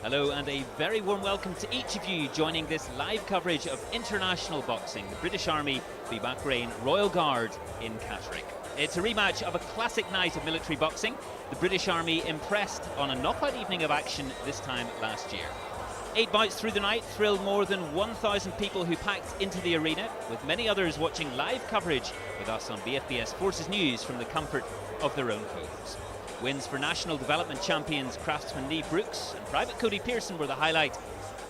Hello and a very warm welcome to each of you joining this live coverage of international boxing. The British Army v Bahrain Royal Guard in Catterick. It's a rematch of a classic night of military boxing. The British Army impressed on a knockout evening of action this time last year. 8 bouts through the night thrilled more than 1,000 people who packed into the arena, with many others watching live coverage with us on BFBS Forces News from the comfort of their own homes. Wins for National Development Champions Craftsman Lee Brooks and Private Cody Pearson were the highlight,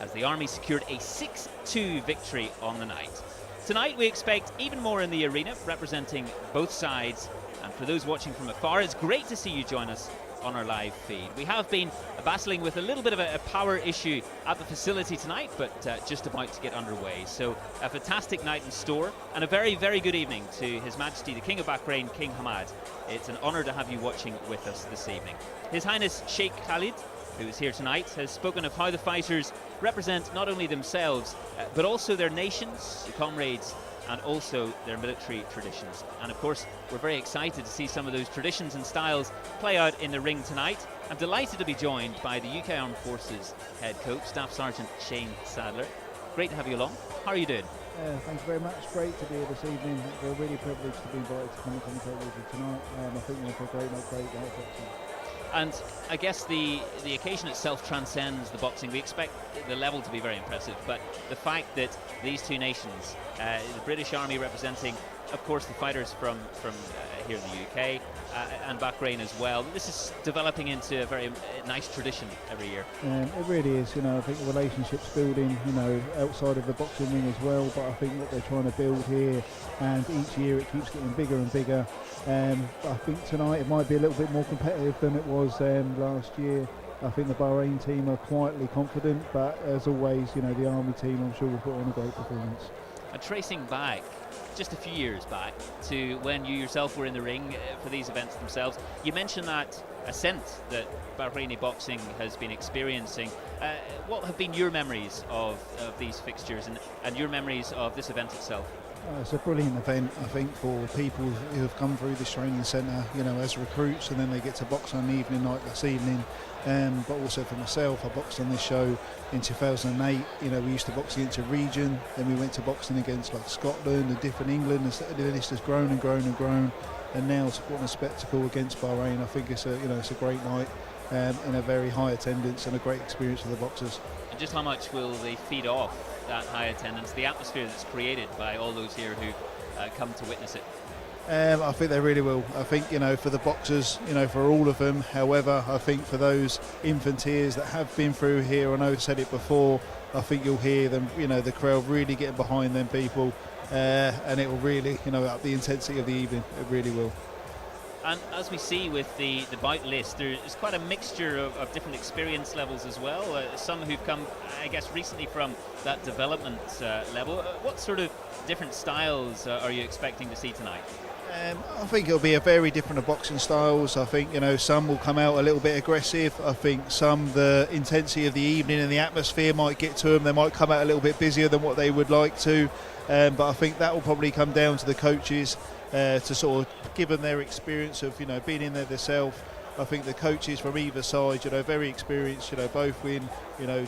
as the Army secured a 6-2 victory on the night. Tonight we expect even more in the arena, representing both sides. And for those watching from afar, it's great to see you join us on our live feed. We have been battling with a little bit of a power issue at the facility tonight, but just about to get underway. So a fantastic night in store, and a very, very good evening to His Majesty the King of Bahrain, King Mohamad. It's an honour to have you watching with us this evening. His Highness Sheikh Khalid, who is here tonight, has spoken of how the fighters represent not only themselves, but also their nations, their comrades, and also their military traditions. And of course, we're very excited to see some of those traditions and styles play out in the ring tonight. I'm delighted to be joined by the UK Armed Forces Head Coach, Staff Sergeant Shane Sadler. Great to have you along. How are you doing? Thank you very much. Great to be here this evening. We're really privileged to be invited to come and commentate with you tonight. I think we're for a great night of boxing. And I guess the occasion itself transcends the boxing. We expect the level to be very impressive, but the fact that these two nations, the British Army representing, of course, the fighters from here in the UK and Bahrain as well, this is developing into a very nice tradition every year. It really is. I think the relationship's building, outside of the boxing ring as well, but I think what they're trying to build here, and each year it keeps getting bigger and bigger. I think tonight it might be a little bit more competitive than it was last year. I think the Bahrain team are quietly confident, but as always, the Army team, I'm sure, will put on a great performance. And tracing back just a few years back to when you yourself were in the ring for these events themselves, you mentioned that ascent that Bahraini boxing has been experiencing. What have been your memories of these fixtures and your memories of this event itself? It's a brilliant event, I think, for people who have come through this training centre, as recruits, and then they get to box on the evening like this evening. But also for myself, I boxed on this show in 2008. We used to box against a region, then we went to boxing against like Scotland and different England, and the list has grown and grown and grown. And now it's putting a spectacle against Bahrain. I think it's a great night and a very high attendance and a great experience for the boxers. And just how much will they feed off that high attendance, the atmosphere that's created by all those here who come to witness it? I think they really will. I think, for the boxers, for all of them. However, I think for those infanteers that have been through here, I know I've said it before, I think you'll hear them, the crowd really getting behind them people, and it will really, up the intensity of the evening. It really will. And as we see with the bout list, there's quite a mixture of different experience levels as well. Some who've come, I guess, recently from that development level. What sort of different styles are you expecting to see tonight? I think it'll be a very different of boxing styles. I think, some will come out a little bit aggressive. I think the intensity of the evening and the atmosphere might get to them. They might come out a little bit busier than what they would like to. But I think that will probably come down to the coaches to sort of give them their experience of, being in there themselves. I think the coaches from either side, very experienced, both in,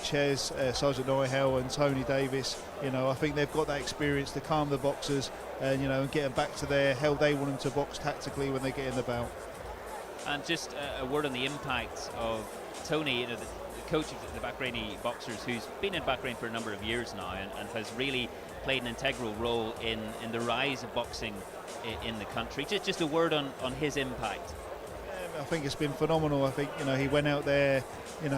Ches, Sergeant Neuhell and Tony Davis, I think they've got that experience to calm the boxers and, and get them back to how they want them to box tactically when they get in the bout. And just a word on the impact of Tony, the coach of the Bahraini boxers, who's been in Bahrain for a number of years now and has really played an integral role in the rise of boxing in the country. Just a word on his impact. I think it's been phenomenal. I think, he went out there,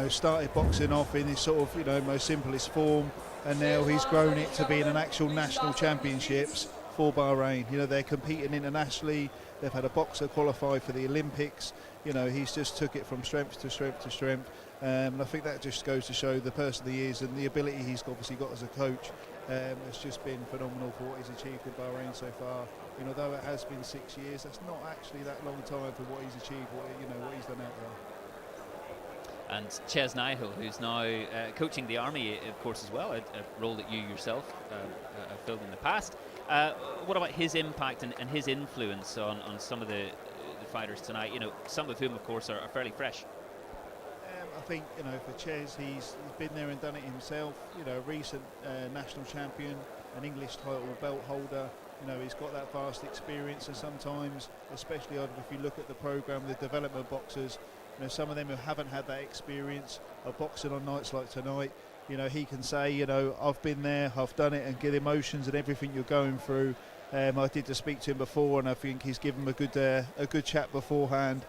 started boxing off in his sort of, most simplest form, and now he's grown it to being an actual national championships for Bahrain. They're competing internationally. They've had a boxer qualify for the Olympics. He's just took it from strength to strength to strength. And I think that just goes to show the person he is and the ability he's obviously got as a coach. It's just been phenomenal for what he's achieved in Bahrain so far. Though it has been 6 years, that's not actually that long time for what he's achieved, what he's done out there. And Ches Nihil, who's now coaching the Army, of course, as well, a role that you yourself have filled in the past. What about his impact and his influence on some of the fighters tonight? Some of whom, of course, are fairly fresh. I think, for Ches, he's been there and done it himself. A recent national champion, an English title belt holder. He's got that vast experience, and sometimes, especially if you look at the programme, the development boxers, some of them who haven't had that experience of boxing on nights like tonight, he can say, I've been there, I've done it, and get emotions and everything you're going through. I did to speak to him before, and I think he's given them a good chat beforehand,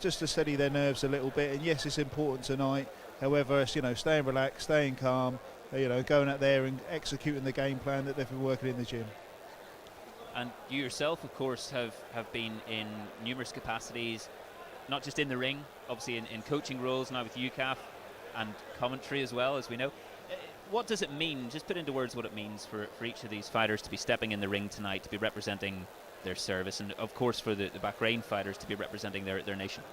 just to steady their nerves a little bit. And yes, it's important tonight. However, it's, staying relaxed, staying calm, going out there and executing the game plan that they've been working in the gym. And you yourself, of course, have been in numerous capacities, not just in the ring, obviously in coaching roles now with UCAF and commentary as well, as we know. What does it mean, just put into words what it means for each of these fighters to be stepping in the ring tonight, to be representing their service, and of course for the Bahrain fighters to be representing their nation?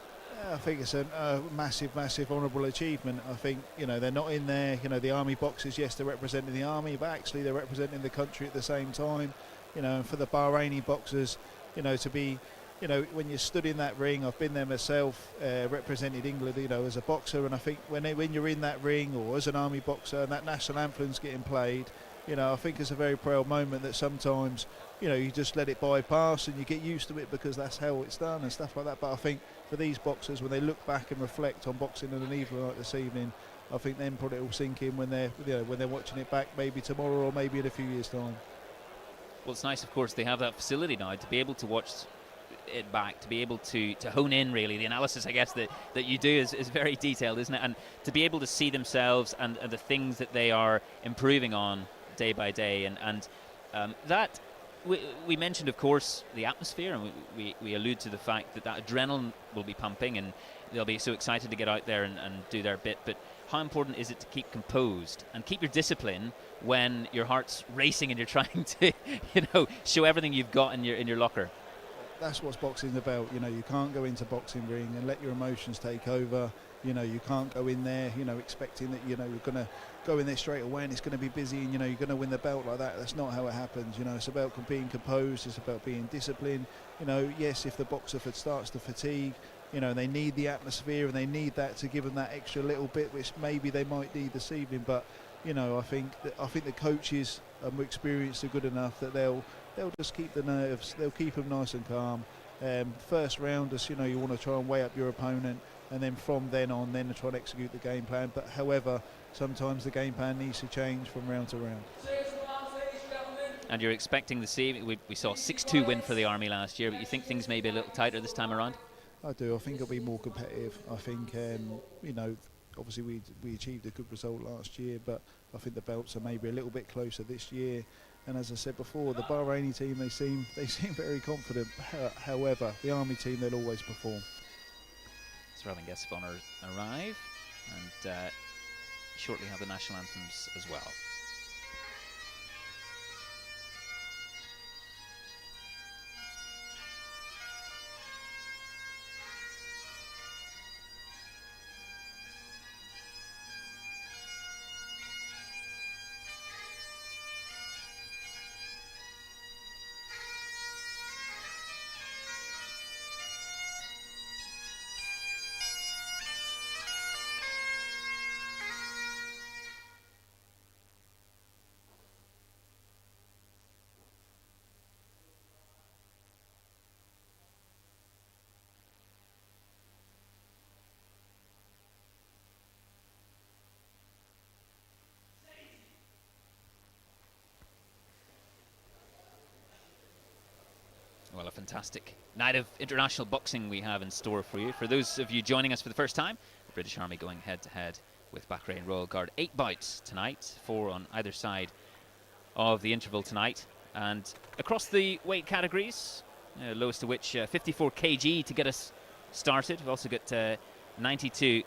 I think it's a massive honourable achievement. I think, they're not in there, the Army boxers, yes, they're representing the Army, but actually they're representing the country at the same time. And for the Bahraini boxers, to be, when you're stood in that ring, I've been there myself, represented England, as a boxer, and I think when you're in that ring or as an Army boxer and that national anthem's getting played, I think it's a very proud moment that sometimes, you just let it bypass and you get used to it because that's how it's done and stuff like that. But I think for these boxers, when they look back and reflect on boxing on an evening like this evening, I think then probably it will sink in when they're watching it back, maybe tomorrow or maybe in a few years' time. Well, it's nice, of course, they have that facility now to be able to watch it back, to be able to hone in, really. The analysis, I guess, that you do is very detailed, isn't it? And to be able to see themselves and the things that they are improving on day by day. And that, we mentioned, of course, the atmosphere, and we allude to the fact that adrenaline will be pumping and they'll be so excited to get out there and do their bit. But how important is it to keep composed and keep your discipline when your heart's racing and you're trying to, show everything you've got in your locker? That's what boxing's about. You can't go into boxing ring and let your emotions take over. You can't go in there, expecting that, you're going to go in there straight away and it's going to be busy and, you're going to win the belt like that. That's not how it happens. It's about being composed. It's about being disciplined. Yes, if the boxer starts to fatigue, they need the atmosphere and they need that to give them that extra little bit, which maybe they might need this evening. But, I think the coaches are experienced are good enough that they'll just keep the nerves. They'll keep them nice and calm. First round, you want to try and weigh up your opponent, and then from then on, then try and execute the game plan. But however, sometimes the game plan needs to change from round to round. And you're expecting to see, we saw a 6-2 win for the Army last year, but you think things may be a little tighter this time around? I do. I think it'll be more competitive. I think, obviously we achieved a good result last year, but I think the belts are maybe a little bit closer this year. And as I said before, the Bahraini team, they seem very confident. However, the Army team, they'll always perform. So rather than guests of honour arrive, and shortly have the national anthems as well. fantastic night of international boxing we have in store for you. For those of you joining us for the first time, the British Army going head-to-head with Bahrain Royal Guard. 8 bouts tonight, 4 on either side of the interval tonight. And across the weight categories, lowest of which 54 kg to get us started. We've also got 92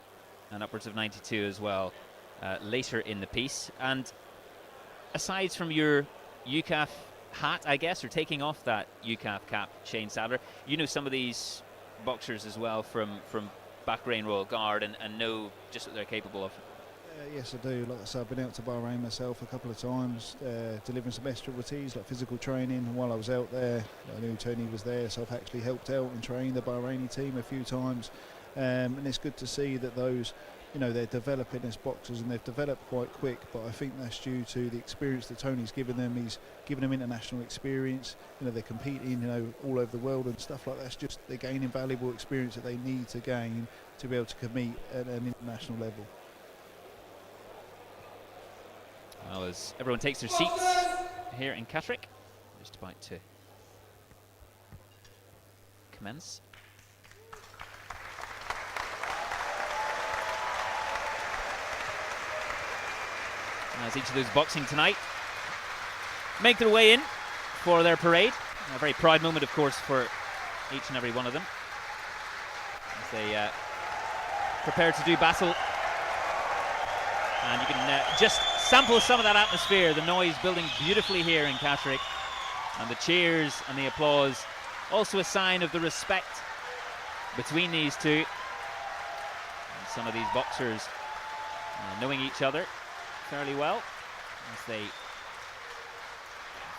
and upwards of 92 as well later in the piece. And aside from your UCAF hat, I guess, or taking off that UCAF cap, Shane Sadler, you know some of these boxers as well from Bahrain Royal Guard and know just what they're capable of. Yes, I do. Like I said, I've been out to Bahrain myself a couple of times, delivering some expertise like physical training. And while I was out there, I knew Tony was there, so I've actually helped out and trained the Bahraini team a few times. And it's good to see that those, they're developing as boxers, and they've developed quite quick. But I think that's due to the experience that Tony's given them. He's given them international experience. They're competing, all over the world and stuff like that. It's just they're gaining valuable experience that they need to gain to be able to compete at an international level. Well, as everyone takes their seats here in Catterick, just about to commence. As each of those boxing tonight make their way in for their parade. A very proud moment, of course, for each and every one of them as they prepare to do battle. And you can just sample some of that atmosphere, the noise building beautifully here in Catterick, and the cheers and the applause, also a sign of the respect between these two. And some of these boxers knowing each other fairly well as they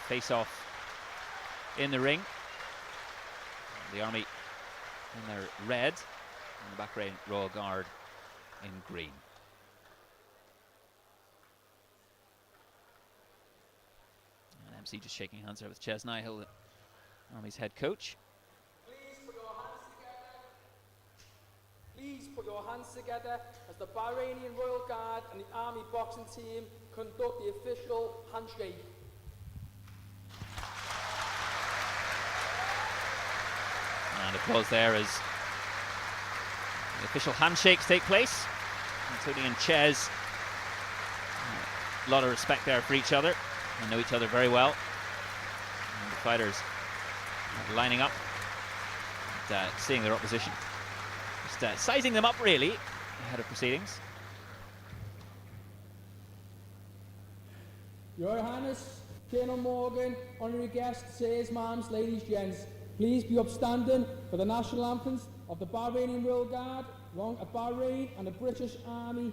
face off in the ring. The Army in their red and the Bahrain Royal Guard in green. And MC just shaking hands there with Ches Nihill, the Army's head coach. Please put your hands together as the Bahrainian Royal Guard and the Army boxing team conduct the official handshake. And applause there as the official handshakes take place. Tony and Ches, a lot of respect there for each other. They know each other very well. And the fighters lining up and seeing their opposition. Just sizing them up really ahead of proceedings. Your Highness, Colonel Morgan, honorary guests, sirs, ma'ams, ladies, gents, please be upstanding for the national anthems of the Bahrainian Royal Guard, Bahrain and the British Army,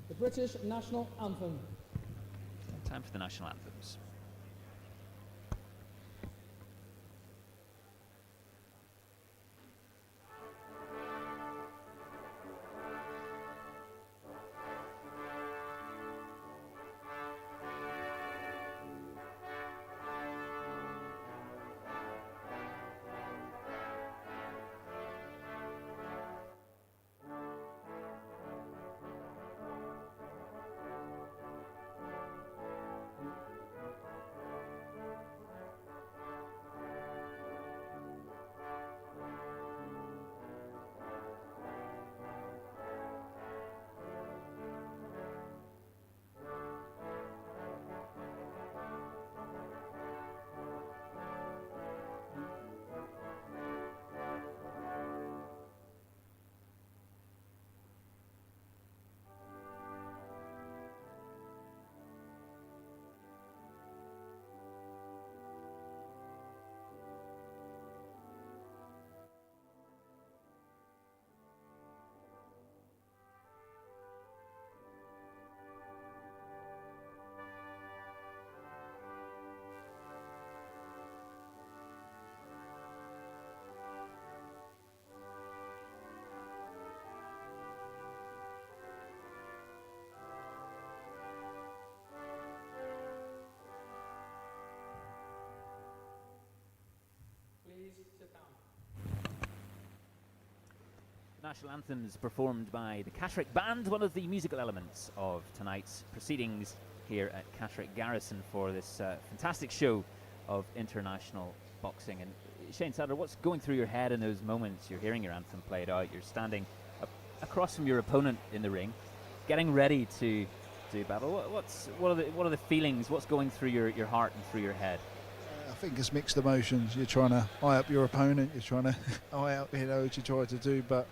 the British national anthem. Time for the national anthems. National anthems performed by the Catterick Band, one of the musical elements of tonight's proceedings here at Catterick Garrison for this fantastic show of international boxing. And Shane Sadler, what's going through your head in those moments? You're hearing your anthem played out, you're standing across from your opponent in the ring, getting ready to do battle. What are the feelings? What's going through your heart and through your head? I think it's mixed emotions. You're trying to eye up your opponent. You're trying to eye up, what you try to do. But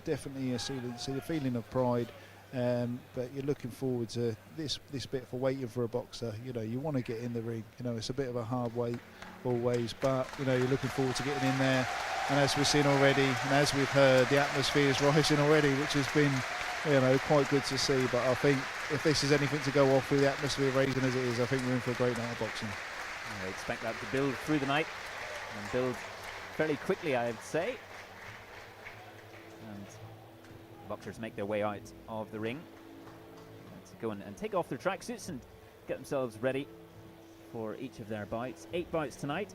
definitely see the feeling of pride. But you're looking forward to this bit for waiting for a boxer. You want to get in the ring. It's a bit of a hard wait always, but you're looking forward to getting in there. And as we've seen already, and as we've heard, the atmosphere is rising already, which has been quite good to see. But I think if this is anything to go off with the atmosphere raising as it is, I think we're in for a great night of boxing. I expect that to build through the night and build fairly quickly, I would say. And boxers make their way out of the ring to go and take off their tracksuits and get themselves ready for each of their bouts. 8 bouts tonight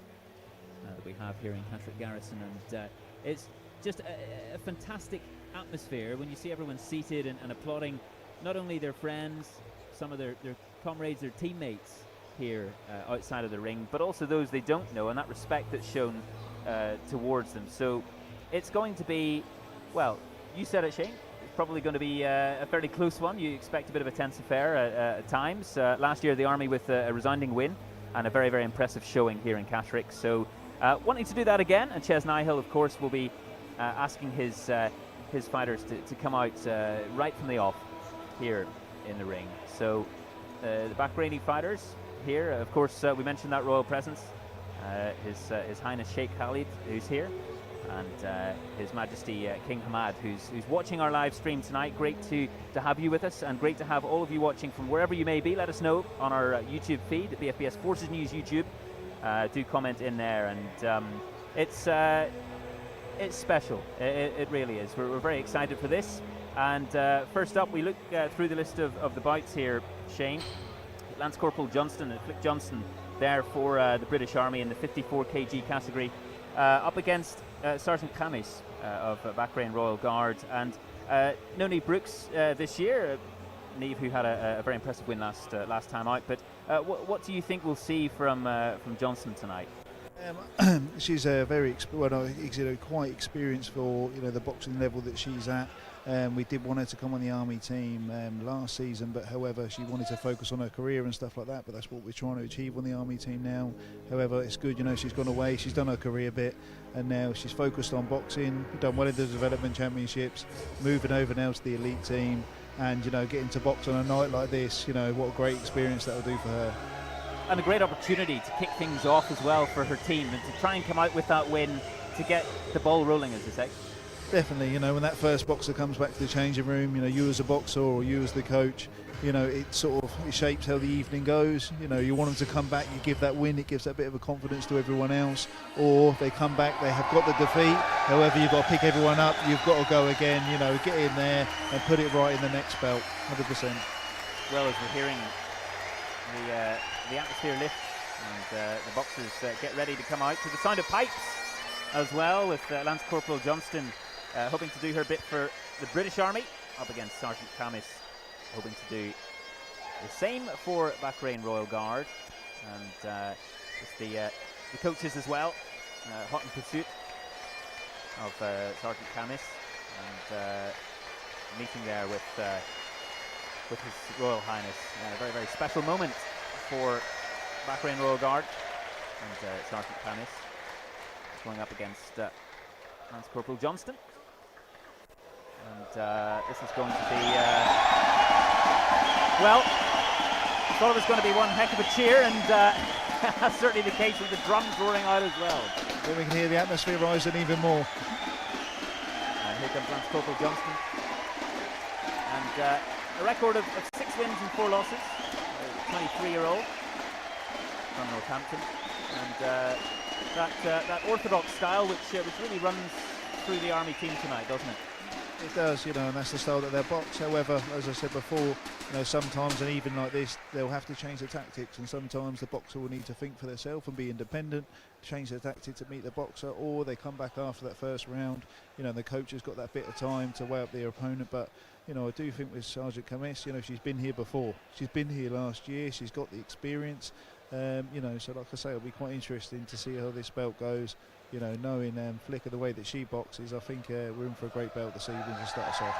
that we have here in Catterick Garrison, and it's just a fantastic atmosphere when you see everyone seated and applauding not only their friends, some of their comrades, their teammates here outside of the ring, but also those they don't know, and that respect that's shown towards them. So it's going to be, well, you said it, Shane, it's probably going to be a fairly close one. You expect a bit of a tense affair at times. Last year the Army with a resounding win and a very, very impressive showing here in Catterick. So wanting to do that again, and Ches Nihill, of course, will be asking his fighters to come out right from the off here in the ring. So the Bahraini fighters here, of course, we mentioned that royal presence, His Highness Sheikh Khalid, who's here, and His Majesty King Mohamad, who's watching our live stream tonight. Great to have you with us, and great to have all of you watching from wherever you may be. Let us know on our YouTube feed, the BFBS Forces News YouTube. Do comment in there, and it's special. It really is. We're very excited for this. And first up, we look through the list of the bouts here, Shane. Lance Corporal Johnston and Flick Johnston there for the British Army in the 54 kg category, up against Sergeant Kamis of Bahrain Royal Guard, and no Neve Brooks this year. Neve, who had a very impressive win last time out. But what do you think we'll see from Johnston tonight? She's quite experienced for the boxing level that she's at. We did want her to come on the Army team last season, but however she wanted to focus on her career and stuff like that, but that's what we're trying to achieve on the Army team now. However, it's good, she's gone away, she's done her career bit, and now she's focused on boxing, done well in the development championships, moving over now to the elite team, and getting to box on a night like this, what a great experience that will do for her. And a great opportunity to kick things off as well for her team, and to try and come out with that win to get the ball rolling, as they say. Definitely, when that first boxer comes back to the changing room, you as a boxer or you as the coach, it shapes how the evening goes. You want them to come back, you give that win, it gives that bit of a confidence to everyone else. Or they come back, they have got the defeat, however you've got to pick everyone up, you've got to go again, get in there and put it right in the next belt, 100%. Well, as we're hearing the atmosphere lift, and the boxers get ready to come out to the sound of pipes as well, with Lance Corporal Johnston hoping to do her bit for the British Army, up against Sergeant Kamis, hoping to do the same for Bahrain Royal Guard, and it's the coaches as well, hot in pursuit of Sergeant Kamis, and meeting there with His Royal Highness. A very, very special moment for Bahrain Royal Guard, and Sergeant Kamis going up against Lance Corporal Johnston. And this is going to be, well, I thought it was going to be one heck of a cheer, and that's certainly the case with the drums roaring out as well. Then we can hear the atmosphere rising even more. And here comes Lance Corporal Johnston. And a record of 6 wins and 4 losses. 23-year-old from Northampton. And that orthodox style which really runs through the Army team tonight, doesn't it? It does, and that's the style that they're box. However, as I said before, sometimes, and even like this, they'll have to change their tactics, and sometimes the boxer will need to think for themselves and be independent, change their tactic to meet the boxer, or they come back after that first round. The coach has got that bit of time to weigh up their opponent, but I do think with Sergeant Kamis, she's been here before. She's been here last year. She's got the experience. You know, so like I say, it'll be quite interesting to see how this belt goes. You know, knowing Flicker the way that she boxes, I think we're in for a great belt this evening to start us off.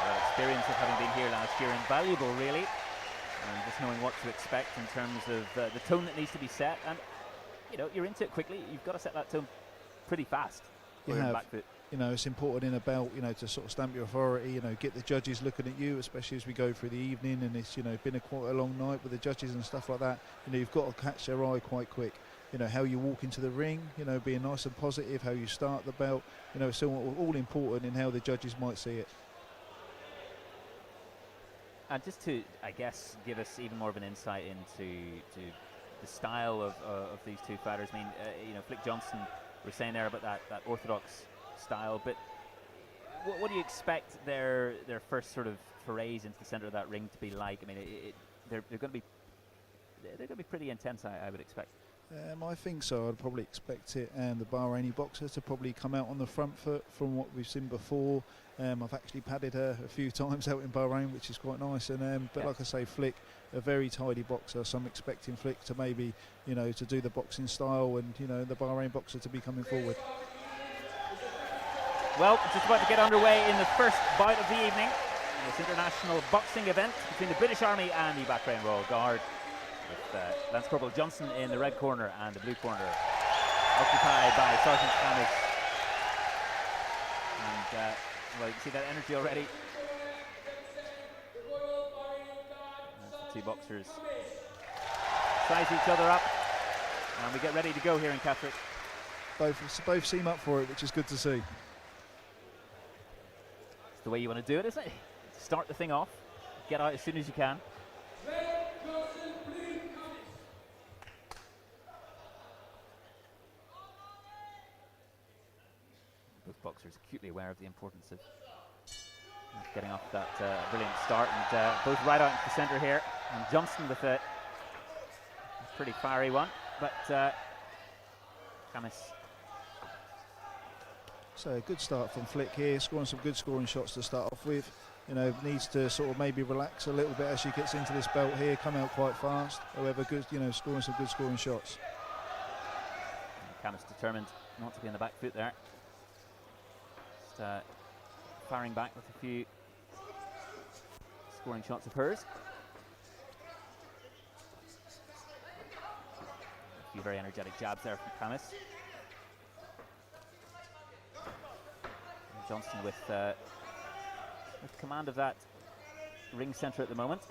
Well, experience of having been here last year, invaluable really, and just knowing what to expect in terms of the tone that needs to be set. And you know, you're into it quickly. You've got to set that tone pretty fast. You know, it's important in a belt, you know, to sort of stamp your authority, you know, get the judges looking at you, especially as we go through the evening, and it's, you know, been quite a long night with the judges and stuff like that. You know, you've got to catch their eye quite quick. You know, how you walk into the ring, you know, being nice and positive, how you start the belt, you know, it's all important in how the judges might see it. And just to, I guess, give us even more of an insight into the style of these two fighters. I mean, you know, Flick Johnston, we're saying there about that orthodox style, but what do you expect their first sort of forays into the centre of that ring to be like? I mean, they're going to be pretty intense, I would expect. I think so. I'd probably expect it, and the Bahraini boxer to probably come out on the front foot from what we've seen before. I've actually padded her a few times out in Bahrain, which is quite nice. And but like I say, Flick, a very tidy boxer, so I'm expecting Flick to maybe, you know, to do the boxing style, and you know, the Bahrain boxer to be coming forward. Well, just about to get underway in the first bout of the evening, this international boxing event between the British Army and the Bahrain Royal Guard, with Lance Corporal Johnston in the red corner and the blue corner occupied by Sergeant Kaminsky. And well, you can see that energy already. As the two boxers size each other up, and we get ready to go here in Catterick. Both seem up for it, which is good to see. It's the way you want to do it, isn't it? Start the thing off, get out as soon as you can. Both boxers acutely aware of the importance of getting off that brilliant start, and both right out into the centre here. And Johnston with a pretty fiery one, but Kaminsky. So a good start from Flick here, scoring some good scoring shots to start off with. You know, needs to sort of maybe relax a little bit as she gets into this belt here, come out quite fast. However, good, you know, scoring some good scoring shots. Kaminsky determined not to be on the back foot there. Just firing back with a few scoring shots of hers. A few very energetic jabs there from Kaminsky. Johnston with command of that ring centre at the moment.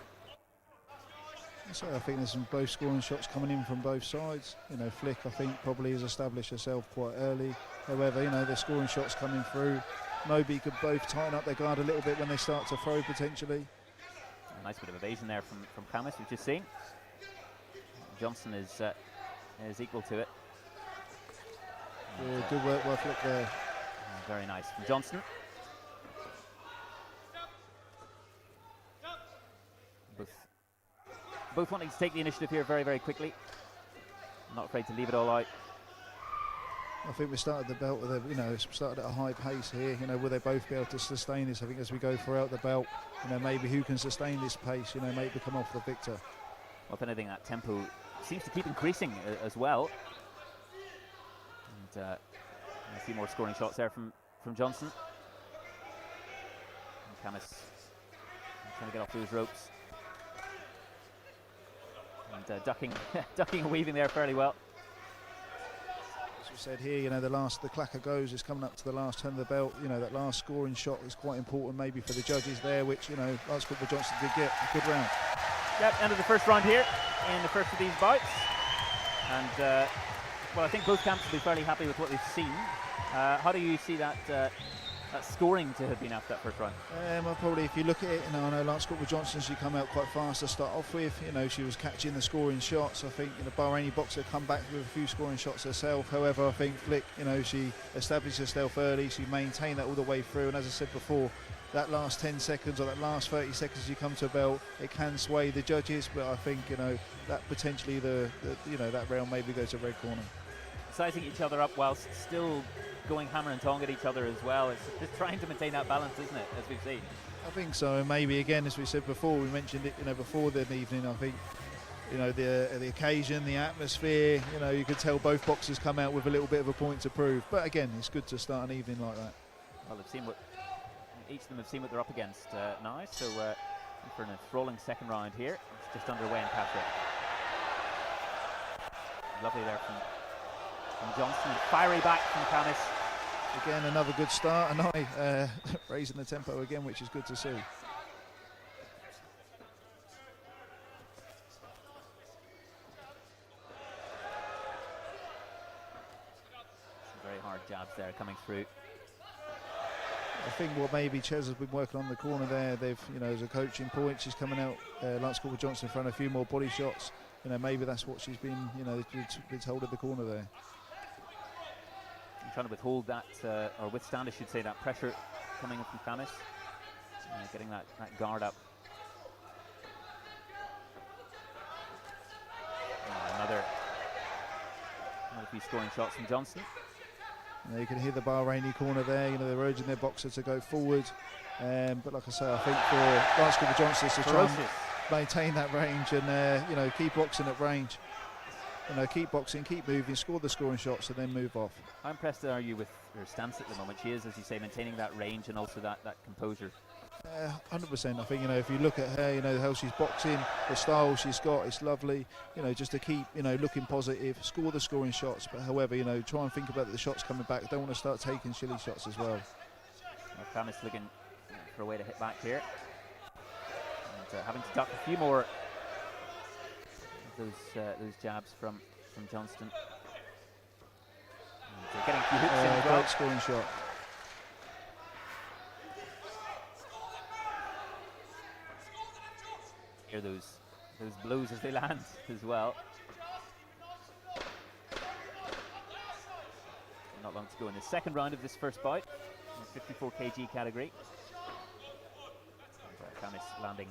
So I think there's some both scoring shots coming in from both sides. You know, Flick, I think, probably has established herself quite early. However, you know, the scoring shots coming through. Moby could both tighten up their guard a little bit when they start to throw, potentially. A nice bit of evasion there from Kaminsky, we've just seen. Johnston is equal to it. Yeah, good work by Flick there. Very nice from Johnston. Both wanting to take the initiative here very, very quickly. Not afraid to leave it all out. I think we started the belt with a, you know, started at a high pace here. You know, will they both be able to sustain this? I think as we go throughout the belt, you know, maybe who can sustain this pace, you know, maybe come off the victor. Well, if anything, that tempo seems to keep increasing as well. And a few more scoring shots there from Johnston. And Kaminsky trying to get off those ropes. And ducking and weaving there fairly well. As we said here, you know, the clacker goes is coming up to the last turn of the belt. You know, that last scoring shot is quite important maybe for the judges there, which, you know, Lance Corporal Johnston did get a good round. Yep, end of the first round here in the first of these bouts. And well, I think both camps will be fairly happy with what they've seen. How do you see that scoring to have been after that first round? Well, probably if you look at it, you know, I know Lance Corporal Johnston, she come out quite fast to start off with. You know, she was catching the scoring shots. I think, you know, Bahraini boxer come back with a few scoring shots herself. However, I think Flick, you know, she established herself early. She maintained that all the way through. And as I said before, that last 10 seconds or that last 30 seconds you come to a belt, it can sway the judges. But I think, you know, that potentially you know, that round maybe goes to red corner. Sizing each other up whilst still going hammer and tong at each other as well. It's just trying to maintain that balance, isn't it, as we've seen? I think so, and maybe again, as we said before, we mentioned it, you know, before the evening. I think you know, the occasion, the atmosphere. You know, you could tell both boxers come out with a little bit of a point to prove. But again, it's good to start an evening like that. Well, they've seen what each of them have seen what they're up against now. So for an enthralling second round here, it's just underway in Catterick. Lovely there from Johnston. Fiery back from Camis. Again, another good start, and I raising the tempo again, which is good to see. Some very hard jabs there coming through. I think what maybe Ches has been working on the corner there. They've, you know, as a coaching point, she's coming out, Lance Corporal Johnston, in front of a few more body shots. You know, maybe that's what she's been, you know, been told at the corner there. I'm trying to withhold that, or withstand, I should say, that pressure coming in from Camis. Getting that guard up. Another few scoring shots from Johnston. You know, you can hear the Bahraini corner there. You know, they're urging their boxer to go forward. But like I say, I think for Lance Corporal Johnston to try and maintain that range and you know, keep boxing at range. You know, keep boxing, keep moving, score the scoring shots, and then move off. How impressed are you with her stance at the moment? She is, as you say, maintaining that range and also that composure. 100%. I think, you know, if you look at her, you know, how she's boxing, the style she's got, it's lovely. You know, just to keep, you know, looking positive, score the scoring shots. But however, you know, try and think about the shots coming back. Don't want to start taking silly shots as well. Camis looking for a way to hit back here. And having to duck a few more of those jabs from Johnston. And getting a few hooks in as well. Great scoring shot. Hear those blows as they land as well. Not long to go in the second round of this first bout in the 54 kg category. Camis landing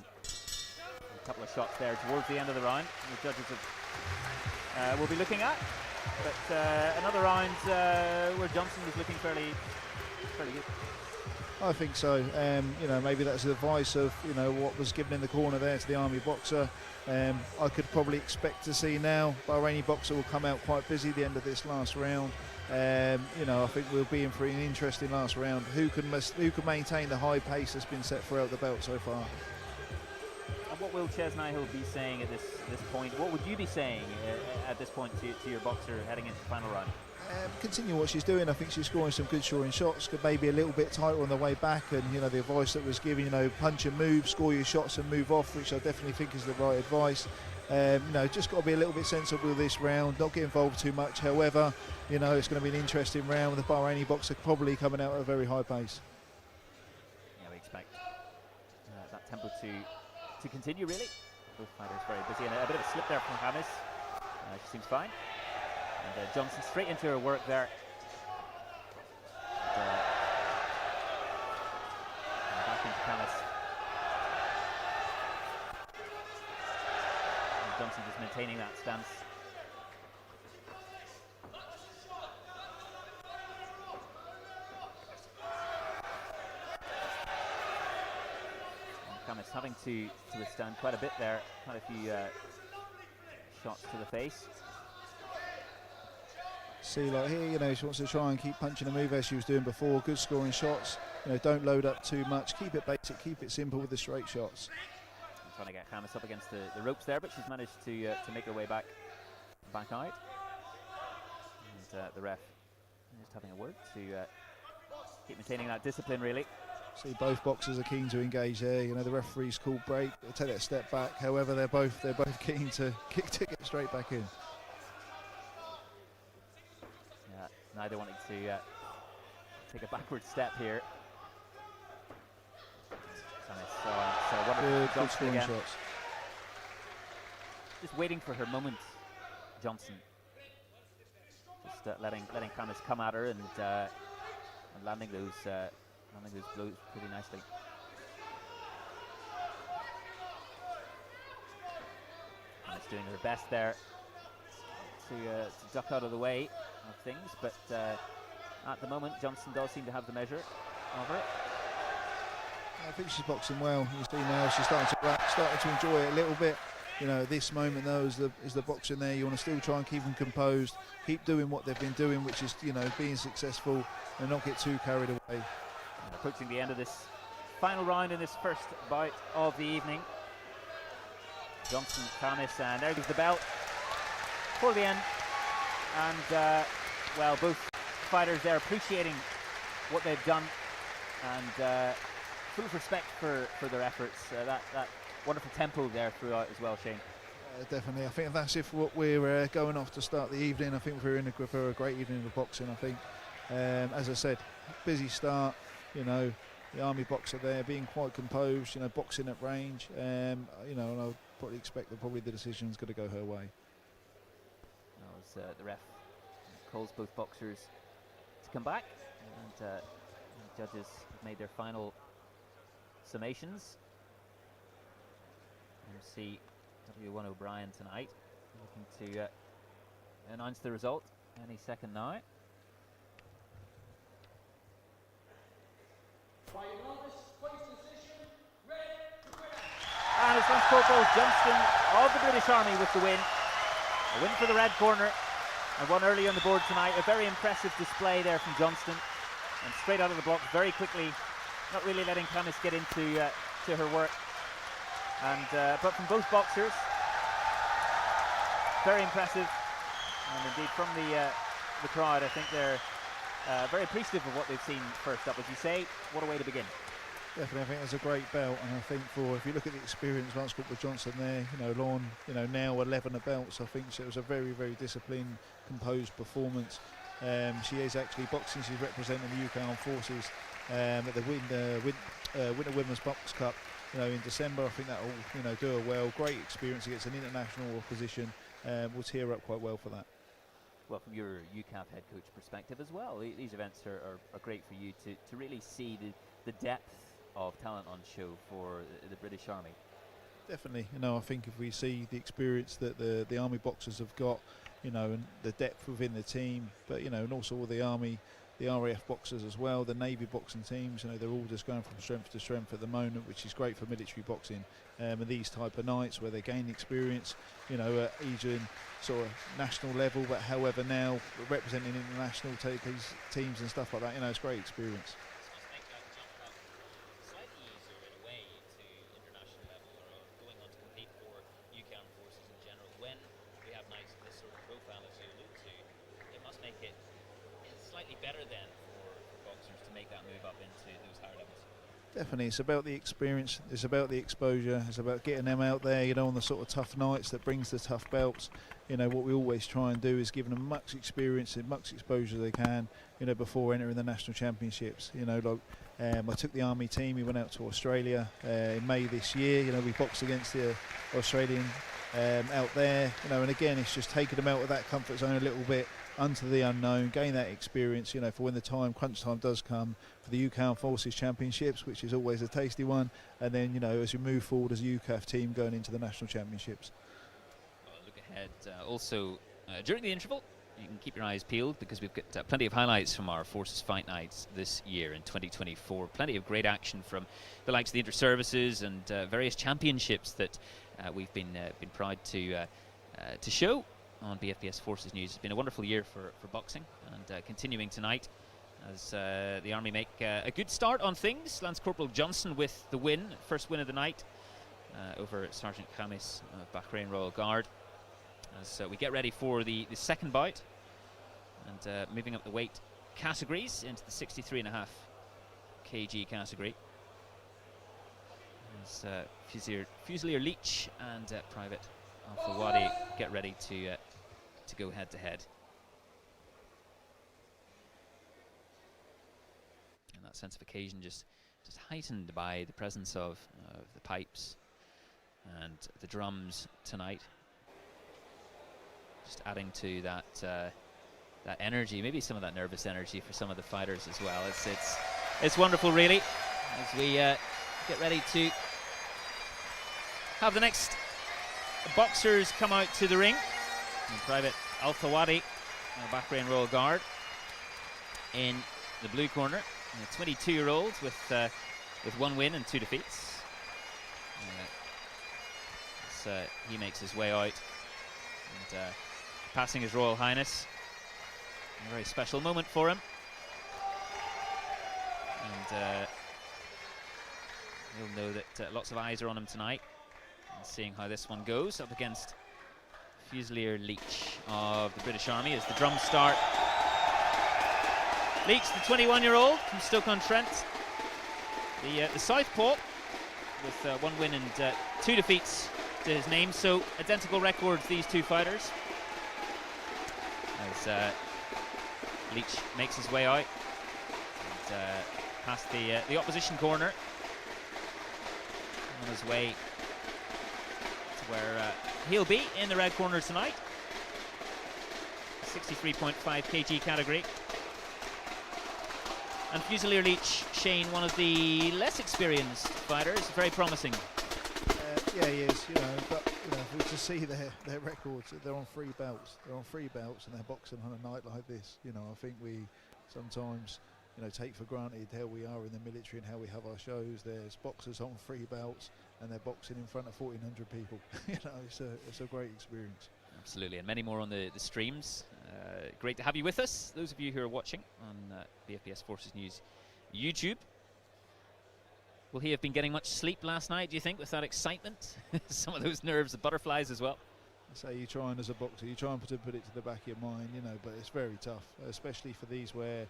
a couple of shots there towards the end of the round. The judges will be looking at, but another round where Johnston was looking fairly good. I think so. You know, maybe that's the advice of, you know, what was given in the corner there to the Army boxer. I could probably expect to see now Bahraini boxer will come out quite busy at the end of this last round. You know, I think we'll be in for an interesting last round. Who can maintain the high pace that's been set throughout the belt so far? And what will Ches Nihill be saying at this point? What would you be saying at this point to your boxer heading into the final round? Continue what she's doing. I think she's scoring some good scoring shots. Could maybe a little bit tighter on the way back, and you know, the advice that was given, you know, punch and move, score your shots and move off, which I definitely think is the right advice. You know, just got to be a little bit sensible this round, not get involved too much. However, you know, it's going to be an interesting round. The Bahraini boxer probably coming out at a very high pace. Yeah, we expect that tempo to continue, really. Both fighters very busy, and a bit of a slip there from Camis. She seems fine. And Johnston straight into her work there. And back into Camis. And Johnston just maintaining that stance. And Camis having to withstand quite a bit there, quite a few shots to the face. See, like here, you know, she wants to try and keep punching the move as she was doing before. Good scoring shots. You know, don't load up too much. Keep it basic. Keep it simple with the straight shots. I'm trying to get Camis up against the ropes there, but she's managed to make her way back out. And the ref just having a word to keep maintaining that discipline, really. See, both boxers are keen to engage there. You know, the referee's called break. They'll take that step back. However, they're both keen to get straight back in. Neither wanting to take a backward step here. So good scoring shots. Just waiting for her moment, Johnston. Just letting Camis come at her and landing those blows pretty nicely. And it's doing her best there to duck out of the way of things, but at the moment Johnston does seem to have the measure over it. I think she's boxing well. You see now she's starting to enjoy it a little bit. You know, at this moment though, as the boxer in there, you want to still try and keep them composed, keep doing what they've been doing, which is, you know, being successful and not get too carried away. And approaching the end of this final round in this first bout of the evening. Johnston, Kaminsky, and there goes the bell for the end. And well, both fighters there appreciating what they've done, and full of respect for their efforts. That wonderful tempo there throughout as well, Shane. Definitely. I think that's if what we're going off to start the evening. I think we're in for a great evening of boxing. I think, as I said, busy start. You know, the Army boxer there being quite composed. You know, boxing at range. You know, and I would probably expect that probably the decision's going to go her way. As the ref calls both boxers to come back, and the judges have made their final summations. MC W1 O'Brien tonight looking to announce the result any second now. And it's Lance Corporal Johnston of the British Army with the win. A win for the red corner, and one early on the board tonight. A very impressive display there from Johnston, and straight out of the blocks very quickly, not really letting Kaminsky get into to her work. And but from both boxers, very impressive, and indeed from the crowd, I think they're very appreciative of what they've seen first up. As you say, what a way to begin. Definitely, I think it's a great belt, and I think if you look at the experience Lance Corporal Johnston there, you know, Lorne, you know, now 11 belts. I think so it was a very, very disciplined, composed performance. She is actually boxing. She's representing the UK Armed Forces at the Winter Women's Box Cup. You know, in December. I think that will, you know, do her well. Great experience against an international opposition. Will tee her up quite well for that. Well, from your UCAF head coach perspective as well, these events are great for you to really see the depth of talent on show for the British Army. Definitely. You know, I think if we see the experience that the Army boxers have got, you know, and the depth within the team, but, you know, and also all the Army, the RAF boxers as well, the Navy boxing teams, you know, they're all just going from strength to strength at the moment, which is great for military boxing. And these type of nights where they gain experience, you know, at either in sort of national level, but however now representing international teams and stuff like that, you know, it's great experience. Definitely, it's about the experience, it's about the exposure, it's about getting them out there, you know, on the sort of tough nights that brings the tough belts. You know, what we always try and do is give them much experience and much exposure they can, you know, before entering the national championships. You know, like I took the Army team, we went out to Australia in May this year. You know, we boxed against the Australian out there, you know, and again, it's just taking them out of that comfort zone a little bit, onto the unknown, gain that experience, you know, for when the crunch time does come for the UK Armed Forces Championships, which is always a tasty one, and then, you know, as you move forward as a UCAF team going into the national championships. Look ahead also during the interval. You can keep your eyes peeled because we've got plenty of highlights from our Forces Fight Nights this year in 2024. Plenty of great action from the likes of the inter-services and various championships that we've been proud to show on BFBS Forces News. It's been a wonderful year for boxing, and continuing tonight as the Army make a good start on things. Lance Corporal Johnston with the win, first win of the night over Sergeant Kaminsky of Bahrain Royal Guard. As we get ready for the second bout, and moving up the weight categories into the 63.5 kg category. As Fusilier Leech and Private Althawadi get ready to go head to head. And that sense of occasion just heightened by the presence of the pipes and the drums tonight. Just adding to that that energy, maybe some of that nervous energy for some of the fighters as well. It's wonderful, really, as we get ready to have the next boxers come out to the ring. And Private Althawadi, Bahrain Royal Guard, in the blue corner, a 22-year-old with one win and 2 defeats. as he makes his way out and passing His Royal Highness. A very special moment for him. And he'll know that lots of eyes are on him tonight, and seeing how this one goes up against Fusilier Leech of the British Army as the drums start. Leech, the 21-year-old from Stoke-on-Trent, the southpaw, with 1 win and 2 defeats to his name, so identical records, these two fighters. As Leech makes his way out and past the opposition corner, on his way to where he'll be in the red corner tonight. 63.5 kg category. And Fusilier Leech, Shane, one of the less experienced fighters, very promising. Yeah, he is, but if we just see their records, they're on 3 belts. They're on 3 belts and they're boxing on a night like this. I think we sometimes, take for granted how we are in the military and how we have our shows. There's boxers on 3 belts and they're boxing in front of 1,400 people. It's a great experience. Absolutely, and many more on the streams. Great to have you with us, those of you who are watching on the FPS Forces News YouTube. Will he have been getting much sleep last night, do you think, with that excitement? Some of those nerves, the butterflies as well. So you're trying as a boxer, you try and put it to the back of your mind, but it's very tough, especially for these where,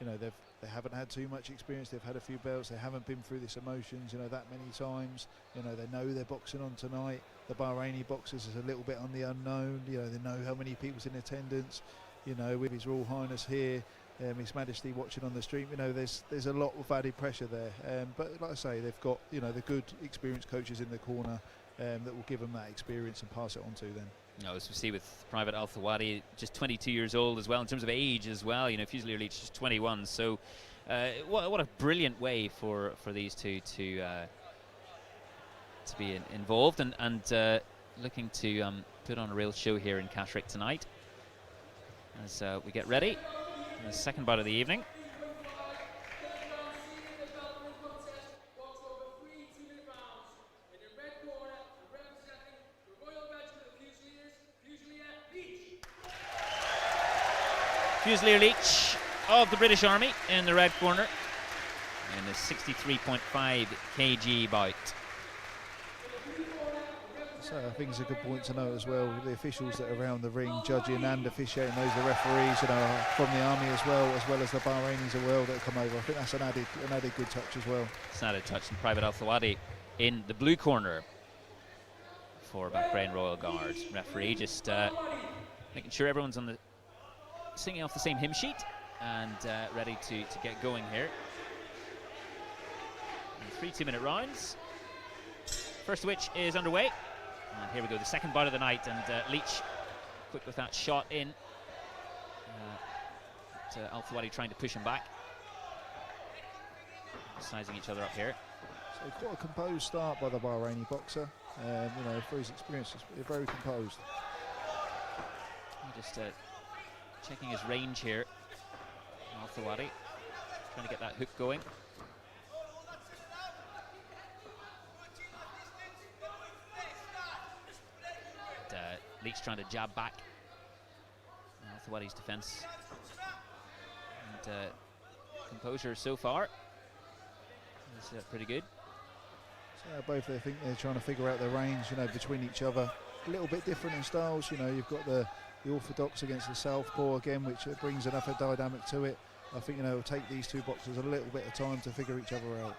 they haven't had too much experience, they've had a few belts, they haven't been through this emotions, that many times. They know they're boxing on tonight. The Bahraini boxers is a little bit on the unknown. They know how many people's in attendance. With His Royal Highness here, His Majesty watching on the stream. There's a lot of added pressure there. But like I say, they've got the good experienced coaches in the corner that will give them that experience and pass it on to them. As we see with Private Althawadi, just 22 years old as well, in terms of age as well. Fusilier Leech is 21. So what a brilliant way for these two to be involved and looking to put on a real show here in Catterick tonight as we get ready for the second bout of the evening. Fusilier Leech of the British Army in the red corner in the 63.5 kg bout. So I think it's a good point to note as well, the officials that are around the ring judging and officiating, those are the referees from the army as well as the Bahrainis as well that come over. I think that's an added good touch as well. It's an added touch. And Private Althawadi in the blue corner for Bahrain Royal Guard. Referee just making sure everyone's on singing off the same hymn sheet and ready to get going here. 3 2-minute rounds, first of which is underway. And here we go, the second bout of the night, and Leech quick with that shot in. Althawadi trying to push him back. Sizing each other up here. So quite a composed start by the Bahraini boxer. For his experience, he's very composed. Just checking his range here. Althawadi trying to get that hook going. Leech trying to jab back. Althawadi's defense and composure so far is pretty good. So both, I think they're trying to figure out their range, between each other. A little bit different in styles. You've got the orthodox against the southpaw again, which brings another dynamic to it. I think it'll take these two boxers a little bit of time to figure each other out.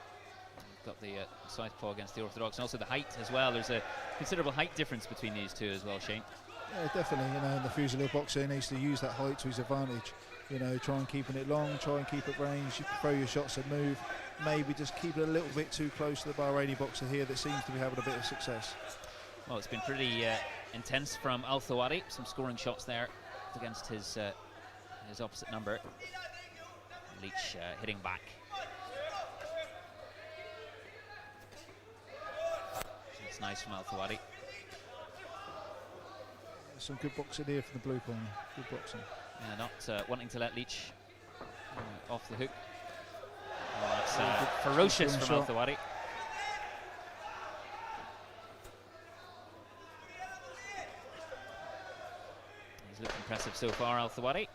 Got the southpaw against the orthodox, and also the height as well. There's a considerable height difference between these two as well, Shane. Yeah, definitely. The Fusilier boxer needs to use that height to his advantage. Try and keeping it long, try and keep it range, throw your shots and move. Maybe just keep it a little bit too close to the Bahraini boxer here that seems to be having a bit of success. Well, it's been pretty intense from Althawadi. Some scoring shots there against his opposite number. Leech hitting back. It's nice from Althawadi. Some good boxing here from the blue corner. Good boxing. Yeah, not wanting to let Leech off the hook. Oh, that's ferocious from Althawadi. impressive so far, Althawadi,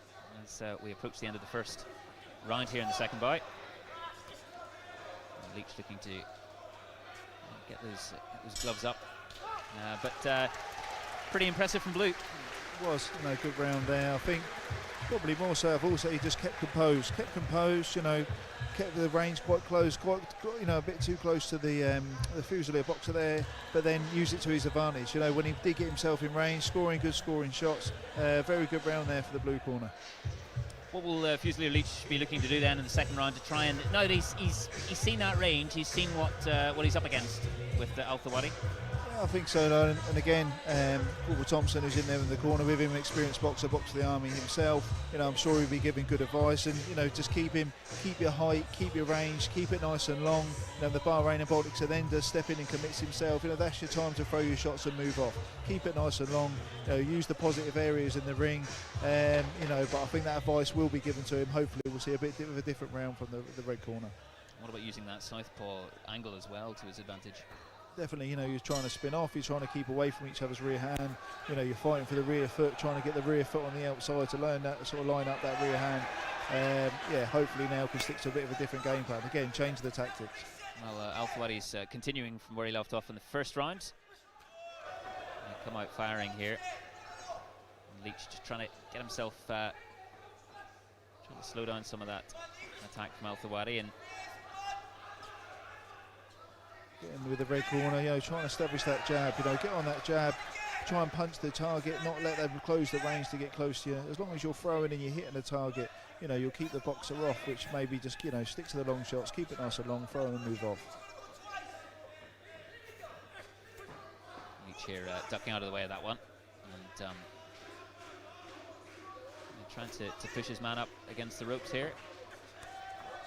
as we approach the end of the first round here in the second bout. Leech looking to get those gloves up, but pretty impressive from Blue. Was, good round there. I think probably more so. I've also he just kept composed, kept the range quite close, a bit too close to the Fusilier boxer there, but then used it to his advantage. When he did get himself in range, scoring shots. Very good round there for the blue corner. What will Fusilier Leech be looking to do then in the second round to try and, now that he's seen that range, he's seen what he's up against with Althawadi? I think so, and again, Corporal Thompson, who's in there in the corner with him, experienced boxer, boxed the army himself. I'm sure he'll be giving good advice, and just keep your height, keep your range, keep it nice and long. The Bahrain and Baltics then does step in and commits himself. That's your time to throw your shots and move off. Keep it nice and long. Use the positive areas in the ring. But I think that advice will be given to him. Hopefully, we'll see a bit of a different round from the red corner. What about using that southpaw angle as well to his advantage? Definitely, you're trying to spin off, you're trying to keep away from each other's rear hand. You're fighting for the rear foot, trying to get the rear foot on the outside to learn that, sort of line up that rear hand. Hopefully now can stick to a bit of a different game plan. Again, change the tactics. Well, Althawadi's continuing from where he left off in the first round. He'll come out firing here. And Leech just trying to get himself, trying to slow down some of that attack from Althawadi. And getting with the red corner, trying to establish that jab, get on that jab, try and punch the target, not let them close the range to get close to you. As long as you're throwing and you're hitting the target, you'll keep the boxer off, which maybe just, stick to the long shots, keep it nice and long, throw and move off. Leech here ducking out of the way of that one, and trying to push his man up against the ropes here.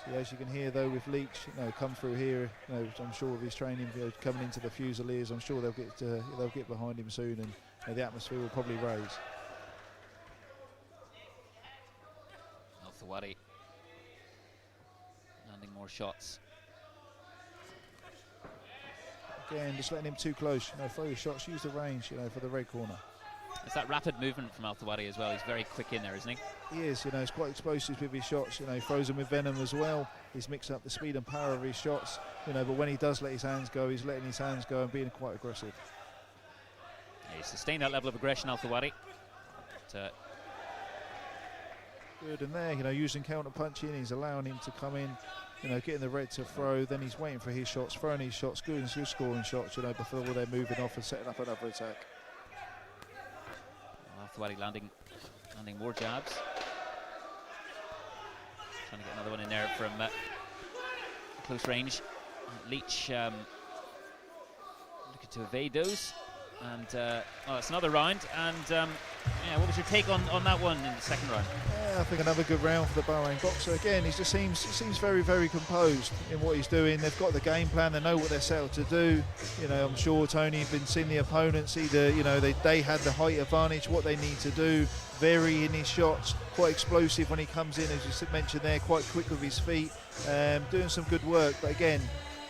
So as you can hear though with Leech, come through here, I'm sure with his training, coming into the Fusiliers, I'm sure they'll get behind him soon, and the atmosphere will probably raise. Althawadi landing more shots. Again, just letting him too close, throw your shots, use the range, for the red corner. It's that rapid movement from Althawadi as well. He's very quick in there, isn't he? He is, he's quite explosive with his shots, throws them with venom as well. He's mixed up the speed and power of his shots, but when he does let his hands go, he's letting his hands go and being quite aggressive. Yeah, he's sustained that level of aggression, Althawadi. Good, and there, using counter punching, he's allowing him to come in, getting the red to throw, then he's waiting for his shots, throwing his shots, good scoring shots, before they're moving off and setting up another attack. Althawadi landing more jabs. Trying to get another one in there from close range. Leech looking to evade those. And it's another round. And what was your take on that one in the second round? I think another good round for the Bahrain boxer. Again, he just seems very, very composed in what he's doing. They've got the game plan. They know what they're set out to do. I'm sure Tony have been seeing the opponents. Either they had the height advantage. What they need to do, vary in his shots. Quite explosive when he comes in, as you mentioned there. Quite quick with his feet. Doing some good work. But again,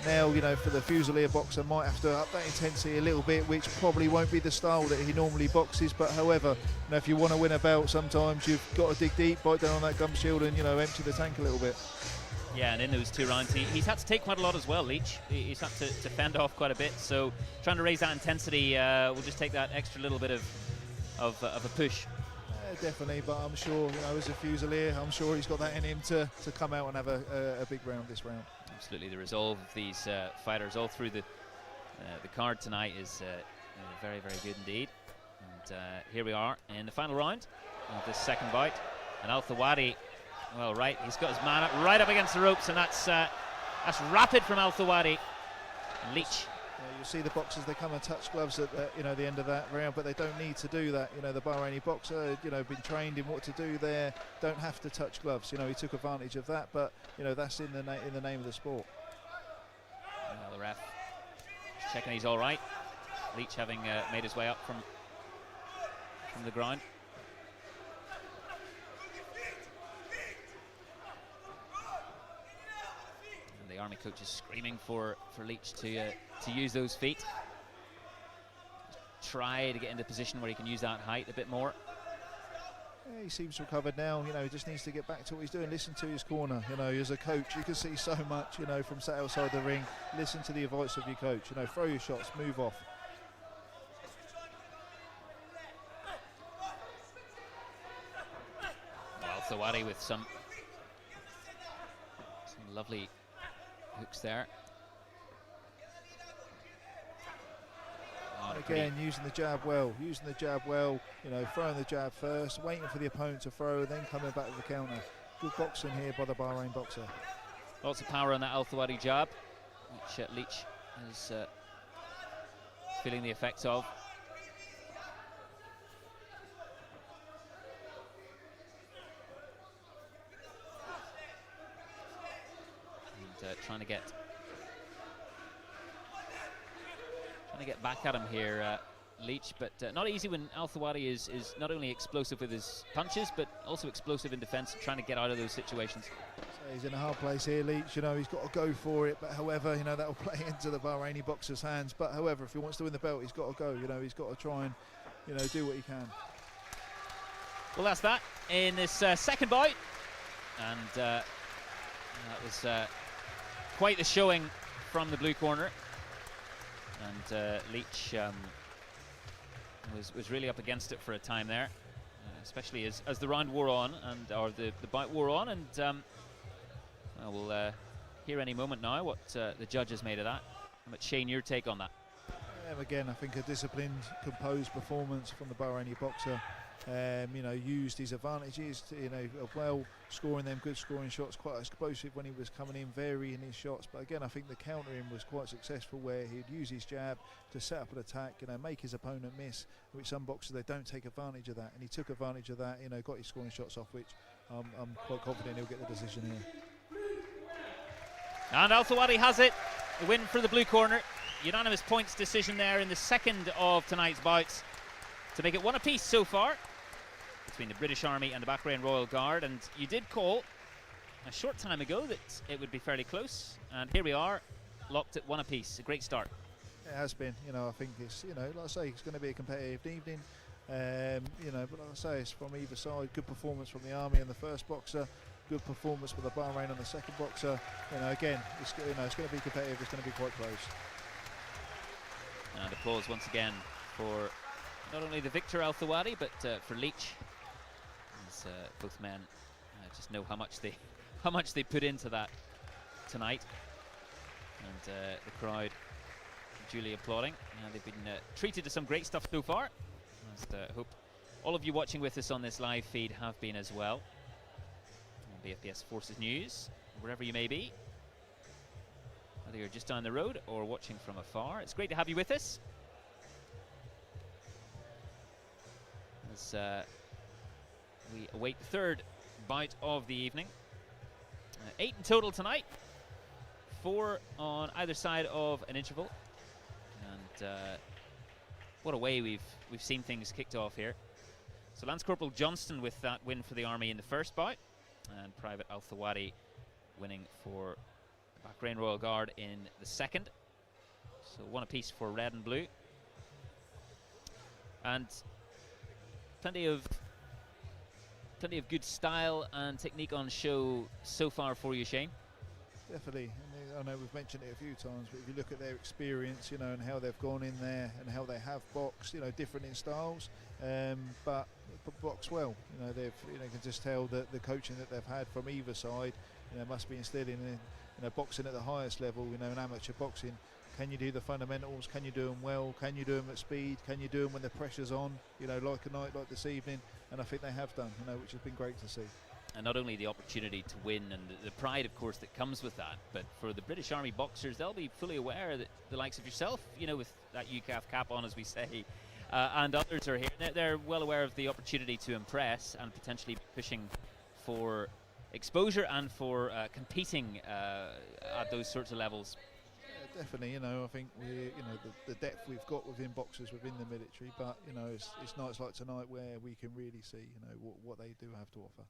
now, for the Fusilier boxer, might have to up that intensity a little bit, which probably won't be the style that he normally boxes. But however, if you want to win a belt, sometimes you've got to dig deep, bite down on that gum shield and, empty the tank a little bit. Yeah, and in those two rounds, he's had to take quite a lot as well, Leech. He's had to fend off quite a bit. So trying to raise that intensity will just take that extra little bit of a push. Definitely, but I'm sure, as a Fusilier, I'm sure he's got that in him to come out and have a big round this round. Absolutely, the resolve of these fighters all through the card tonight is very, very good indeed. And here we are in the final round of this second bout. And Althawadi, he's got his man right up against the ropes, and that's rapid from Althawadi. Leech. You see the boxers, they come and touch gloves at the end of that round, but they don't need to do that. The Bahraini boxer, been trained in what to do there, don't have to touch gloves. He took advantage of that, but that's in the name of the sport. Well, the ref is checking he's all right. Leech having made his way up from the ground. And the army coach is screaming for Leech to use those feet. Try to get into a position where he can use that height a bit more. he seems recovered now. You know, he just needs to get back to what he's doing. Listen to his corner. You know, as a coach, you can see so much. You know, from sat outside the ring. Listen to the advice of your coach. You know, throw your shots, move off. Althawadi with some lovely hooks there. Again, using the jab well, you know, throwing the jab first, waiting for the opponent to throw, then coming back with the counter. Good boxing here by the Bahrain boxer. Lots of power on that Althawadi jab, which Leech is feeling the effects of. And trying to get back at him here, Leech, but not easy when Althawadi is not only explosive with his punches, but also explosive in defence, trying to get out of those situations. So he's in a hard place here, Leech. You know, he's got to go for it, but however, you know, that will play into the Bahraini boxer's hands. But however, if he wants to win the belt, he's got to go. You know, he's got to try and, you know, do what he can. Well, that's that in this second bout, and that was quite the showing from the blue corner. And Leech was really up against it for a time there, especially as the round wore on, or the bout wore on, and we'll hear any moment now what the judges made of that. But Shane, your take on that? Again, I think a disciplined, composed performance from the Bahraini boxer. You know, used his advantages, you know, well, scoring them good scoring shots, quite explosive when he was coming in, varying his shots. But again, I think the countering was quite successful, where he'd use his jab to set up an attack, you know, make his opponent miss, which some boxers, they don't take advantage of that, and he took advantage of that, you know, got his scoring shots off, which I'm quite confident he'll get the decision here. And Althawadi has it, a win for the blue corner. Unanimous points decision there in the second of tonight's bouts to make it one apiece so far between the British Army and the Bahrain Royal Guard. And you did call a short time ago that it would be fairly close, and here we are, locked at one apiece. A great start. It has been, you know. I think it's, you know, like I say, it's going to be a competitive evening, you know, but like I say, it's from either side. Good performance from the Army and the first boxer, good performance for the Bahrain on the second boxer. You know, again, it's, you know, it's going to be competitive, it's going to be quite close. And applause once again for not only the victor Althawadi, but for Leech, as both men just know how much they put into that tonight, and the crowd duly applauding. They've been treated to some great stuff so far. I hope all of you watching with us on this live feed have been as well. On BFBS Forces News, wherever you may be, whether you're just down the road or watching from afar, it's great to have you with us. As we await the third bout of the evening. 8 in total tonight, 4 on either side of an interval, and what a way we've seen things kicked off here. So Lance Corporal Johnston with that win for the Army in the first bout, and Private Althawadi winning for the Bahrain Royal Guard in the second. So one apiece for red and blue, and plenty of good style and technique on show so far for you, Shane. Definitely. I know we've mentioned it a few times, but if you look at their experience, you know, and how they've gone in there and how they have boxed, you know, different in styles, but box well. You know, they've, you know, you can just tell that the coaching that they've had from either side, you know, must be instilling in, you know, boxing at the highest level. You know, in amateur boxing, can you do the fundamentals? Can you do them well? Can you do them at speed? Can you do them when the pressure's on? You know, like a night like this evening, and I think they have done. You know, which has been great to see. And not only the opportunity to win and the pride, of course, that comes with that, but for the British Army boxers, they'll be fully aware that the likes of yourself, you know, with that UCAF cap on, as we say, and others are here. They're well aware of the opportunity to impress and potentially pushing for exposure and for competing at those sorts of levels. Yeah, definitely. You know, I think you know, the depth we've got within boxers within the military, but you know, it's nights like tonight where we can really see, you know, what they do have to offer.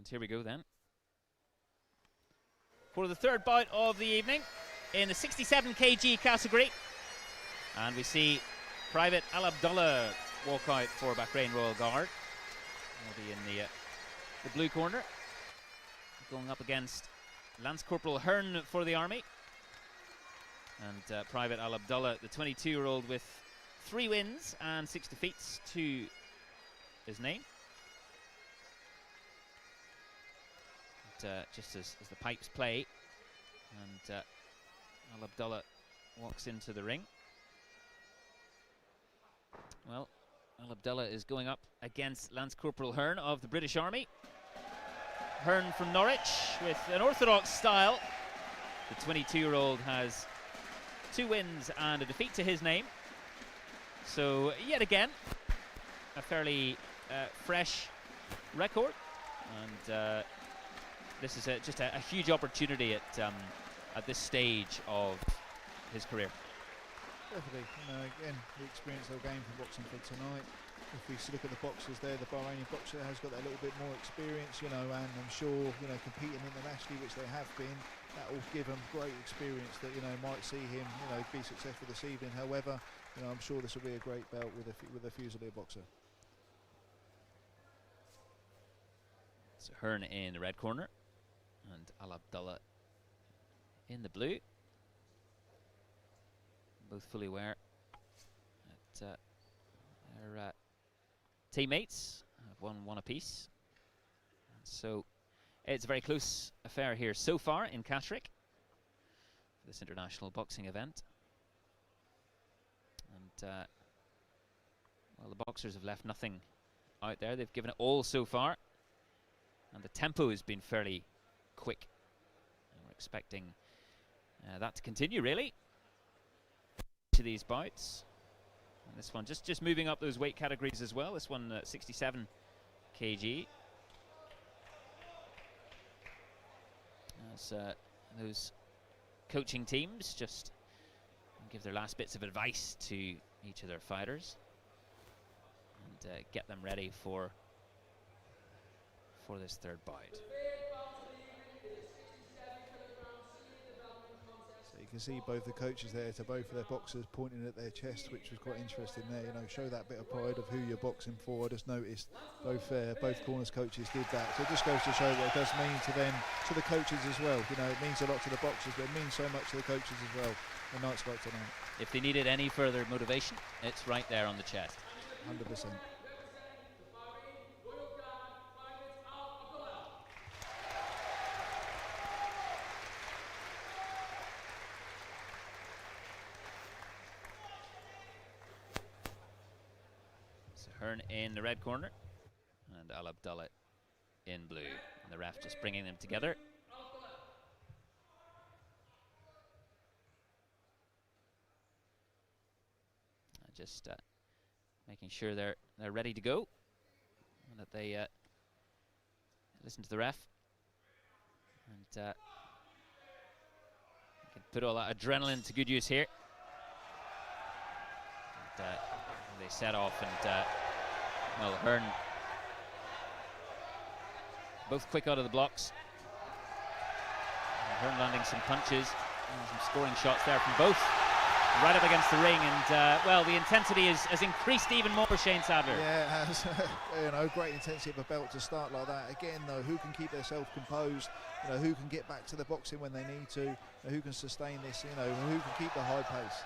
And here we go then. For the third bout of the evening in the 67 kg category. And we see Private Alabdullah walk out for Bahrain Royal Guard. He'll be in the blue corner. Going up against Lance Corporal Hearn for the Army. And Private Alabdullah, the 22-year-old with 3 wins and 6 defeats to his name. And, just as the pipes play, and Alabdullah walks into the ring. Well, Alabdullah is going up against Lance Corporal Hearn of the British Army. Hearn from Norwich with an orthodox style. The 22-year-old has 2 wins and a defeat to his name. So yet again, a fairly fresh record, and this is just a huge opportunity at this stage of his career. Definitely, again, the experience they'll gain from boxing for tonight. If we look at the boxers there, the Bahraini boxer has got that little bit more experience, and I'm sure, competing internationally, which they have been, that will give them great experience that, might see him, be successful this evening. However, I'm sure this will be a great bout with a Fusilier boxer. So Hearn in the red corner, and Alabdullah in the blue. Both fully aware that their teammates have one apiece. And so it's a very close affair here so far in Catterick for this international boxing event. And well, the boxers have left nothing out there. They've given it all so far, and the tempo has been fairly quick. And we're expecting that to continue, really, to these bouts. And this one just moving up those weight categories as well. This one 67 kg. As those coaching teams just give their last bits of advice to each of their fighters and get them ready for this third bout. So you can see both the coaches there to both of their boxers pointing at their chest, which was quite interesting there. Show that bit of pride of who you're boxing for. I just noticed both corners coaches did that. So it just goes to show what it does mean to them, to the coaches as well. It means a lot to the boxers, but it means so much to the coaches as well. The nights like tonight. If they needed any further motivation, it's right there on the chest. 100%. Hearn in the red corner and Alabdullah in blue, and the ref just bringing them together. Just making sure they're ready to go and that they listen to the ref and can put all that adrenaline to good use here. And, they set off, and well, Hearn both quick out of the blocks. And Hearn landing some punches and some scoring shots there from both, right up against the ring, and well, the intensity has increased even more for Shane Sadler. Yeah, it has. Great intensity of a belt to start like that. Again, though, who can keep themselves composed? Who can get back to the boxing when they need to? Who can sustain this? Who can keep the high pace?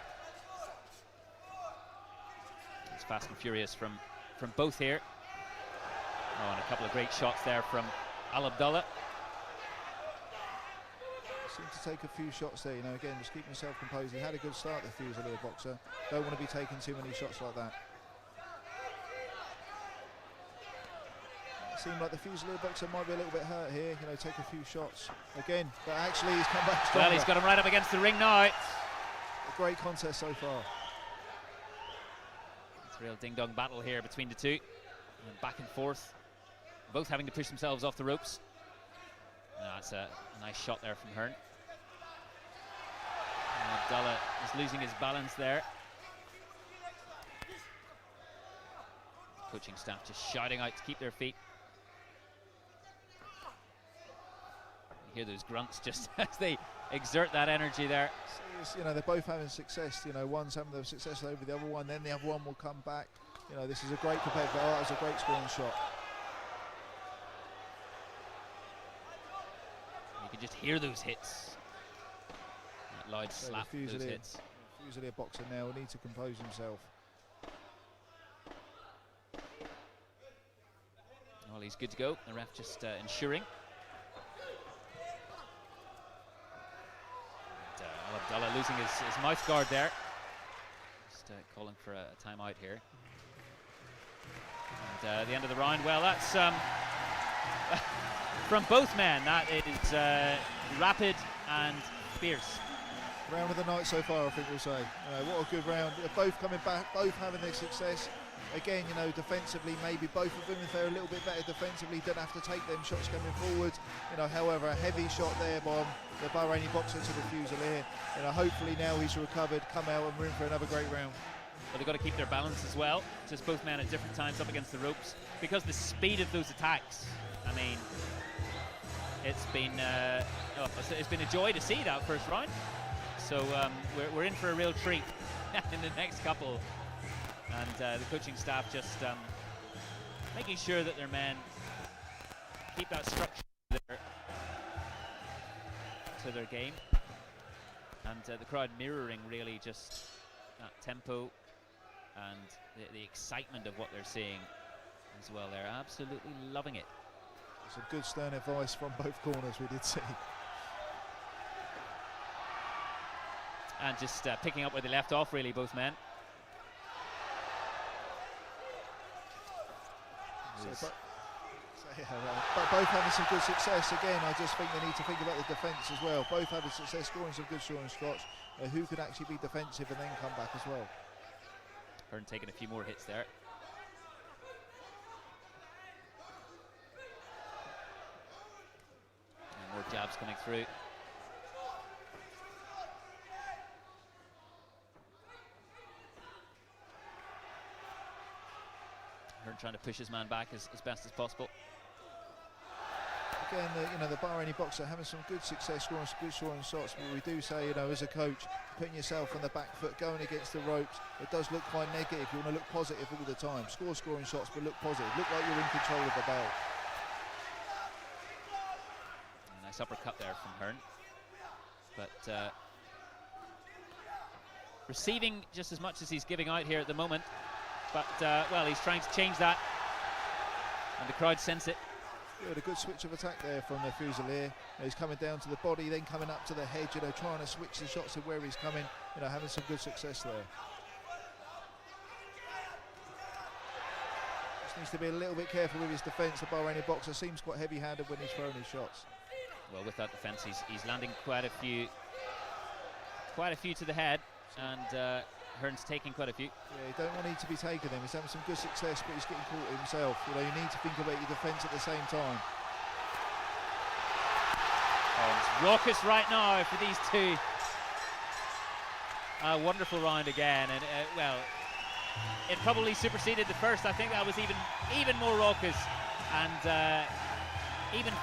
It's fast and furious from both here. Oh, and a couple of great shots there from Alabdullah. Seemed to take a few shots there, again, just keeping himself composed. He had a good start, the Fusilier boxer. Don't want to be taking too many shots like that. It seemed like the Fusilier boxer might be a little bit hurt here, take a few shots again, but actually he's come back stronger. Well, he's got him right up against the ring now. A great contest so far. It's a real ding-dong battle here between the two, and back and forth, both having to push themselves off the ropes. That's a nice shot there from Hearn. Alabdullah is losing his balance there. Coaching staff just shouting out to keep their feet. You hear those grunts just as they exert that energy there. You know, they're both having success. You know, one's having the success over the other one, then the other one will come back. You know, this is a great competitive. Oh, that was a great scoring shot. You can just hear those hits. That loud slap, those hits. Fusilier boxer now will need to compose himself. Well, he's good to go. The ref just ensuring. Alabdullah losing his mouth guard there. Just calling for a timeout here. And the end of the round, well, that's from both men. That is rapid and fierce. Round of the night so far, I think we'll say. What a good round. Both coming back, both having their success. Again, you know, defensively, maybe both of them, if they're a little bit better defensively, don't have to take them shots coming forward. You know, however, a heavy shot there by the Bahraini boxer to the Fusilier. You know, hopefully now he's recovered, come out and we're in for another great round. But they've got to keep their balance as well. Just both men at different times up against the ropes. Because the speed of those attacks, I mean, it's been a joy to see that first round. So we're in for a real treat in the next couple. And the coaching staff just making sure that their men keep that structure to their game. And the crowd mirroring really just that tempo and the excitement of what they're seeing as well. They're absolutely loving it. Some good stern advice from both corners, we did see. And just picking up where they left off, really, both men. But both having some good success. Again, I just think they need to think about the defence as well. Both having success, scoring some good scoring shots. Who could actually be defensive and then come back as well? Hearn taking a few more hits there. And more jabs coming through. Hearn trying to push his man back as best as possible. Again, you know, the Bahraini boxer having some good success, scoring some good scoring shots. But we do say, you know, as a coach, putting yourself on the back foot, going against the ropes, it does look quite negative. You want to look positive all the time. Score scoring shots, but look positive. Look like you're in control of the belt. A nice uppercut there from Hearn. But receiving just as much as he's giving out here at the moment. But, well, he's trying to change that. And the crowd sense it. Good, a good switch of attack there from the Fusilier. He's coming down to the body, then coming up to the head, you know, trying to switch the shots of where he's coming, you know, having some good success there. Just needs to be a little bit careful with his defence. The Bahraini boxer seems quite heavy-handed when he's throwing his shots. Well, with that defence, he's landing quite a few to the head, and Hearn's taking quite a few. Yeah, you don't need to be taking them. He's having some good success, but he's getting caught himself. You know, you need to think about your defence at the same time. Oh, it's raucous right now for these two. A wonderful round again, and well, it probably superseded the first. I think that was even more raucous and even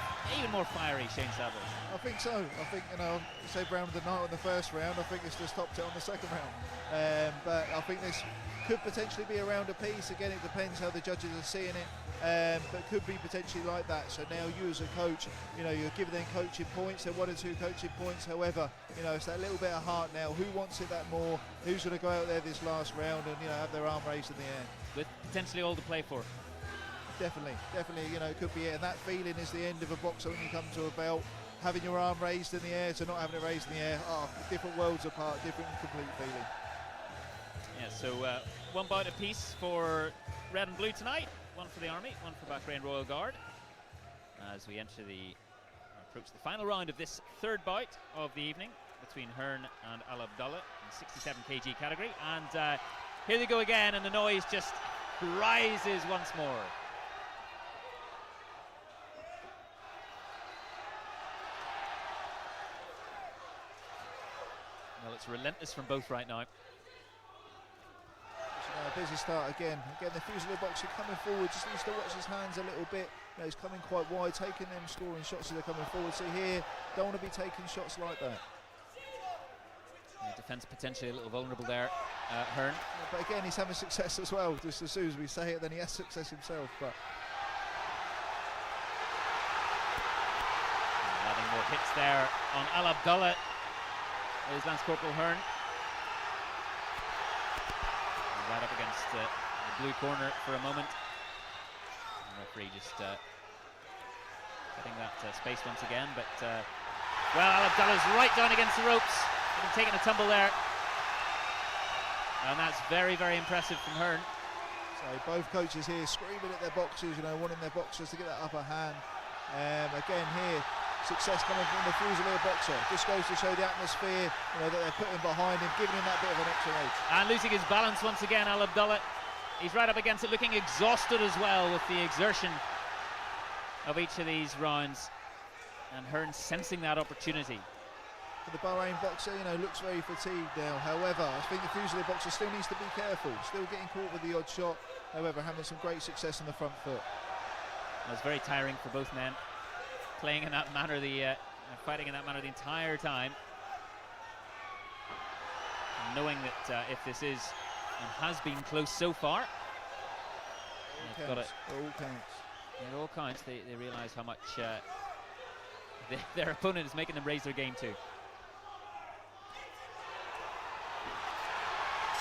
more fiery, Shane Saville. I think so. I think, you know, you say round of the night on the first round. I think it's just topped it on the second round. But I think this could potentially be a round apiece. Again, it depends how the judges are seeing it. But could be potentially like that. So now you as a coach, you know, you're giving them coaching points. They're 1 or 2 coaching points. However, you know, it's that little bit of heart now. Who wants it that more? Who's going to go out there this last round and, you know, have their arm raised in the air? With potentially all to play for. Definitely, you know, it could be it. And that feeling is the end of a boxer when you come to a belt. Having your arm raised in the air to not having it raised in the air, different worlds apart, different complete feeling. Yeah, so 1 bout apiece for red and blue tonight. 1 for the Army, 1 for Bahrain Royal Guard. As we approach the final round of this 3rd bout of the evening between Hearn and Alabdullah in 67 kg category. And here they go again, and the noise just rises once more. Pushing busy start again. Again, the Fusilier boxer coming forward, just needs to watch his hands a little bit. He's coming quite wide, taking them scoring shots as they're coming forward. So here, don't want to be taking shots like that. Defence potentially a little vulnerable there, Hearn. But again, he's having success as well. Just as soon as we say it, then he has success himself. But adding more hits there on Alabdullah. There's Lance Corporal Hearn. Right up against the blue corner for a moment. The referee just getting that space once again, but well, Alabdullah's right down against the ropes. Been taking a tumble there, and that's very, very impressive from Hearn. So both coaches here screaming at their boxers, wanting their boxers to get that upper hand. Again here, success coming from the Fusilier boxer. Just goes to show the atmosphere, that they're putting behind him, giving him that bit of an extra edge. And losing his balance once again, Alabdullah. He's right up against it, looking exhausted as well with the exertion of each of these rounds. And Hearn sensing that opportunity. The Bahrain boxer, looks very fatigued now. However, I think the Fusilier boxer still needs to be careful. Still getting caught with the odd shot. However, having some great success on the front foot. It was very tiring for both men. Playing in that manner, fighting in that manner the entire time. And knowing that if this is and has been close so far, It all counts. It all counts. They realise how much their opponent is making them raise their game too.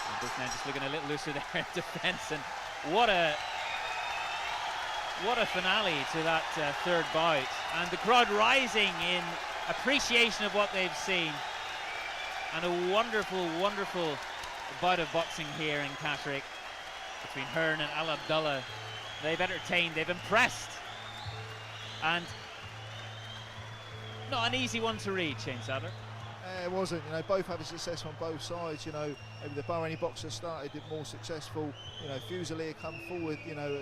And both men just looking a little looser there in defence, and what a finale to that third bout, and the crowd rising in appreciation of what they've seen, and a wonderful, wonderful bout of boxing here in Catterick between Hearn and Alabdullah. They've entertained, they've impressed, and not an easy one to read, Shane Sadler. It wasn't, both having success on both sides. Maybe the Bahraini boxer started it more successful. Fusilier come forward,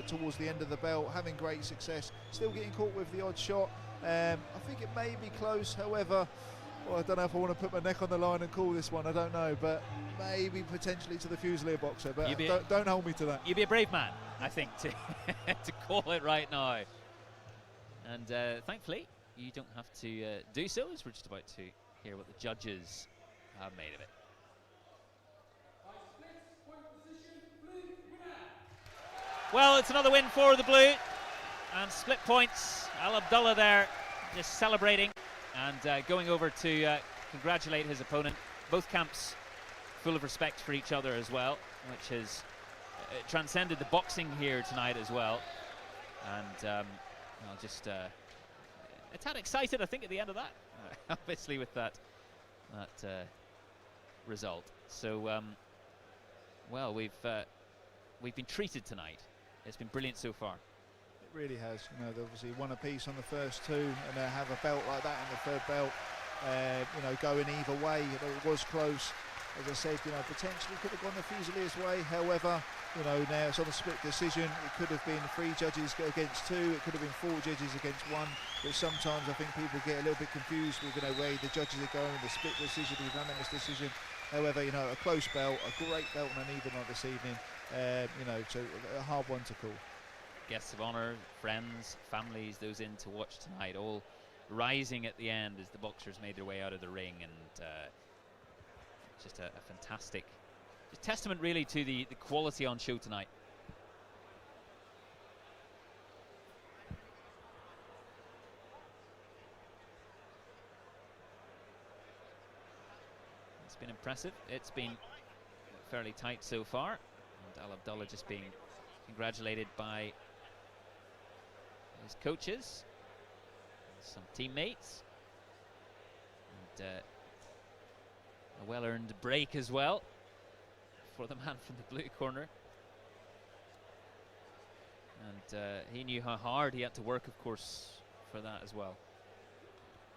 towards the end of the belt, having great success, still getting caught with the odd shot. I think it may be close, however, I don't know if I want to put my neck on the line and call this one, I don't know, but maybe potentially to the Fusilier boxer, but don't hold me to that. You'd be a brave man, I think, to to call it right now. And thankfully, you don't have to do so, as we're just about to hear what the judges have made of it. Well, it's another win for the blue, and split points. Alabdullah there just celebrating and going over to congratulate his opponent. Both camps full of respect for each other as well, which has transcended the boxing here tonight as well. And just a tad excited, I think, at the end of that, obviously, with that result. So, well, we've been treated tonight. It's been brilliant so far. It really has. They obviously won a piece on the first two, and they have a belt like that in the third belt. Going either way. It was close. As I said, potentially could have gone the Fusilier's way. However, now it's on a split decision. It could have been 3 judges against 2. It could have been 4 judges against 1. But sometimes I think people get a little bit confused with where the judges are going. The split decision, the unanimous decision. However, a close belt, a great belt on an even night this evening. So a hard one to call. Guests of honour, friends, families, those in to watch tonight, all rising at the end as the boxers made their way out of the ring, and just a fantastic testament really to the quality on show tonight. It's been impressive. It's been fairly tight so far, and Alabdullah just being congratulated by his coaches, some teammates, and a well-earned break as well for the man from the blue corner. And he knew how hard he had to work, of course, for that as well.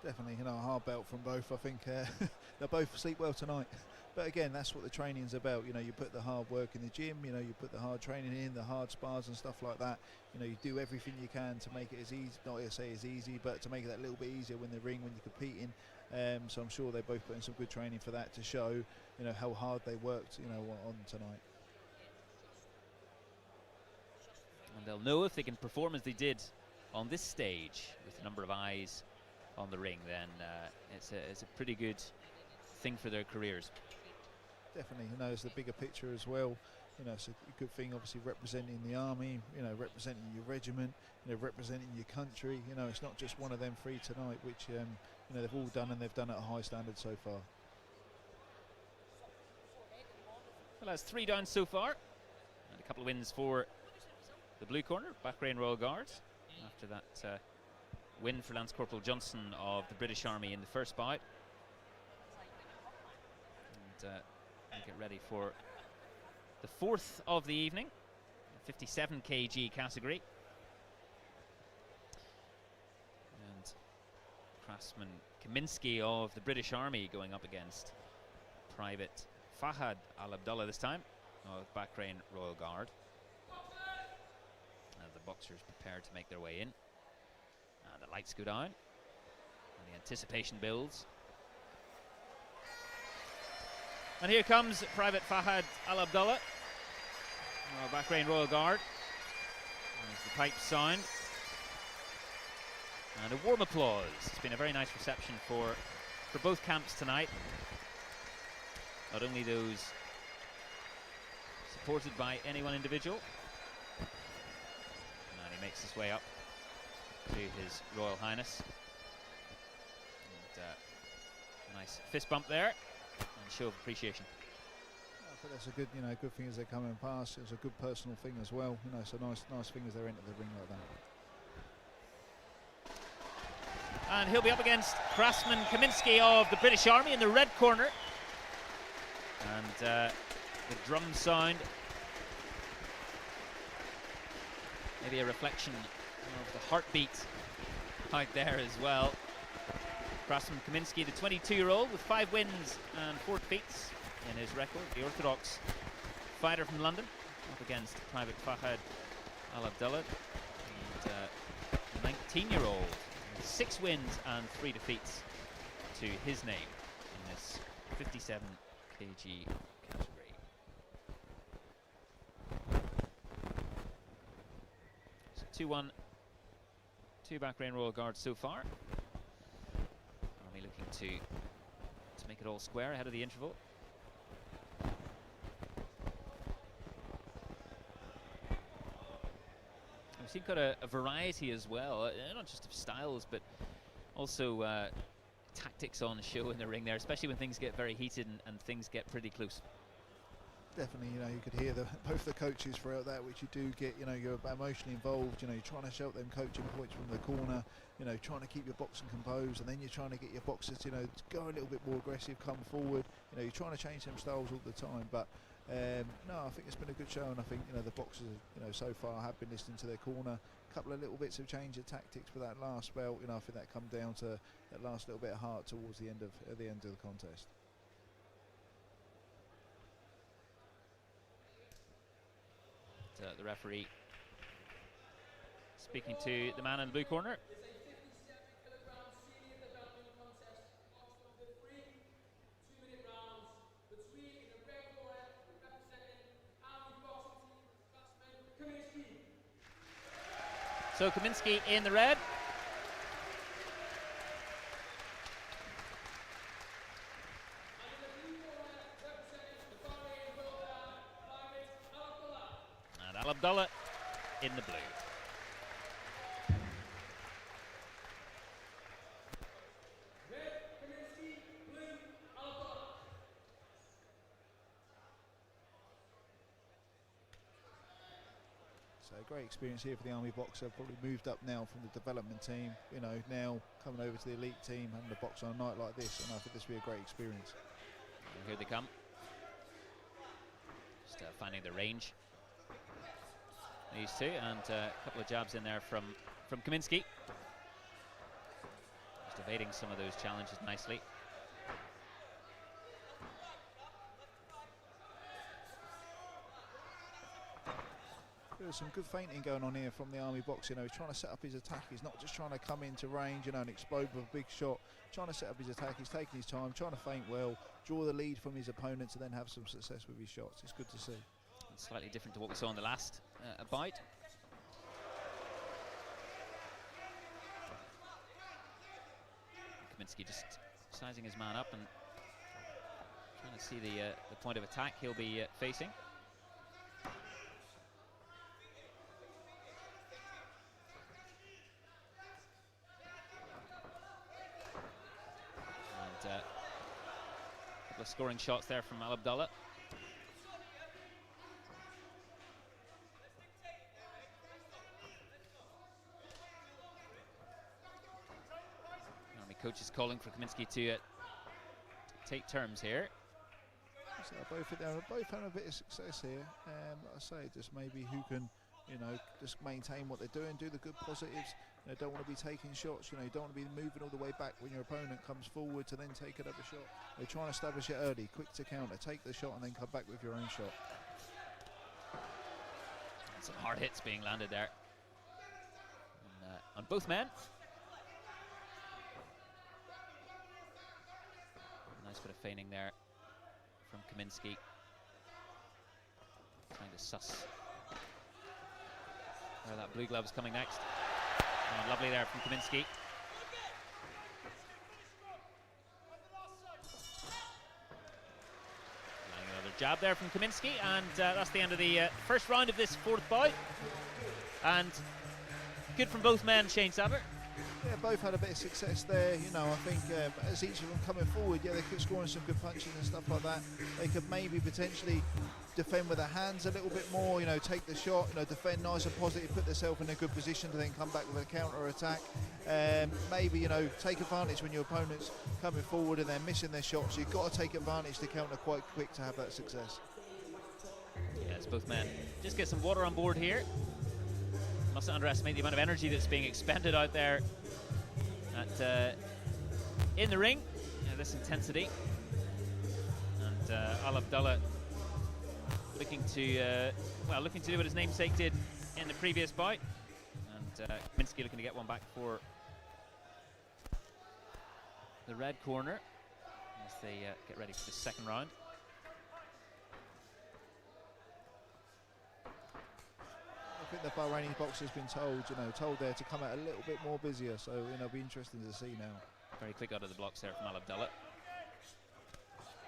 Definitely, a hard belt from both. I think they'll both sleep well tonight. But again, that's what the training's about. You put the hard work in the gym, you put the hard training in, the hard spars and stuff like that. You do everything you can to make it as easy, not to say as easy, but to make it that little bit easier when the ring, when you're competing. So I'm sure they both put in some good training for that to show, how hard they worked, on tonight. And they'll know if they can perform as they did on this stage with a number of eyes on the ring, then it's a pretty good thing for their careers. Definitely, it's the bigger picture as well. It's a good thing, obviously, representing the army, representing your regiment, representing your country. It's not just one of them three tonight, which they've all done, and they've done at a high standard so far. Well, that's 3 down so far, and a couple of wins for the blue corner, Bahrain Royal Guards, after that win for Lance Corporal Johnston of the British Army in the first bout. And we'll get ready for the 4th of the evening, 57 kg category. And Craftsman Kaminsky of the British Army going up against Private Fahad Alabdullah this time of Bahrain Royal Guard. And the boxers prepared to make their way in. And the lights go down. And the anticipation builds. And here comes Private Fahad Alabdullah, Bahrain Royal Guard. As the pipes sound. And a warm applause. It's been a very nice reception for both camps tonight. Not only those supported by any one individual. And he makes his way up to His Royal Highness. And a nice fist bump there. And show of appreciation. I think that's a good, good thing as they're coming past. It's a good personal thing as well. It's a nice thing as they enter the ring like that. And he'll be up against Craftsman Kaminsky of the British Army in the red corner. And the drum sound, maybe a reflection of the heartbeat out there as well. Craftsman Kaminsky, the 22-year-old with 5 wins and 4 defeats in his record, the orthodox fighter from London, up against Private Fahad Alabdullah, and the 19-year-old with 6 wins and 3 defeats to his name in this 57 kg category. So 2-1 to Bahrain Royal Guard so far. Army looking to make it all square ahead of the interval. We've seen quite a variety as well, not just of styles, but also tactics on show in the ring there, especially when things get very heated and things get pretty close. Definitely, you could hear both the coaches throughout that, which you do get, you're emotionally involved, you're trying to shout them coaching points from the corner, trying to keep your boxing composed, and then you're trying to get your boxers, to go a little bit more aggressive, come forward, you're trying to change them styles all the time, but no, I think it's been a good show, and I think, the boxers, so far have been listening to their corner. A couple of little bits of change of tactics for that last belt, I think that come down to that last little bit of heart towards the end of the contest. The referee speaking to the man in the blue corner. So Kaminsky in the red. And Alabdullah in the blue. So a great experience here for the Army boxer. Probably moved up now from the development team, now coming over to the elite team, having to box on a night like this, and I think this will be a great experience. And here they come. Just finding the range. These two, and a couple of jabs in there from Kaminsky. Just evading some of those challenges nicely. There's some good feinting going on here from the Army boxer. He's trying to set up his attack. He's not just trying to come into range, and explode with a big shot. Trying to set up his attack. He's taking his time, trying to feint well, draw the lead from his opponents, and then have some success with his shots. It's good to see. Slightly different to what we saw in the last bout. Kaminsky just sizing his man up and trying to see the point of attack he'll be facing. And a couple of scoring shots there from Alabdullah. Coach is calling for Kaminsky to take terms here. So both having a bit of success here. Like I say, just maybe who can, just maintain what they're doing, do the good positives. Don't want to be taking shots. You don't want to be moving all the way back when your opponent comes forward to then take another shot. They're trying to establish it early, quick to counter, take the shot and then come back with your own shot. And some hard hits being landed there on both men. Nice bit of feigning there from Kaminsky. Trying to suss where that blue glove is coming next. Oh, lovely there from Kaminsky. Landing another jab there from Kaminsky, and that's the end of the first round of this fourth bout. And good from both men, Shane Savert. Yeah, both had a bit of success there. I think as each of them coming forward, they kept scoring some good punches and stuff like that. They could maybe potentially defend with their hands a little bit more, take the shot, defend nice and positive, put themselves in a good position to then come back with a counter attack. Maybe, take advantage when your opponent's coming forward and they're missing their shots. You've got to take advantage to counter quite quick to have that success. Yes, both men. Just get some water on board here. Mustn't underestimate the amount of energy that's being expended out there in the ring. This intensity. And Alabdullah looking to do what his namesake did in the previous bout. And Kaminsky looking to get one back for the red corner as they get ready for the second round. I think the Bahraini boxer's been told there to come out a little bit more busier, so it'll be interesting to see now. Very quick out of the blocks there from Alabdullah.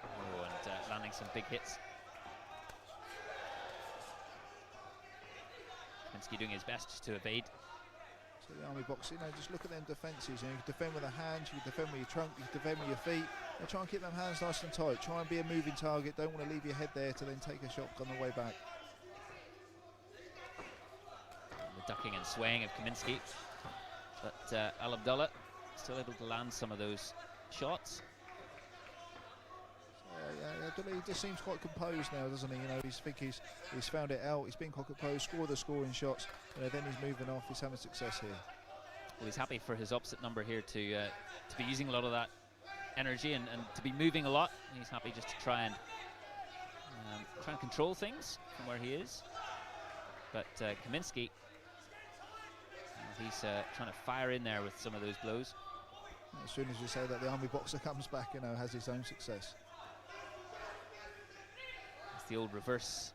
Oh, and landing some big hits. Kaminsky doing his best just to evade. So the army boxer, just look at them defences. You can defend with the hands, you can defend with your trunk, you can defend with your feet. Try and keep them hands nice and tight. Try and be a moving target. Don't want to leave your head there to then take a shot on the way back. The ducking and swaying of Kaminsky, but Alabdullah still able to land some of those shots. He just seems quite composed now, doesn't he? He's found it out. He's been quite composed, scored the scoring shots. Then he's moving off. He's having success here. Well, he's happy for his opposite number here to be using a lot of that energy and to be moving a lot. He's happy just to try and control things from where he is. But Kaminsky, he's trying to fire in there with some of those blows. As soon as you say that, the army boxer comes back, has his own success. It's the old reverse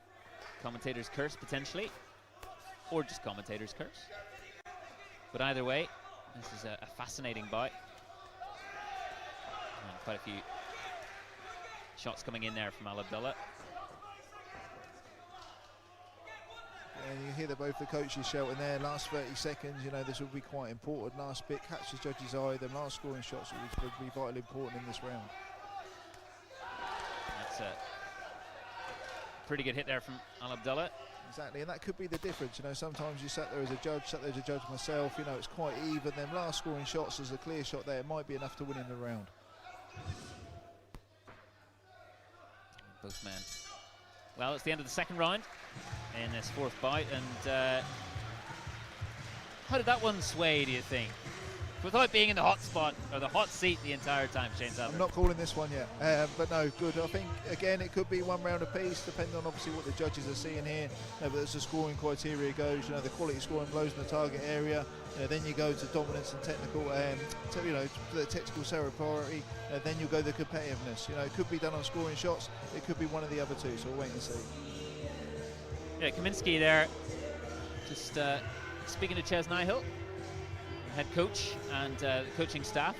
commentator's curse, potentially, or just commentator's curse. But either way, this is a fascinating bout. And quite a few shots coming in there from Alabdullah. And you hear both the coaches shouting there, last 30 seconds, this will be quite important. Last bit, catch the judge's eye, the last scoring shots will be vitally important in this round. That's a pretty good hit there from Alabdullah. Exactly, and that could be the difference. Sometimes you sat there as a judge, myself, it's quite even. Them last scoring shots, there's a clear shot there, it might be enough to win in the round. Both men. Well, it's the end of the second round in this fourth bout, and how did that one sway, do you think? Without being in the hot spot, or the hot seat the entire time, Shane Savert. I'm not calling this one yet, but no, good. I think, again, it could be one round apiece, depending on obviously what the judges are seeing here. But as the scoring criteria goes, the quality scoring blows in the target area. Then you go to dominance and technical, the technical superiority. Then you go the competitiveness. It could be done on scoring shots. It could be one of the other two. So we'll wait and see. Yeah, Kaminsky there, just speaking to Ches Nihil, head coach, and the coaching staff.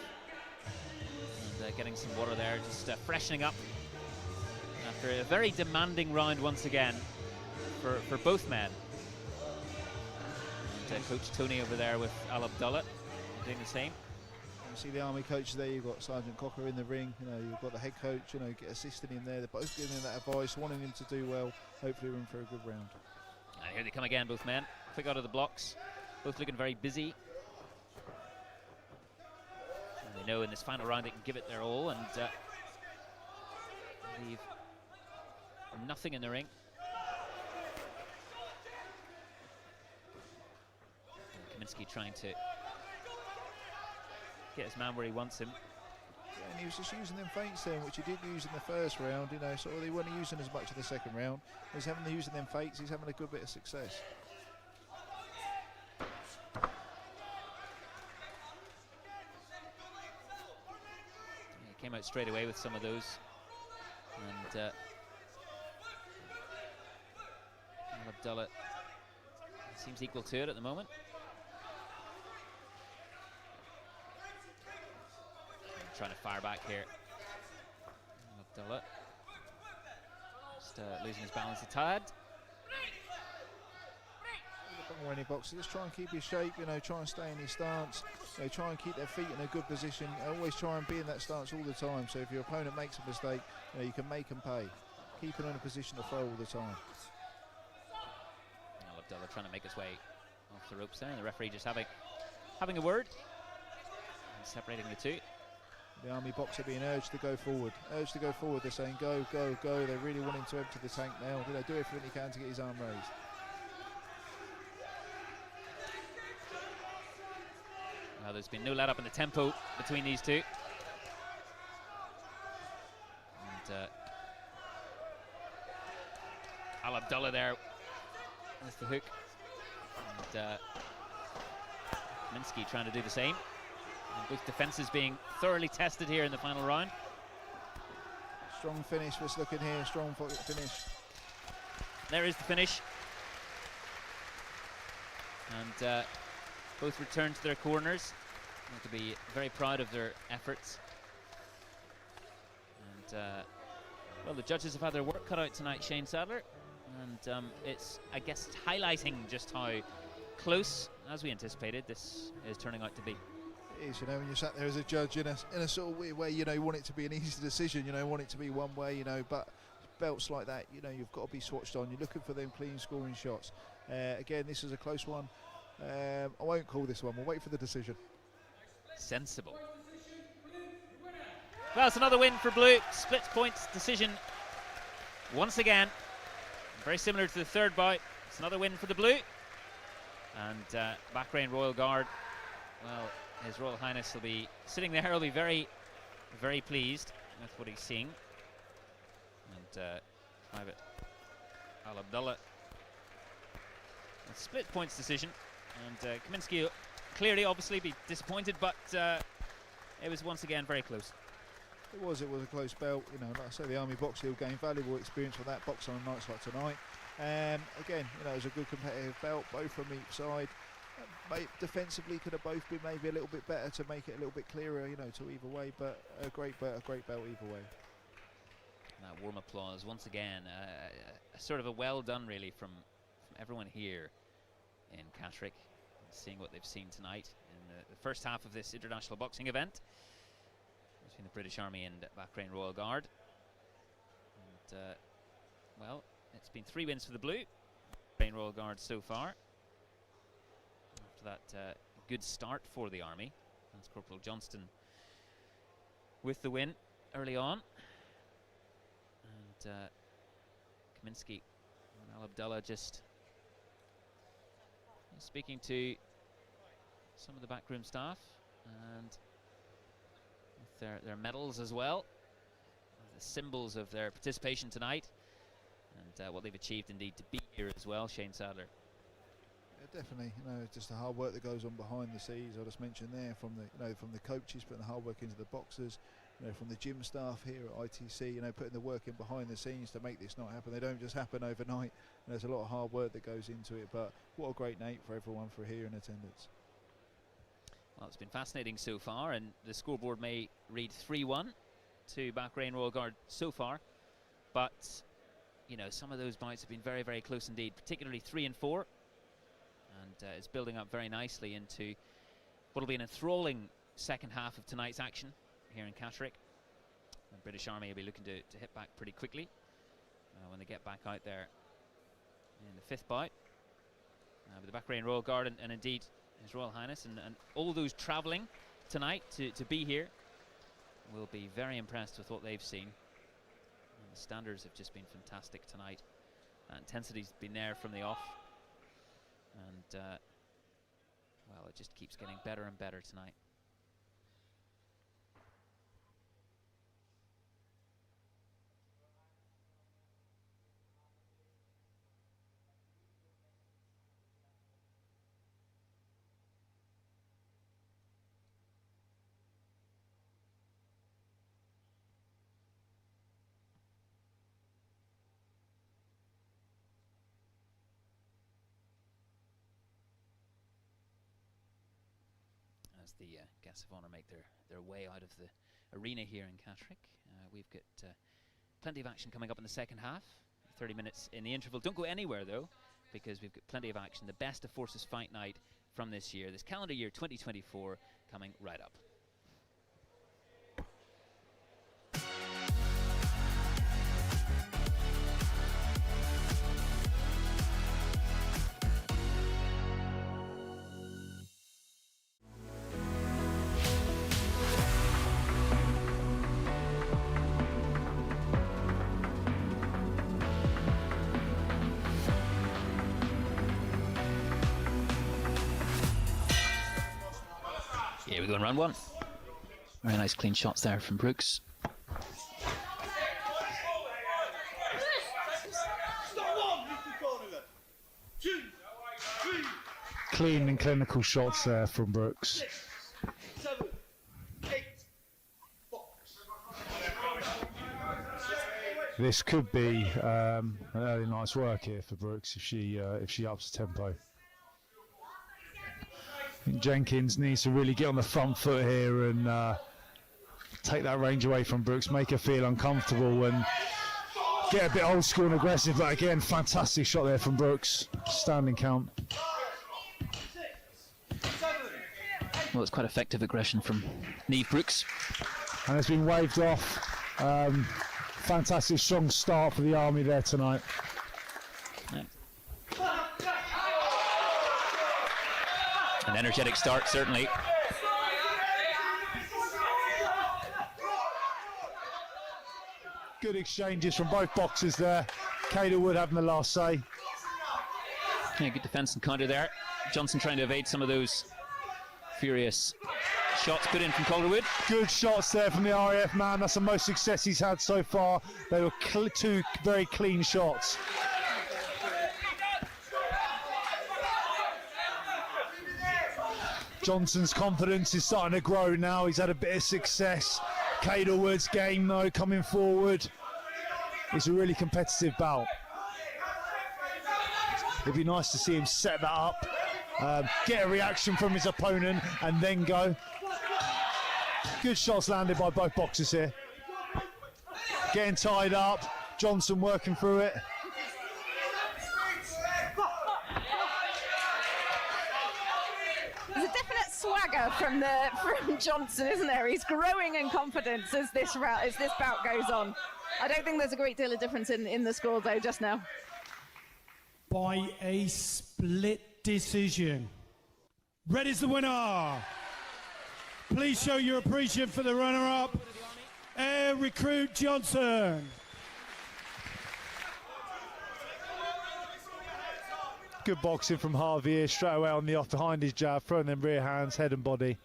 getting some water there, just freshening up after a very demanding round once again for both men. And Coach Tony over there with Alabdullah doing the same. You see the Army coaches there, you've got Sergeant Cocker in the ring, you've got the head coach, assisting him there. They're both giving him that advice, wanting him to do well. Hopefully we're in for a good round. And here they come again, both men. Quick out of the blocks, both looking very busy. And they know in this final round they can give it their all and leave nothing in the ring. And Kaminsky trying to get his man where he wants him. Yeah, and he was just using them feints then, which he did use in the first round, sort of they weren't using as much in the second round. He's using them feints, he's having a good bit of success. He came out straight away with some of those. And Alabdullah seems equal to it at the moment. Trying to fire back here. Alabdullah just losing his balance a tad. Or any boxer, just try and keep his shape, try and stay in his stance, try and keep their feet in a good position. Always try and be in that stance all the time. So if your opponent makes a mistake, you can make them pay. Keep him in a position to throw all the time. Alabdullah trying to make his way off the ropes there, and the referee just having a word and separating the two. The Army boxer being urged to go forward. They're saying go, go, go. They're really wanting to empty the tank now. Do everything he can to get his arm raised. Well, there's been no let up in the tempo between these two. And Alabdullah there with the hook. And Kaminsky trying to do the same. And both defences being thoroughly tested here in the final round. Strong finish, let's look in here, strong finish. There is the finish. And both return to their corners. To be very proud of their efforts. And well, the judges have had their work cut out tonight, Shane Sadler. And it's, I guess, highlighting just how close, as we anticipated, this is turning out to be. It is, when you're sat there as a judge in a sort of weird way, you want it to be an easy decision, want it to be one way, but belts like that, you've got to be swatched on. You're looking for them clean scoring shots. Again, this is a close one. I won't call this one. We'll wait for the decision. Sensible. Well, it's another win for Blue. Split points decision once again. Very similar to the third bout. It's another win for the Blue. And Bahrain Royal Guard, well, His Royal Highness will be sitting there. He'll be very, very pleased with what he's seeing. And Private Alabdullah. A split points decision. And Kaminsky clearly, obviously, be disappointed, but it was once again very close. It was a close belt. Like I say, the Army boxer will gain valuable experience with that box on nights like tonight. Again, it was a good competitive belt, both from each side. Defensively, could have both been maybe a little bit better to make it a little bit clearer, to either way. But a great belt either way. That warm applause once again, sort of a well done really from everyone here in Catterick, seeing what they've seen tonight in the first half of this international boxing event between the British Army and Bahrain Royal Guard. And well, it's been 3 wins for the Blue, Bahrain Royal Guard so far. After that good start for the Army, Lance Corporal Johnston with the win early on. And Kaminsky and Alabdullah just speaking to some of the backroom staff and with their medals as well, the symbols of their participation tonight and what they've achieved indeed to be here as well. Shane Sadler. Yeah, definitely, just the hard work that goes on behind the scenes. I just mentioned there from the coaches putting the hard work into the boxers, from the gym staff here at ITC, putting the work in behind the scenes to make this not happen. They don't just happen overnight. There's a lot of hard work that goes into it, but what a great night for everyone for here in attendance. Well, it's been fascinating so far, and the scoreboard may read 3-1 to Bahrain Royal Guard so far, but you know, some of those bouts have been very, very close indeed, particularly 3 and 4, and it's building up very nicely into what will be an enthralling second half of tonight's action here in Catterick. The British Army will be looking to hit back pretty quickly when they get back out there in the 5th bout. With the Bahrain Royal Guard and indeed His Royal Highness and all those travelling tonight to be here will be very impressed with what they've seen. And the standards have just been fantastic tonight. That intensity's been there from the off, and well, it just keeps getting better and better tonight. As the guests of honour make their way out of the arena here in Catterick. We've got plenty of action coming up in the second half, 30 minutes in the interval. Don't go anywhere though, because we've got plenty of action. The Best of Forces Fight Night from this year, this calendar year 2024, coming right up. Here we go in round 1. Very nice clean shots there from Brooks. Clean and clinical shots there from Brooks. 6, 7, 8, box. This could be an early night's work here for Brooks if she ups the tempo. I think Jenkins needs to really get on the front foot here and take that range away from Brooks, make her feel uncomfortable and get a bit old school and aggressive. But again, fantastic shot there from Brooks. Standing count. Well, it's quite effective aggression from Niamh Brooks. And it's been waved off. Fantastic strong start for the Army there tonight. Yeah. An energetic start, certainly. Good exchanges from both boxers there. Calderwood having the last say. Yeah, good defence and counter there. Johnston trying to evade some of those furious shots put in from Calderwood. Good shots there from the RAF man. That's the most success he's had so far. They were two very clean shots. Johnston's confidence is starting to grow now. He's had a bit of success. Calderwood's game though coming forward. It's a really competitive bout. It'd be nice to see him set that up, get a reaction from his opponent and then go. Good shots landed by both boxers here. Getting tied up, Johnston working through it. There's a definite swagger from Johnston, isn't there? He's growing in confidence as this bout goes on. I don't think there's a great deal of difference in the score though just now. By a split decision. Red is the winner. Please show your appreciation for the runner-up, Air Recruit Johnston. Good boxing from Harvey here, straight away on the off behind his jab, throwing them rear hands, head and body.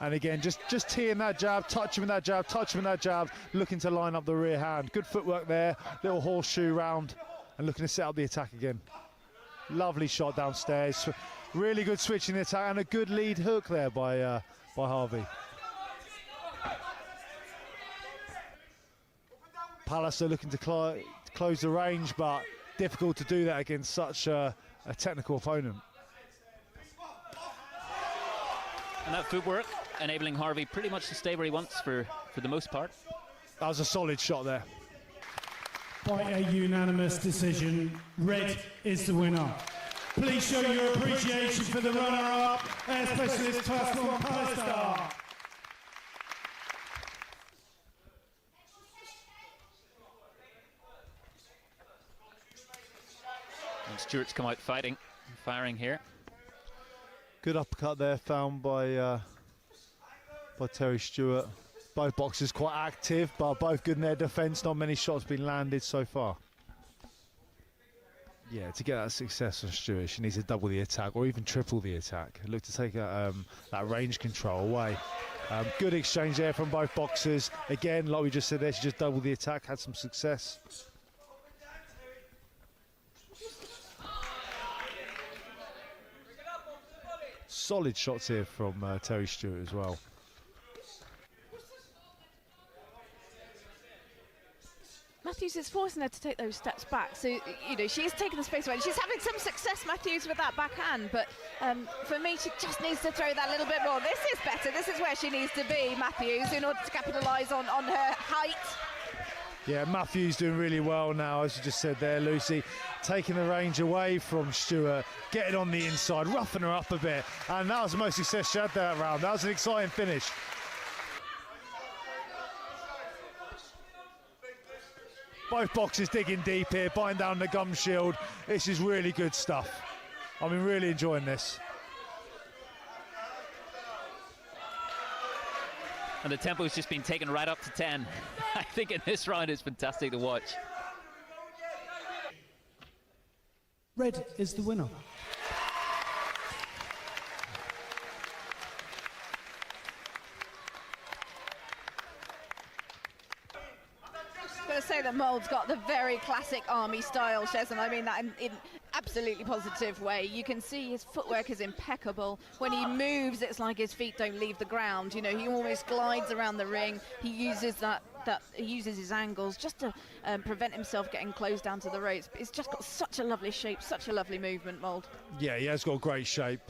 And again, just teeing that jab, touch him with that jab, touch him with that jab, looking to line up the rear hand. Good footwork there, little horseshoe round, and looking to set up the attack again. Lovely shot downstairs. Really good switch in the attack and a good lead hook there by Harvey. Palliser looking to close the range, but difficult to do that against such a technical opponent. And that footwork enabling Harvey pretty much to stay where he wants for the most part. That was a solid shot there. By a unanimous decision, red is the winner. Please show your appreciation for the runner-up, Air Specialist Class 1 Palestine. And Stewart's come out fighting, firing here. Good uppercut there found by Terry Stewart. Both boxers quite active, but both good in their defence. Not many shots been landed so far. Yeah, to get that success on Stewart, she needs to double the attack or even triple the attack. Look to take that range control away. Good exchange there from both boxers. Again, like we just said there, she just doubled the attack, had some success. Solid shots here from Terry Stewart as well. Matthews is forcing her to take those steps back, so you know she is taking the space away. And she's having some success, Matthews, with that backhand. But for me, she just needs to throw that little bit more. This is better. This is where she needs to be, Matthews, in order to capitalise on her height. Yeah, Matthews doing really well now, as you just said there, Lucy. Taking the range away from Stewart, getting on the inside, roughing her up a bit. And that was the most success she had that round. That was an exciting finish. Both boxers digging deep here, biting down the gum shield. This is really good stuff. I've been really enjoying this. And the tempo's just been taken right up to 10. I think in this round it's fantastic to watch. Red is the winner. I'm going to say that Moulds got the very classic army style, Shez, and I mean that in absolutely positive way. You can see his footwork is impeccable. When he moves, it's like his feet don't leave the ground. You know, he almost glides around the ring. He uses he uses his angles just to prevent himself getting close down to the ropes. It's just got such a lovely shape, such a lovely movement, Mould. Yeah, he has got great shape.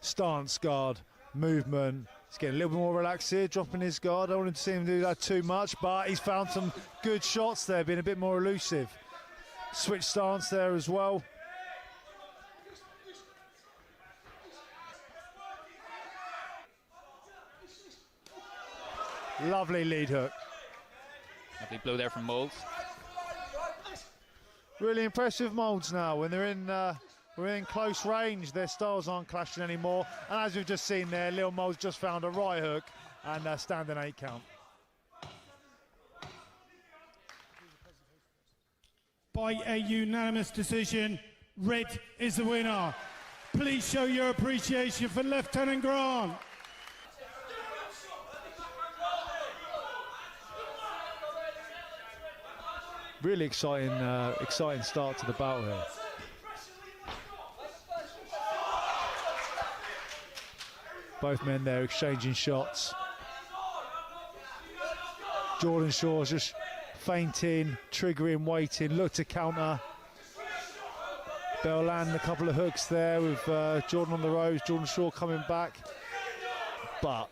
Stance, guard, movement. He's getting a little bit more relaxed here, dropping his guard. I wanted to see him do that too much, but he's found some good shots there, being a bit more elusive. Switch stance there as well. Lovely lead hook. Lovely blow there from Moulds. Really impressive Moulds now. When they're in we're in close range, their styles aren't clashing anymore. And as we've just seen there, Lil Moulds just found a right hook and standing 8 count. By a unanimous decision, red is the winner. Please show your appreciation for Lieutenant Grant. Really exciting start to the bout here. Both men there exchanging shots. Jordan Shaw's just feinting, triggering, waiting, look to counter. Bell landing a couple of hooks there with Jordan on the ropes, Jordan Shaw coming back. But,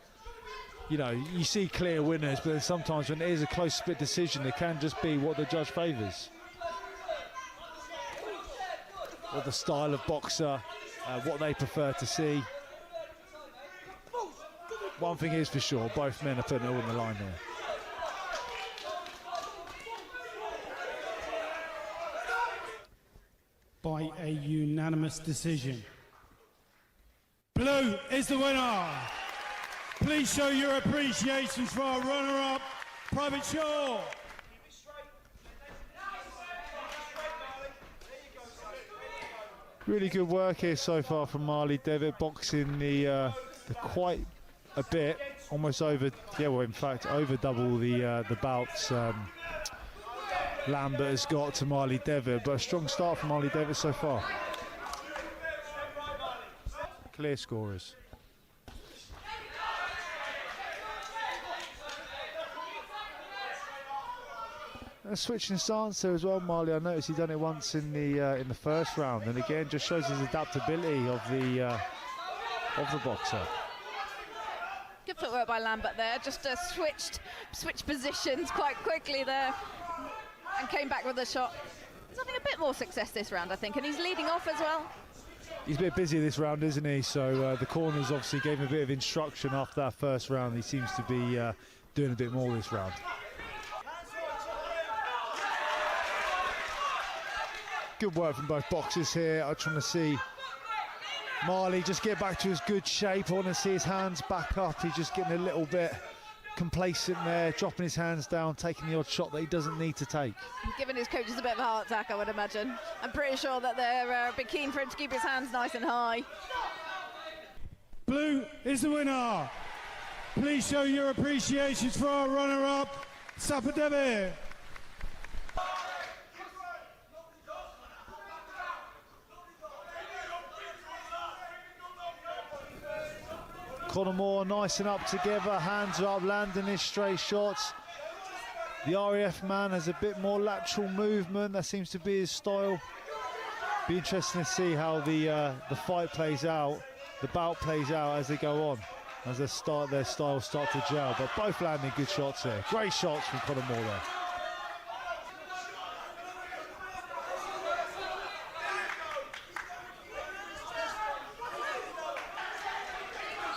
you know, you see clear winners, but then sometimes when it is a close split decision, it can just be what the judge favours. Or the style of boxer, what they prefer to see. One thing is for sure, both men are putting it all on the line there. By a unanimous decision, blue is the winner. Please show your appreciation for our runner-up, Private Shaw. Really good work here so far from Marley Devitt, boxing the quite a bit, almost over, yeah, well in fact over double the bouts Lambert has got to Marley Devitt, but a strong start from Marley Devitt so far. Clear scorers. Switching stance there as well, Marley. I noticed he done it once in the first round, and again just shows his adaptability of the boxer. work by Lambert there, just switched positions quite quickly there and came back with a shot. He's having a bit more success this round, I think, and he's leading off as well. He's a bit busy this round, isn't he? So the corners obviously gave him a bit of instruction after that first round. He seems to be doing a bit more this round. Good work from both boxers here. I'm trying to see Marley just get back to his good shape. I want to see his hands back up. He's just getting a little bit complacent there, dropping his hands down, taking the odd shot that he doesn't need to take. Giving his coaches a bit of a heart attack, I would imagine. I'm pretty sure that they're a bit keen for him to keep his hands nice and high. Blue is the winner. Please show your appreciations for our runner-up, Sapadebe. Conor Moore nice and up together, hands up, landing his straight shots. The RAF man has a bit more lateral movement, that seems to be his style. Be interesting to see how the fight plays out, the bout plays out as they go on, as their styles start to gel. But both landing good shots here. Great shots from Conor Moore there.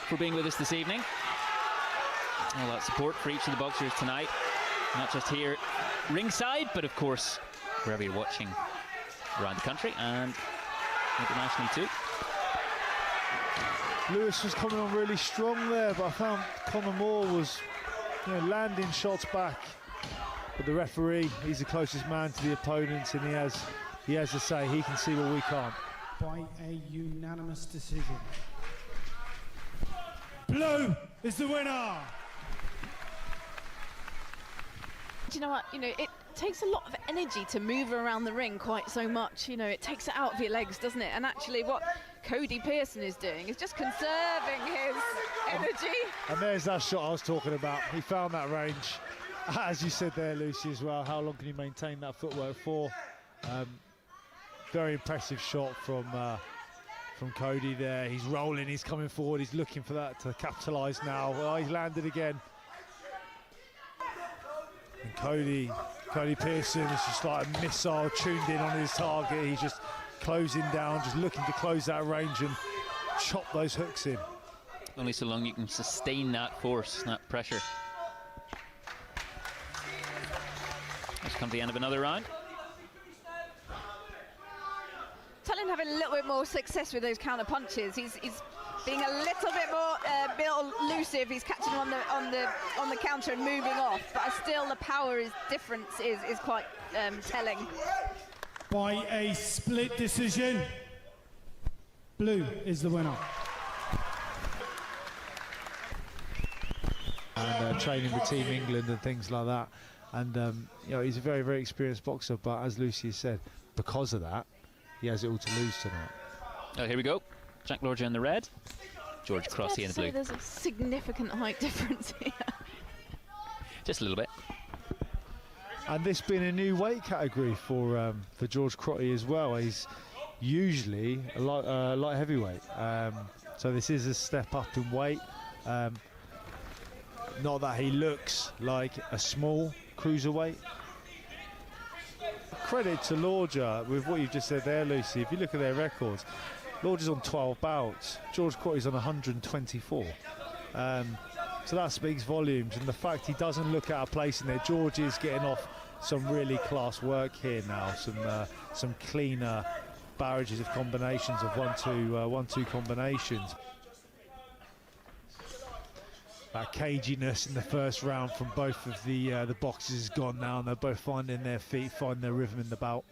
For being with us this evening. All that support for each of the boxers tonight, not just here ringside, but of course wherever you're watching around the country and internationally too. Lewis was coming on really strong there, but I found Conor Moore was landing shots back. But the referee, he's the closest man to the opponents, and he has to say he can see what we can't. By a unanimous decision. Blue is the winner. Do you know what? It takes a lot of energy to move around the ring quite so much. It takes it out of your legs, doesn't it? And actually what Cody Pearson is doing is just conserving his energy. And there's that shot I was talking about. He found that range. As you said there, Lucy, as well, how long can you maintain that footwork for? Very impressive shot from Cody there. He's rolling, he's coming forward, he's looking for that to capitalise now. Well, he's landed again. And Cody Pearson is just like a missile tuned in on his target. He's just closing down, just looking to close that range and chop those hooks in. Only so long you can sustain that force, that pressure. Let's come to the end of another round. Telling having a little bit more success with those counter punches. He's being a little bit more elusive. He's catching on the counter and moving off, but still the power difference is quite telling. By a split decision, Blue is the winner. And training with Team England and things like that. And he's a very, very experienced boxer, but as Lucy said, because of that, he has it all to lose tonight. Oh, here we go. Jack Lorgia in the red, George Crossy in the blue. There's a significant height difference here. Just a little bit. And this being a new weight category for George Crotty as well. He's usually a light heavyweight, so this is a step up in weight. Not that he looks like a small cruiserweight. Credit to Lorgia with what you just said there, Lucy. If you look at their records, Lorgia's on 12 bouts, George Crotty's on 124. So that speaks volumes, and the fact he doesn't look out of place in there. George is getting off some really class work here now, some cleaner barrages of combinations of 1-2 combinations. That caginess in the first round from both of the boxers is gone now, and they're both finding their feet, finding their rhythm in the bout.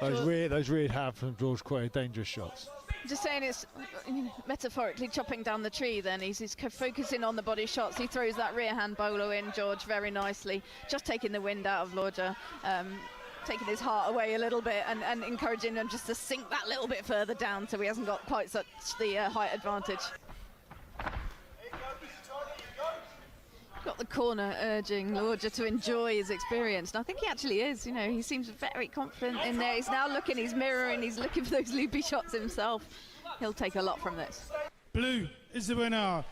Those rear hand from George Crotty, dangerous shots. Just saying, it's metaphorically chopping down the tree then. He's focusing on the body shots. He throws that rear hand bolo in, George, very nicely. Just taking the wind out of Lorgia. Taking his heart away a little bit and encouraging him just to sink that little bit further down so he hasn't got quite such the height advantage. Got the corner urging Lorgia to enjoy his experience, and I think he actually is. You know, he seems very confident in there. He's now looking, he's mirroring, he's looking for those loopy shots himself. He'll take a lot from this. Blue is the winner.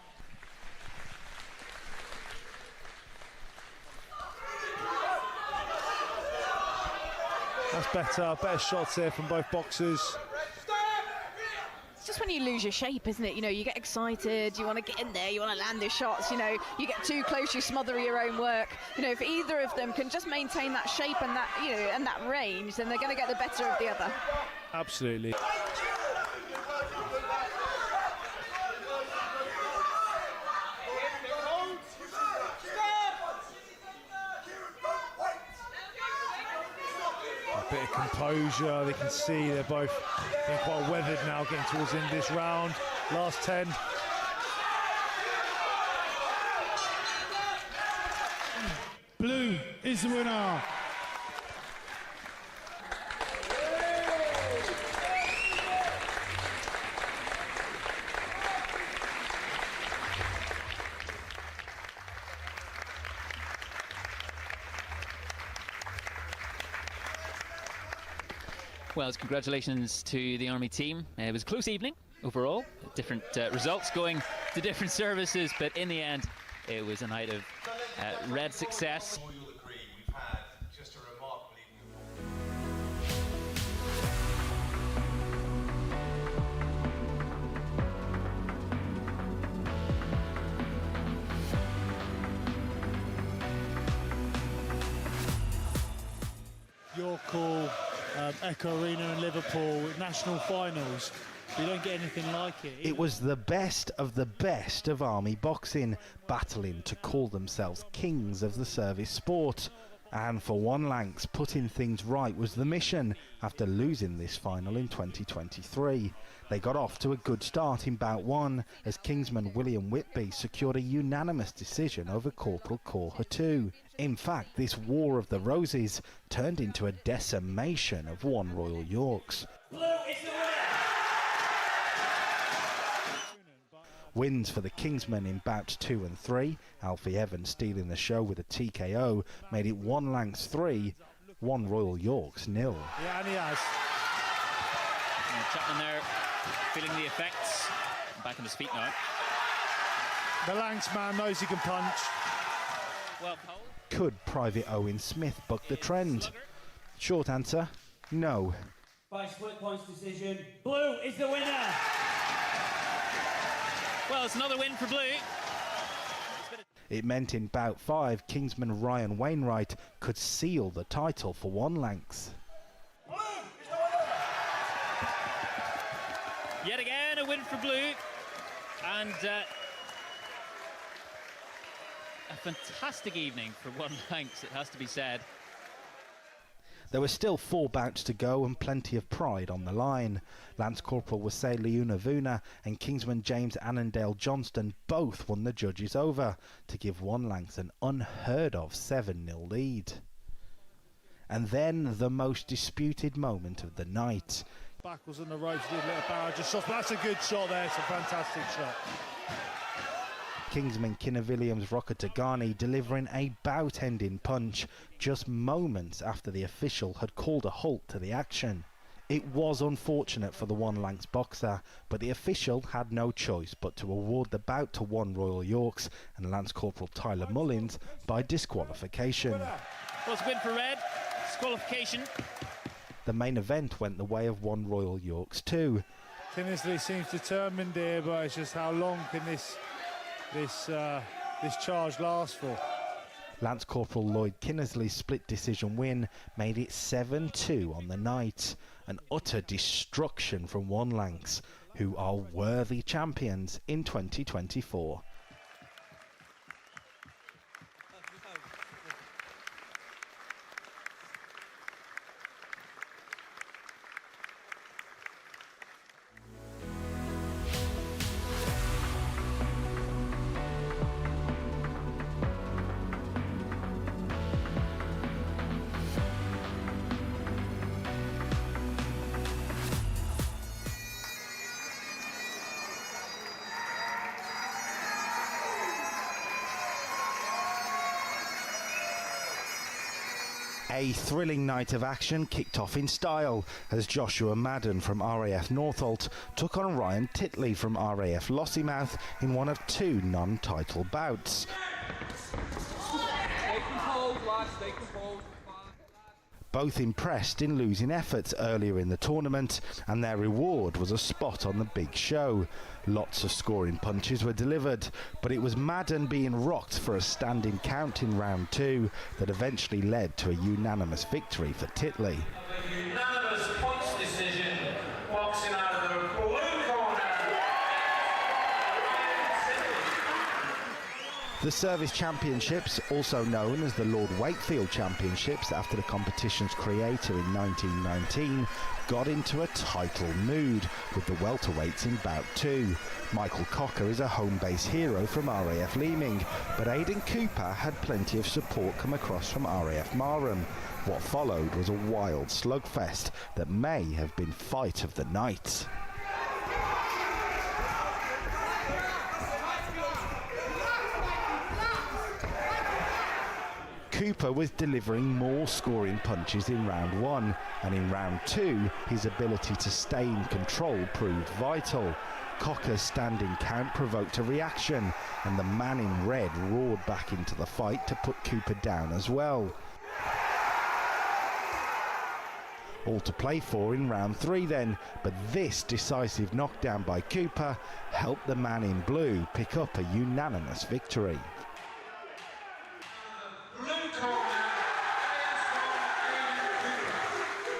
That's better shots here from both boxers. It's just when you lose your shape, isn't it? You know, you get excited, you want to get in there, you want to land your shots, you know, you get too close, you smother your own work. You know, if either of them can just maintain that shape and that, you know, and that range, then they're going to get the better of the other. Absolutely. A bit of composure, they can see they're both being quite weathered now, getting towards the end of this round. Last 10. Blue is the winner. Well, congratulations to the Army team. It was a close evening overall. Different results going to different services, but in the end, it was a night of red success. You'll agree, we've had just a remarkable evening. Your call, Echo Arena in Liverpool, national finals. You don't get anything like it. It was the best of Army boxing, battling to call themselves kings of the service sport. And for One Lancs, putting things right was the mission after losing this final in 2023. They got off to a good start in bout 1 as Kingsman William Whitby secured a unanimous decision over Corporal Korha 2. In fact, this War of the Roses turned into a decimation of One Royal Yorks. Wins for the Kingsmen in bouts 2 and 3, Alfie Evans stealing the show with a TKO, made it One Lancs 3, One Royal Yorks 0. Yeah, and he has. And Chapman there, feeling the effects. Back on his feet now. The Lancs man knows he can punch. Well, Paul. Could Private Owen Smith buck the trend? Short answer, no. By split points decision, Blue is the winner. Well, it's another win for Blue. It meant in bout 5, Kingsman Ryan Wainwright could seal the title for One Lancs. Yet again, a win for Blue. And a fantastic evening for One Lancs, it has to be said. There were still 4 bouts to go and plenty of pride on the line. Lance Corporal Wasay Leunavuna and Kingsman James Annandale Johnston both won the judges over to give One Lancs an unheard of 7-0 lead. And then the most disputed moment of the night. Backwards on the ropes, did a little barrage of shots, but that's a good shot there, it's a fantastic shot. Kingsman Kinna-Williams Rokatagani delivering a bout-ending punch just moments after the official had called a halt to the action. It was unfortunate for the One Lancs boxer, but the official had no choice but to award the bout to One Royal Yorks and Lance Corporal Tyler Mullins by disqualification. Well, it's a win for Red, disqualification. The main event went the way of One Royal Yorks too. Kinnersley seems determined here, but it's just how long can this charge last for? Lance Corporal Lloyd Kinnersley's split decision win made it 7-2 on the night. An utter destruction from One Lancs, who are worthy champions in 2024. A thrilling night of action kicked off in style as Joshua Madden from RAF Northolt took on Ryan Titley from RAF Lossiemouth in one of two non-title bouts. Both impressed in losing efforts earlier in the tournament, and their reward was a spot on the big show. Lots of scoring punches were delivered, but it was Madden being rocked for a standing count in round 2 that eventually led to a unanimous victory for Titley. Unanimous points decision, boxing out of the blue corner. The Service Championships, also known as the Lord Wakefield Championships after the competition's creator in 1919, got into a title mood with the welterweights in bout 2. Michael Cocker is a home-base hero from RAF Leeming, but Aidan Cooper had plenty of support come across from RAF Marham. What followed was a wild slugfest that may have been fight of the night. Cooper was delivering more scoring punches in round 1, and in round 2 his ability to stay in control proved vital. Cocker's standing count provoked a reaction, and the man in red roared back into the fight to put Cooper down as well. All to play for in round 3 then, but this decisive knockdown by Cooper helped the man in blue pick up a unanimous victory.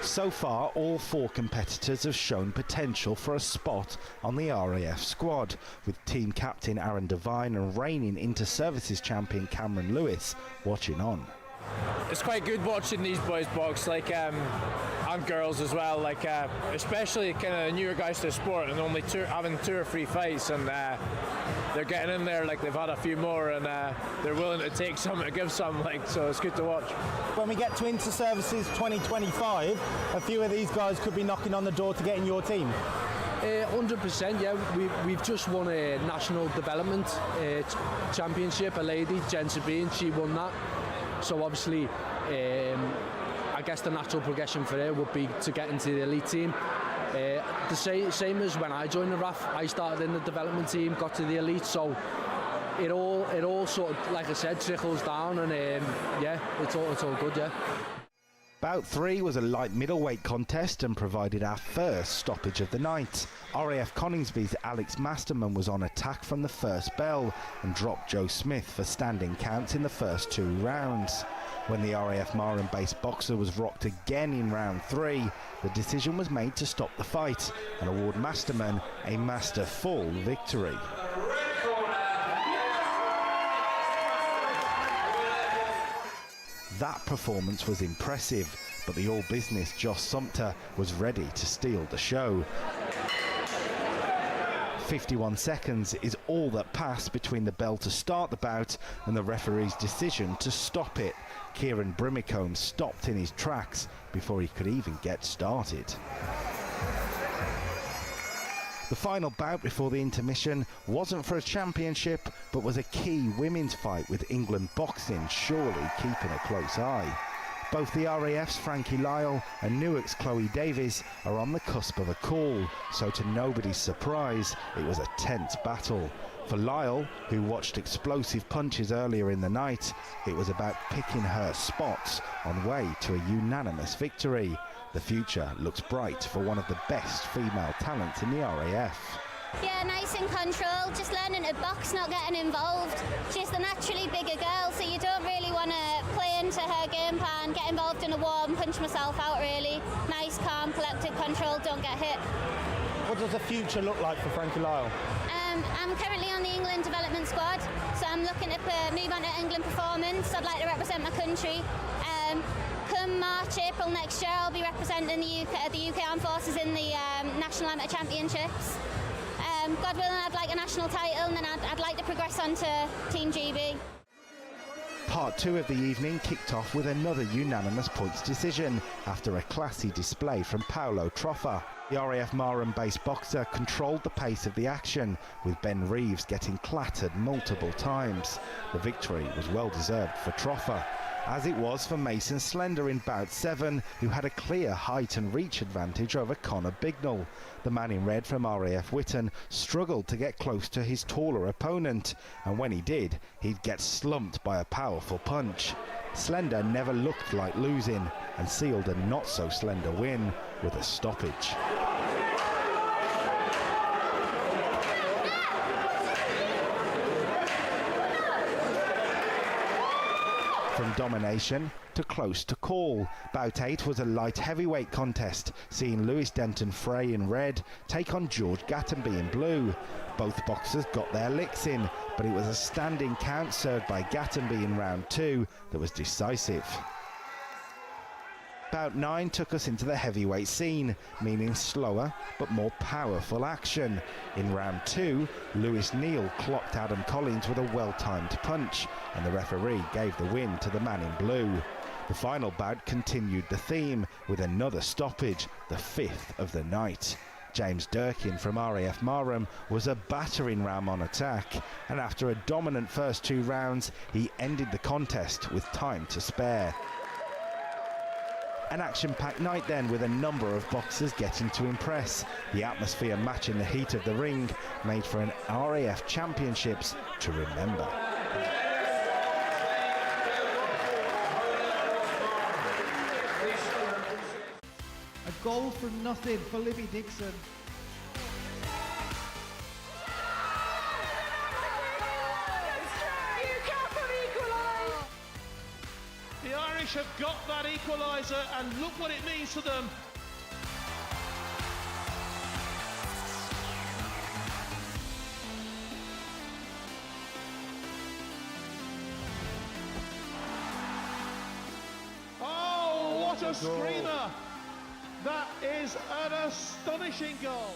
So far, all 4 competitors have shown potential for a spot on the RAF squad, with team captain Aaron Devine and reigning inter-services champion Cameron Lewis watching on. It's quite good watching these boys box, and girls as well, especially kind of newer guys to the sport and only having 2 or 3 fights, and they're getting in there like they've had a few more, and they're willing to take some to give some, so it's good to watch. When we get to Inter-Services 2025, a few of these guys could be knocking on the door to get in your team. 100%, yeah. We've just won a national development championship. A lady, Jen Sabine, she won that. So obviously, I guess the natural progression for her would be to get into the elite team. The same as when I joined the RAF, I started in the development team, got to the elite, so it all sort of, like I said, trickles down, and yeah, it's all good, yeah. Bout 3 was a light middleweight contest and provided our first stoppage of the night. RAF Coningsby's Alex Masterman was on attack from the first bell and dropped Joe Smith for standing counts in the first 2 rounds. When the RAF Marham-based boxer was rocked again in round 3, the decision was made to stop the fight and award Masterman a masterful victory. That performance was impressive, but the all-business Josh Sumpter was ready to steal the show. 51 seconds is all that passed between the bell to start the bout and the referee's decision to stop it. Kieran Brimicombe stopped in his tracks before he could even get started. The final bout before the intermission wasn't for a championship, but was a key women's fight, with England boxing surely keeping a close eye. Both the RAF's Frankie Lyle and Newark's Chloe Davies are on the cusp of a call, so to nobody's surprise, it was a tense battle. For Lyle, who watched explosive punches earlier in the night, it was about picking her spots on way to a unanimous victory. The future looks bright for one of the best female talents in the RAF. Yeah, nice and control, just learning to box, not getting involved. She's the naturally bigger girl, so you don't really want to play into her game plan, get involved in a war and punch myself out, really. Nice, calm, collected control, don't get hit. What does the future look like for Frankie Lyle? I'm currently on the England development squad, so I'm looking to move on to England performance. I'd like to represent my country. Come March, April next year, I'll be representing the UK Armed Forces in the National Amateur Championships. God willing, I'd like a national title, and then I'd like to progress on to Team GB. Part 2 of the evening kicked off with another unanimous points decision after a classy display from Paolo Troffa. The RAF Marham-based boxer controlled the pace of the action, with Ben Reeves getting clattered multiple times. The victory was well deserved for Troffa. as it was for Mason Slender in bout 7, who had a clear height and reach advantage over Conor Bignell. The man in red from RAF Witten struggled to get close to his taller opponent, and when he did, he'd get slumped by a powerful punch. Slender never looked like losing and sealed a not-so-slender win with a stoppage. From domination to close to call, bout 8 was a light heavyweight contest, seeing Lewis Denton Frey in red take on George Gattenby in blue. Both boxers got their licks in, but it was a standing count served by Gattenby in round 2 that was decisive. Bout 9 took us into the heavyweight scene, meaning slower but more powerful action. In round 2, Lewis Neal clocked Adam Collins with a well-timed punch, and the referee gave the win to the man in blue. The final bout continued the theme with another stoppage, the 5th of the night. James Durkin from RAF Marham was a battering ram on attack, and after a dominant first 2 rounds, he ended the contest with time to spare. An action-packed night then, with a number of boxers getting to impress. The atmosphere matching the heat of the ring made for an RAF Championships to remember. A goal from nothing for Libby Dixon. The Irish have got that equaliser, and look what it means to them. Oh, what a screamer! That is an astonishing goal.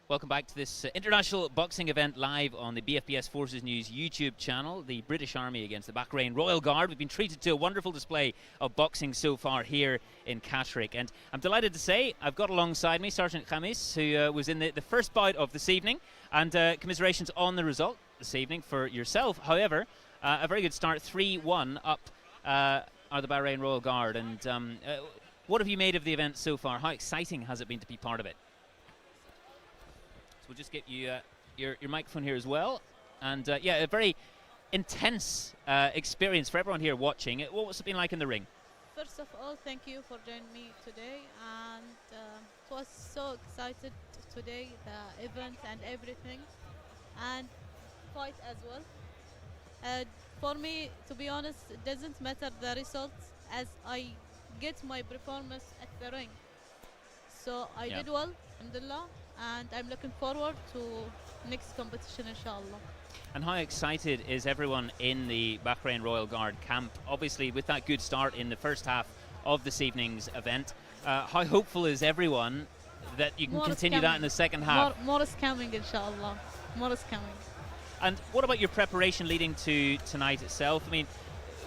Welcome back to this international boxing event live on the BFBS Forces News YouTube channel. The British Army against the Bahrain Royal Guard. We've been treated to a wonderful display of boxing so far here in Catterick. And I'm delighted to say I've got alongside me Sergeant Khamis, who was in the first bout of this evening. And commiserations on the result this evening for yourself. However, a very good start, 3-1 up are the Bahrain Royal Guard. And what have you made of the event so far? How exciting has it been to be part of it? So we'll just get you your microphone here as well. And yeah, a very intense experience for everyone here watching. What's it been like in the ring? First of all, thank you for joining me today. And it was so excited today, the event and everything. And fight as well. For me, to be honest, it doesn't matter the results as I get my performance at the ring. So I did well, alhamdulillah. And I'm looking forward to next competition, inshallah. And how excited is everyone in the Bahrain Royal Guard camp? Obviously, with that good start in the first half of this evening's event, how hopeful is everyone that you can continue that in the second half? More is coming, inshallah. More is coming. And what about your preparation leading to tonight itself? I mean,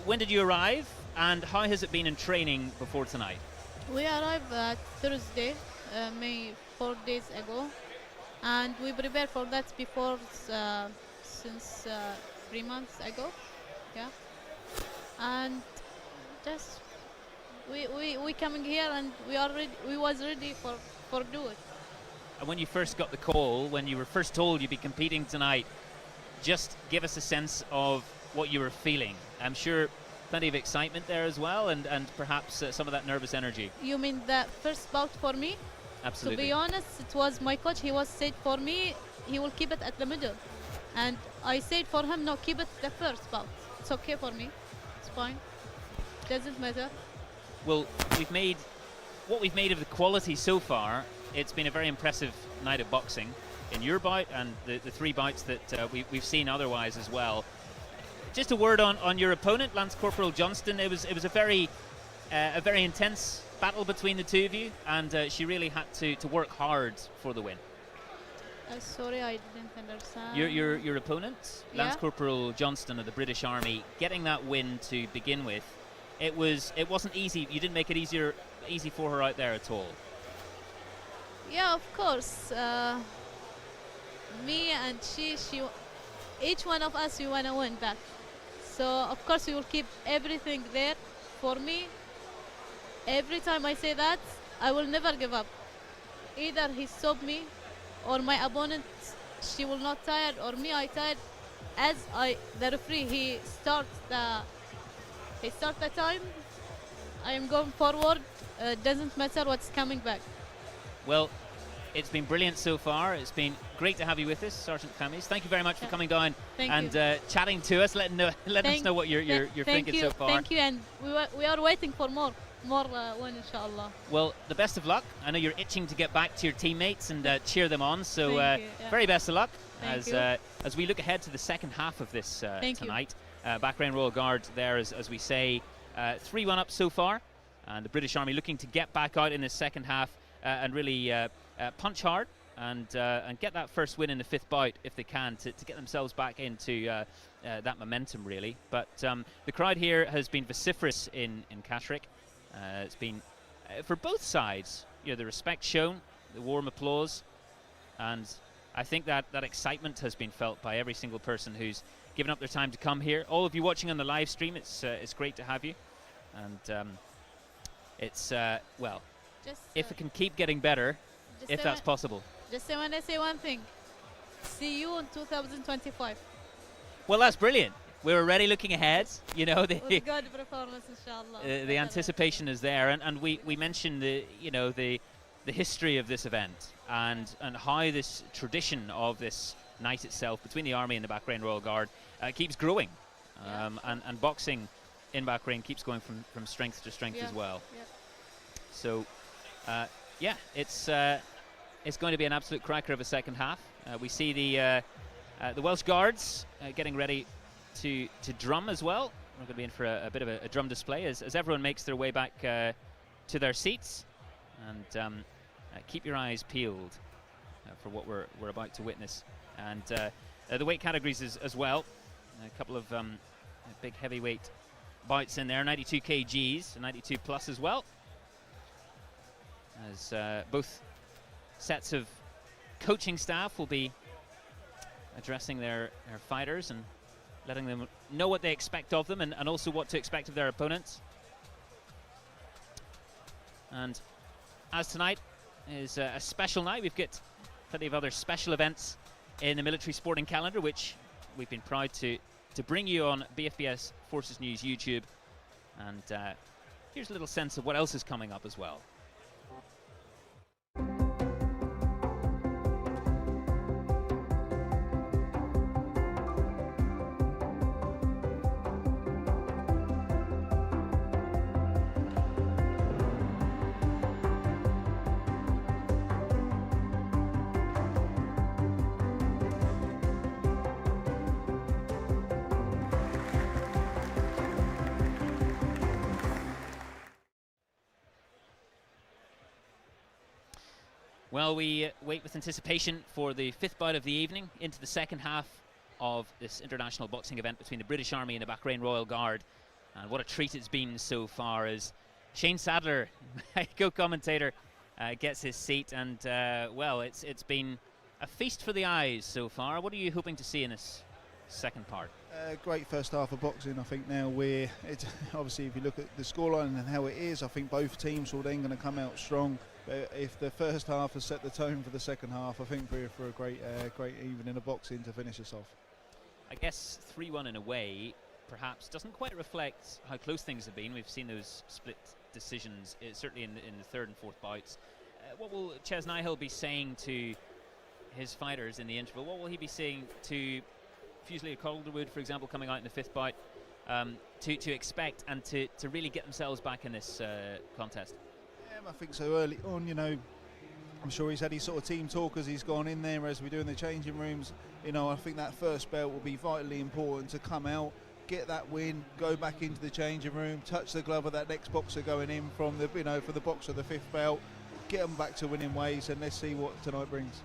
when did you arrive, and how has it been in training before tonight? We arrived Thursday, May 4 days ago, and we prepared for that before since 3 months ago, yeah. And just we coming here and we was ready for do it. And when you first got the call, when you were first told you'd be competing tonight, just give us a sense of what you were feeling. I'm sure plenty of excitement there as well, and perhaps some of that nervous energy. You mean the first bout for me? Absolutely. To be honest, it was my coach. He was said for me, he will keep it at the middle. And I said for him, no, keep it the first bout. It's okay for me. It's fine. Doesn't matter. Well, what we've made of the quality so far. It's been a very impressive night of boxing in your bout and the 3 bouts that we've seen otherwise as well. Just a word on your opponent, Lance Corporal Johnston. It was a very intense battle between the two of you, and she really had to work hard for the win. Sorry, I didn't understand. Your opponent, Lance Corporal Johnston of the British Army, getting that win to begin with, it wasn't easy. You didn't make it easy for her out there at all. Yeah, of course. me and she, each one of us, we want to win back. So of course we will keep everything there for me. Every time I say that, I will never give up. Either he stopped me, or my opponent, she will not tired, or me, I tired. As the referee, he start the time. I am going forward. Doesn't matter what's coming back. Well, it's been brilliant so far. It's been great to have you with us, Sergeant Kamis. Thank you very much for coming down and chatting to us, letting us know what you're thinking so far. Thank you, and we are waiting for more one, inshallah. Well, the best of luck. I know you're itching to get back to your teammates and cheer them on, so very best of luck as we look ahead to the second half of this tonight. Bahrain Royal Guard there, as we say, 3-1 up so far, and the British Army looking to get back out in the second half and really punch hard and get that first win in the fifth bout if they can, to get themselves back into that momentum, really. But the crowd here has been vociferous in Catterick. It's been for both sides, the respect shown, the warm applause, and I think that excitement has been felt by every single person who's given up their time to come here. All of you watching on the live stream, it's great to have you, and it's well, if it can keep getting better, if that's possible. Just want to say one thing. See you in 2025. Well, that's brilliant. We're already looking ahead. With good performance, inshallah. The anticipation is there, and we mentioned the history of this event and how this tradition of this night itself between the Army and the Bahrain Royal Guard keeps growing, and boxing in Bahrain keeps going from strength to strength as well. So, it's going to be an absolute cracker of a second half. We see the Welsh Guards getting ready to drum as well. We're going to be in for a bit of a drum display as everyone makes their way back to their seats, and keep your eyes peeled for what we're about to witness. And the weight categories as well. A couple of big heavyweight bouts in there, 92 kgs and 92 plus as well. As both sets of coaching staff will be addressing their fighters and letting them know what they expect of them, and also what to expect of their opponents. And as tonight is a special night, we've got plenty of other special events in the military sporting calendar, which we've been proud to bring you on BFBS Forces News YouTube. And here's a little sense of what else is coming up as well. Well, we wait with anticipation for the fifth bout of the evening into the second half of this international boxing event between the British Army and the Bahrain Royal Guard. And what a treat it's been so far as Shane Sadler, my co-commentator, gets his seat. And, well, it's been a feast for the eyes so far. What are you hoping to see in this second part? Great first half of boxing. I think now obviously, if you look at the scoreline and how it is, I think both teams will then going to come out strong. If the first half has set the tone for the second half, I think we're for a great evening of boxing to finish us off. I guess 3-1 in a way perhaps doesn't quite reflect how close things have been. We've seen those split decisions, certainly in the third and fourth bouts. What will Ches Nihil be saying to his fighters in the interval? What will he be saying to Fusilier Calderwood, for example, coming out in the fifth bout, to expect and to really get themselves back in this contest? I think so early on, I'm sure he's had his sort of team talk as he's gone in there, as we do in the changing rooms. I think that first belt will be vitally important to come out, get that win, go back into the changing room, touch the glove of that next boxer going in from the, for the box of the fifth belt, get them back to winning ways, and let's see what tonight brings.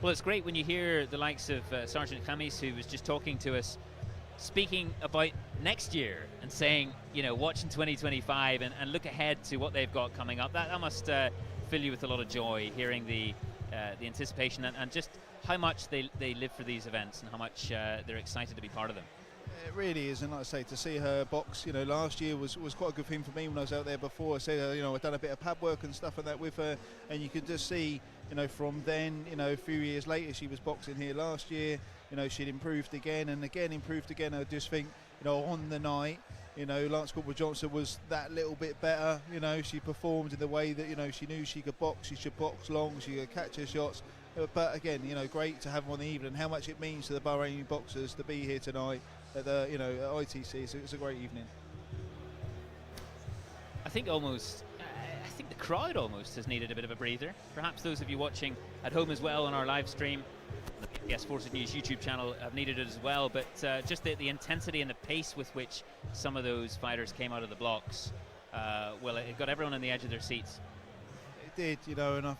Well, it's great when you hear the likes of Sergeant Kamis, who was just talking to us, speaking about next year and saying, watch in 2025 and look ahead to what they've got coming up. That must fill you with a lot of joy, hearing the the anticipation and just how much they live for these events and how much they're excited to be part of them. It really is, and like I say, to see her box, last year was quite a good thing for me when I was out there before. I said, I'd done a bit of pad work and stuff like that with her, and you could just see, from then, a few years later, she was boxing here last year. She'd improved again and again, improved again. I just think, on the night, Lance Corporal Johnston was that little bit better. She performed in the way that, she knew she could box. She should box long. She could catch her shots. But again, great to have them on the evening. How much it means to the Bahraini boxers to be here tonight at the, at ITC. So it's a great evening. I think the crowd almost has needed a bit of a breather. Perhaps those of you watching at home as well on our live stream, the PBS Forces News YouTube channel, have needed it as well. But just the intensity and the pace with which some of those fighters came out of the blocks, it got everyone on the edge of their seats. It did, and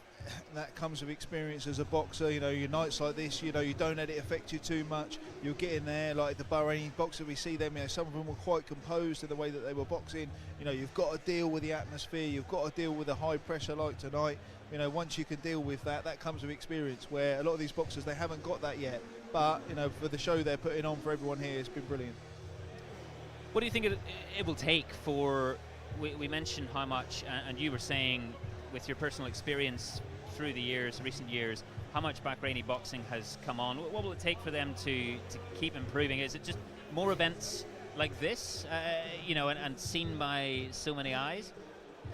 that comes with experience as a boxer. Your nights like this, you don't let it affect you too much. You'll get in there, like the Bahraini boxer, we see them, some of them were quite composed in the way that they were boxing. You've got to deal with the atmosphere, you've got to deal with the high pressure like tonight. Once you can deal with that comes with experience, where a lot of these boxers, they haven't got that yet. But, for the show they're putting on for everyone here, it's been brilliant. What do you think it will take for, we mentioned how much, and you were saying with your personal experience through the recent years, how much Bahraini boxing has come on. What will it take for them to keep improving? Is it just more events like this, and seen by so many eyes?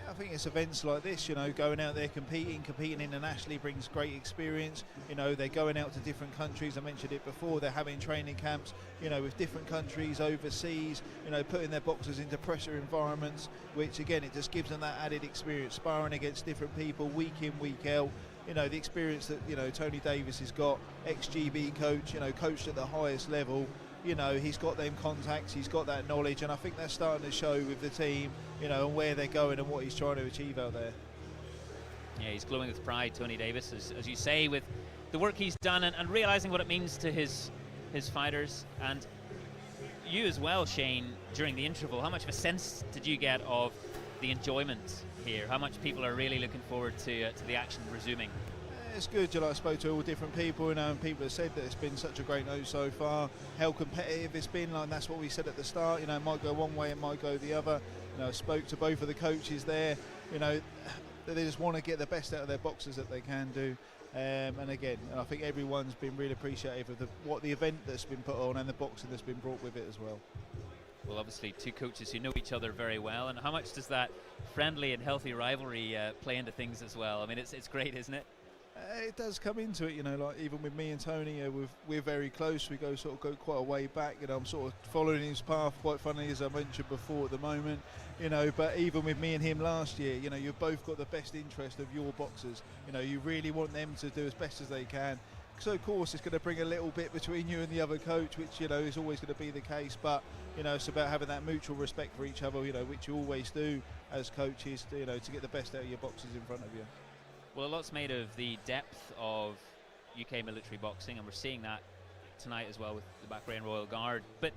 I think it's events like this, going out there competing internationally brings great experience. They're going out to different countries. I mentioned it before. They're having training camps, with different countries overseas. Putting their boxers into pressure environments, which again, it just gives them that added experience, sparring against different people week in, week out. The experience that Tony Davis has got, ex-GB coach, coached at the highest level. He's got them contacts, he's got that knowledge, and I think that's starting to show with the team, and where they're going and what he's trying to achieve out there. Yeah, he's glowing with pride, Tony Davis, as you say, with the work he's done and realising what it means to his fighters. And you as well, Shane, during the interval, how much of a sense did you get of the enjoyment here? How much people are really looking forward to the action resuming? It's good, I spoke to all different people, and people have said that it's been such a great night so far, how competitive it's been, and that's what we said at the start, it might go one way, it might go the other. I spoke to both of the coaches there, they just want to get the best out of their boxers that they can do. And again, I think everyone's been really appreciative of what the event that's been put on and the boxing that's been brought with it as well. Well, obviously two coaches who know each other very well, and how much does that friendly and healthy rivalry play into things as well? I mean, it's great, isn't it? It does come into it, like even with me and Tony, we're very close. We go quite a way back. I'm sort of following his path, quite funny, as I mentioned before at the moment. But even with me and him last year, you've both got the best interest of your boxers. You really want them to do as best as they can. So of course it's going to bring a little bit between you and the other coach, which is always going to be the case. But it's about having that mutual respect for each other, which you always do as coaches, to get the best out of your boxers in front of you. Well, a lot's made of the depth of UK military boxing, and we're seeing that tonight as well with the Bahrain Royal Guard. But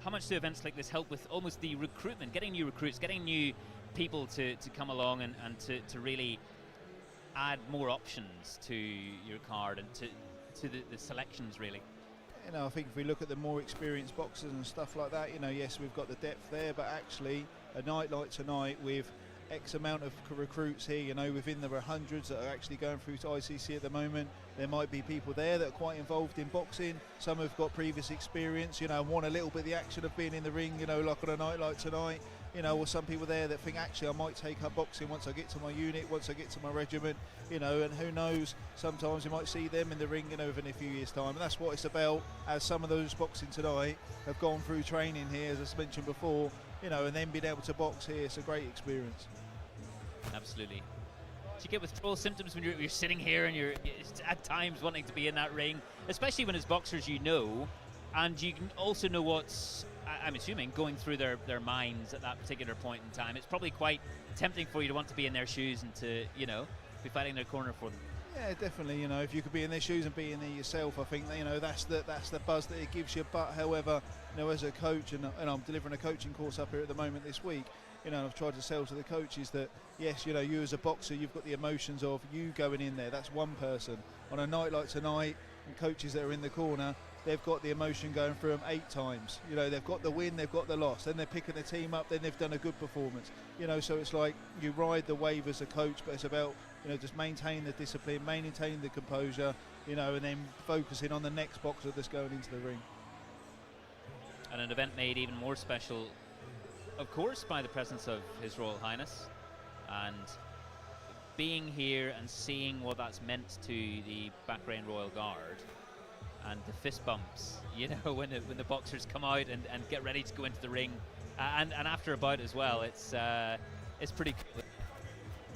how much do events like this help with almost the recruitment, getting new recruits, getting new people to come along and to really add more options to your card and to the selections, really? I think if we look at the more experienced boxers and stuff like that, yes, we've got the depth there, but actually a night like tonight with X amount of recruits here, within there are hundreds that are actually going through to ICC at the moment. There might be people there that are quite involved in boxing. Some have got previous experience, want a little bit of the action of being in the ring, like on a night like tonight. Or some people there that think, actually, I might take up boxing once I get to my unit, once I get to my regiment, and who knows, sometimes you might see them in the ring, within a few years' time. And that's what it's about, as some of those boxing tonight have gone through training here, as I mentioned before, and then being able to box here. It's a great experience. Absolutely. Do you get withdrawal symptoms when you're sitting here and you're at times wanting to be in that ring, especially when as boxers and you can also know what's, I'm assuming, going through their minds at that particular point in time? It's probably quite tempting for you to want to be in their shoes and to, be fighting their corner for them. Yeah, definitely. If you could be in their shoes and be in there yourself, I think that's the buzz that it gives you. But however, as a coach, and I'm delivering a coaching course up here at the moment this week, you know, I've tried to sell to the coaches that, yes, you know, you as a boxer, you've got the emotions of you going in there. That's one person. On a night like tonight, and coaches that are in the corner, they've got the emotion going through them 8 times. You know, they've got the win, they've got the loss, then they're picking the team up, then they've done a good performance. You know, so it's like you ride the wave as a coach, but it's about, you know, just maintaining the discipline, maintaining the composure, you know, and then focusing on the next boxer that's going into the ring. And an event made even more special, of course, by the presence of His Royal Highness, and being here and seeing what that's meant to the Bahrain Royal Guard, and the fist bumps, you know, when the boxers come out and get ready to go into the ring, and after a bout as well. It's pretty cool.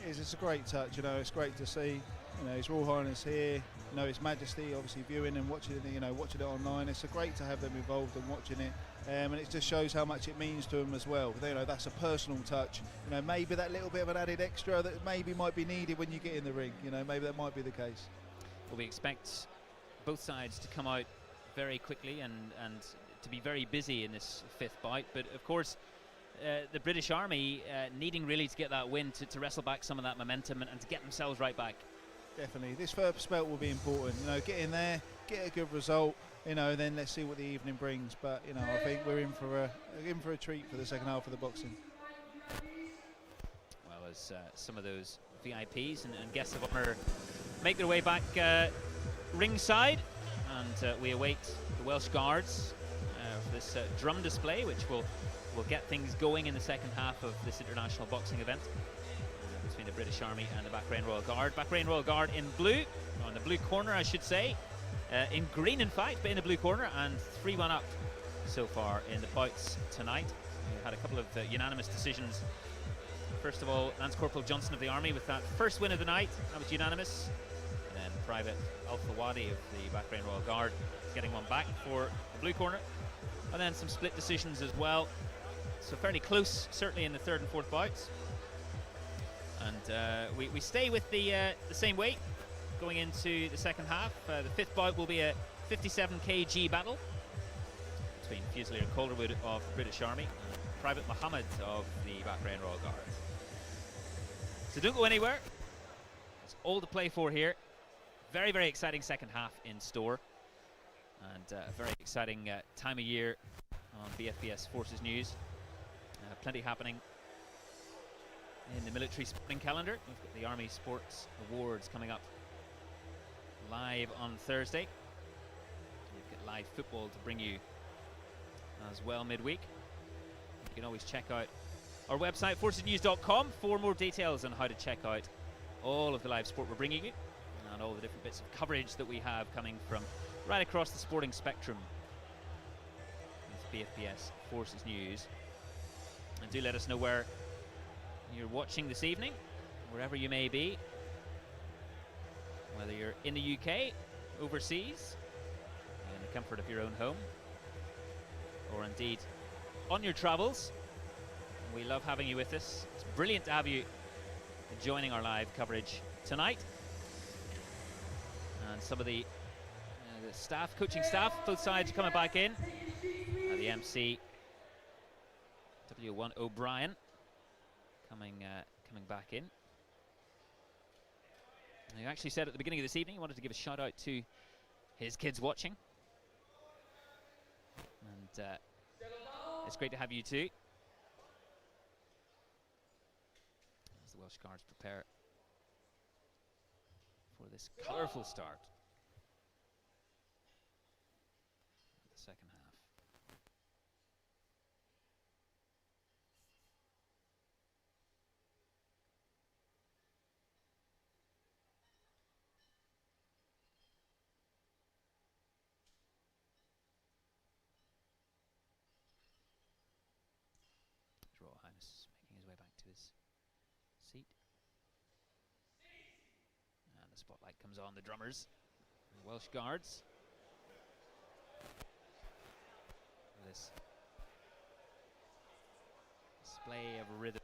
It's a great touch, you know. It's great to see, you know, His Royal Highness here, you know, His Majesty obviously viewing and watching it, you know, watching it online. It's great to have them involved and watching it, and it just shows how much it means to them as well. You know, that's a personal touch. You know, maybe that little bit of an added extra that maybe might be needed when you get in the ring. You know, maybe that might be the case. Well, we expect both sides to come out very quickly and to be very busy in this 5th bout, but of course the British Army needing really to get that win to wrestle back some of that momentum and to get themselves right back. Definitely, this first belt will be important. You know, get in there, get a good result. You know, then let's see what the evening brings. But you know, I think we're in for a treat for the second half of the boxing. Well, as some of those VIPs and guests of honour make their way back ringside, and we await the Welsh Guards for this drum display, which will get things going in the second half of this international boxing event between the British Army and the Bahrain Royal Guard. Bahrain Royal Guard in blue, on the blue corner I should say, in green in fact, but in the blue corner, and 3-1 up so far in the bouts tonight. We had a couple of unanimous decisions. First of all, Lance Corporal Johnston of the Army with that first win of the night, that was unanimous. And then Private Althawadi of the Bahrain Royal Guard getting one back for the blue corner. And then some split decisions as well. So fairly close, certainly in the 3rd and 4th bouts. And we stay with the same weight going into the second half. The 5th bout will be a 57 kg battle between Fusilier Calderwood of the British Army and Private Mohamad of the Bahrain Royal Guard. So don't go anywhere. It's all to play for here. Very, very exciting second half in store. And a very exciting time of year on BFBS Forces News. Plenty happening in the military sporting calendar. We've got the Army Sports Awards coming up live on Thursday. We've got live football to bring you as well midweek. You can always check out our website, forcesnews.com, for more details on how to check out all of the live sport we're bringing you and all the different bits of coverage that we have coming from right across the sporting spectrum with BFBS Forces News. And do let us know where you're watching this evening, wherever you may be, whether you're in the UK, overseas, in the comfort of your own home, or indeed on your travels. We love having you with us. It's brilliant to have you joining our live coverage tonight. And some of the staff, coaching staff, both sides are coming back in. The MC, W1 O'Brien, coming back in. And he actually said at the beginning of this evening he wanted to give a shout out to his kids watching. And it's great to have you too. As the Welsh Guards prepare for this colourful start. The second half. His Royal Highness making his way back to his seat. And the spotlight comes on the drummers, the Welsh Guards. This display of rhythm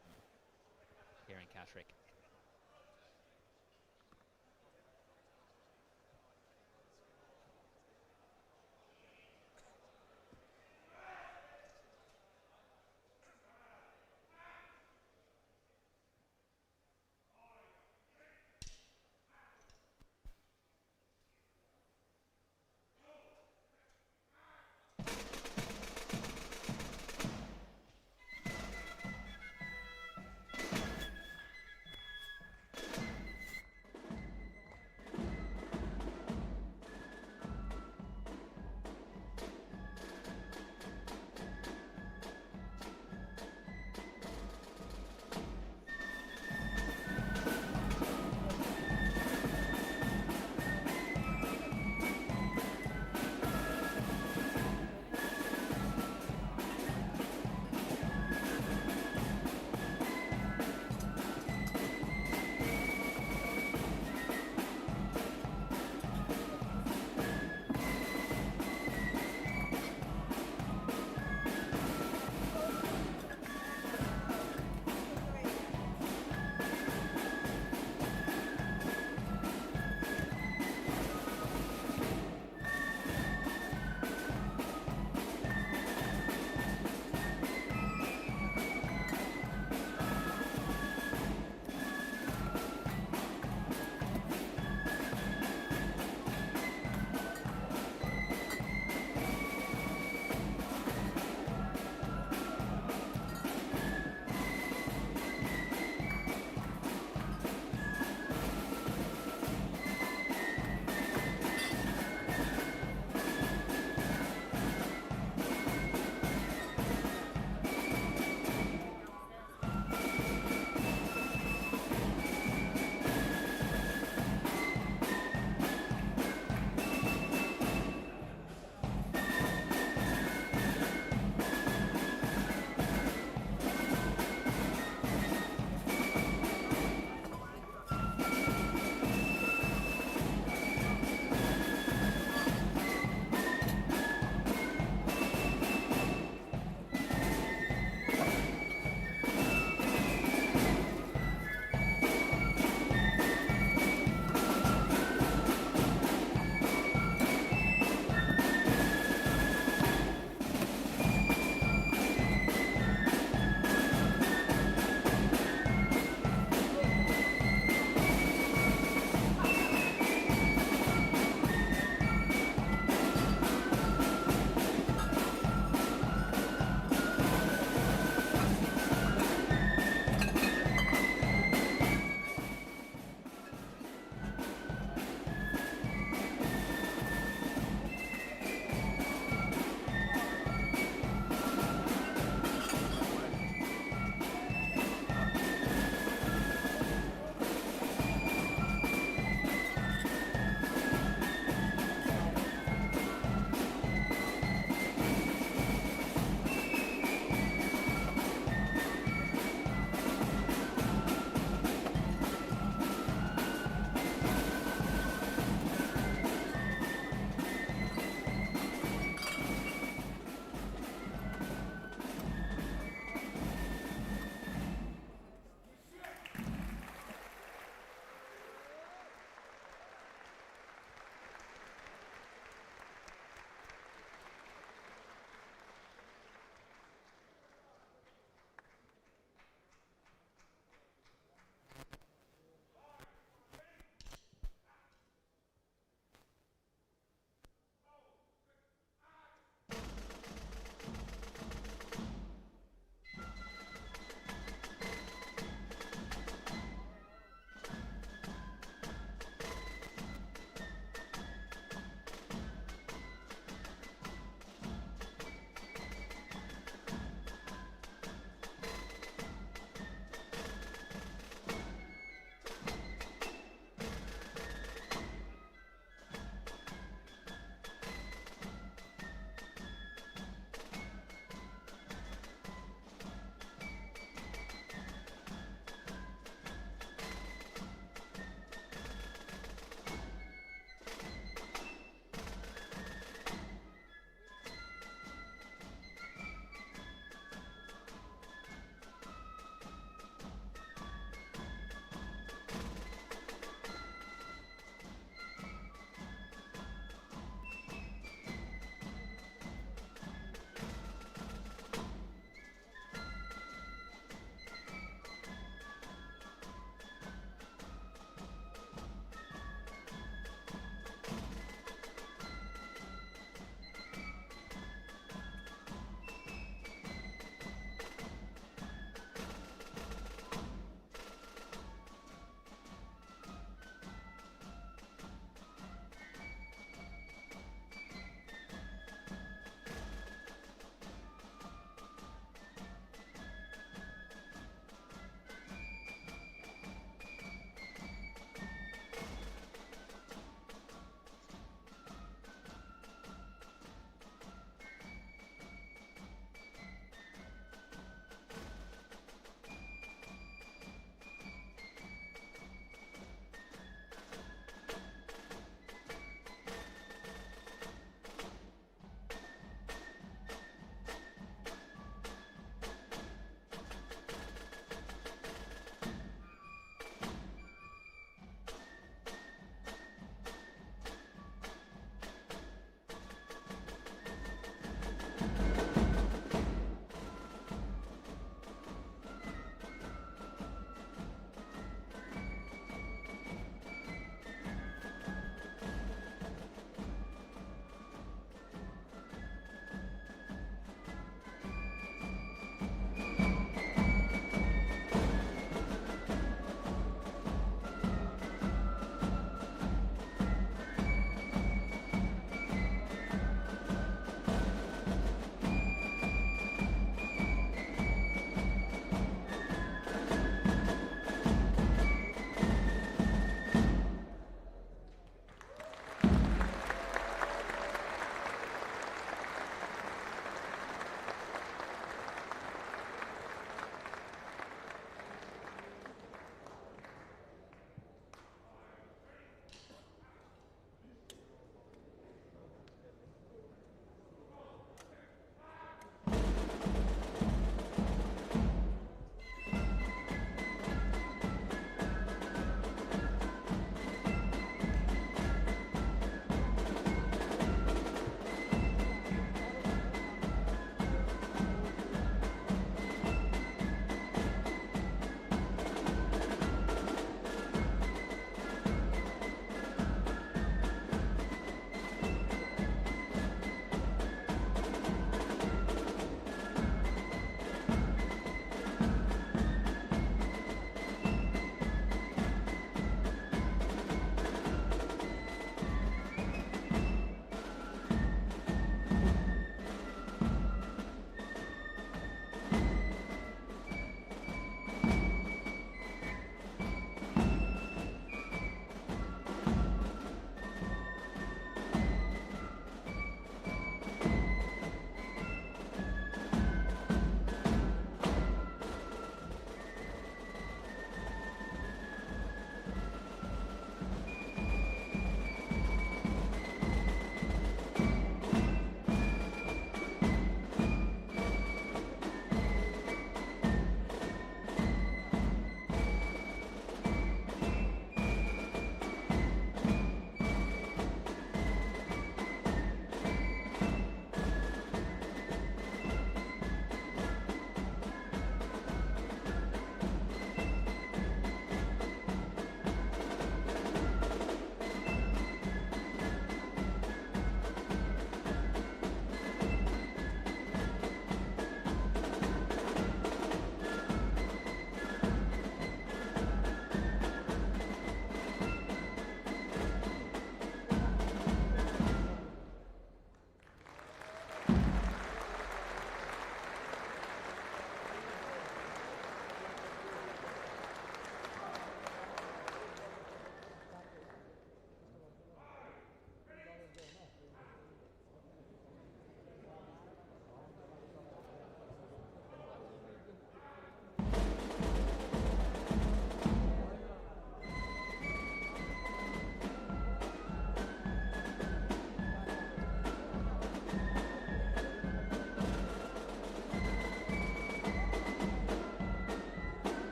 here in Catterick.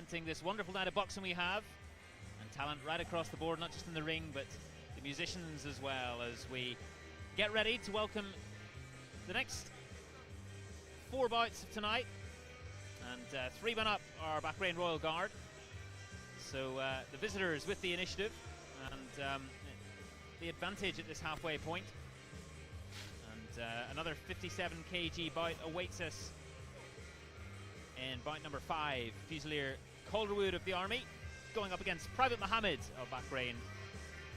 representing this wonderful night of boxing we have, and talent right across the board, not just in the ring, but the musicians as well, as we get ready to welcome the next 4 bouts of tonight. And 3 men up are Bahrain Royal Guard. So the visitors with the initiative and the advantage at this halfway point. And another 57 kg bout awaits us in bout number 5. Fusilier Calderwood of the Army going up against Private Mohamad of Bahrain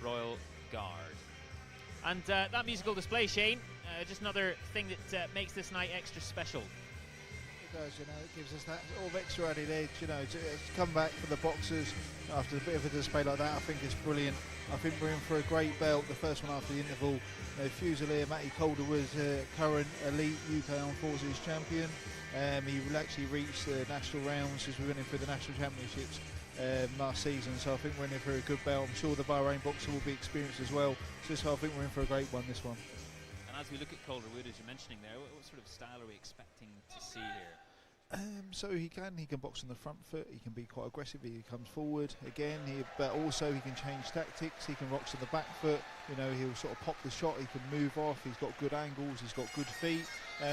Royal Guard. And that musical display, Shane, just another thing that makes this night extra special. It does, you know, it gives us that sort of extra added edge, you know, to come back for the boxers after a bit of a display like that. I think it's brilliant. I think we're in for a great belt, the first one after the interval. You know, Fusilier Matty Calderwood, current elite UK Armed Forces champion. He will actually reach the national rounds as we went in for the national championships last season, so I think we're in for a good belt. I'm sure the Bahrain boxer will be experienced as well, so I think we're in for a great one, this one. And as we look at Calderwood, as you're mentioning there, what sort of style are we expecting to see here? So he can box on the front foot, he can be quite aggressive, he comes forward again, but also he can change tactics, he can box on the back foot, you know, he'll sort of pop the shot, he can move off, he's got good angles, he's got good feet,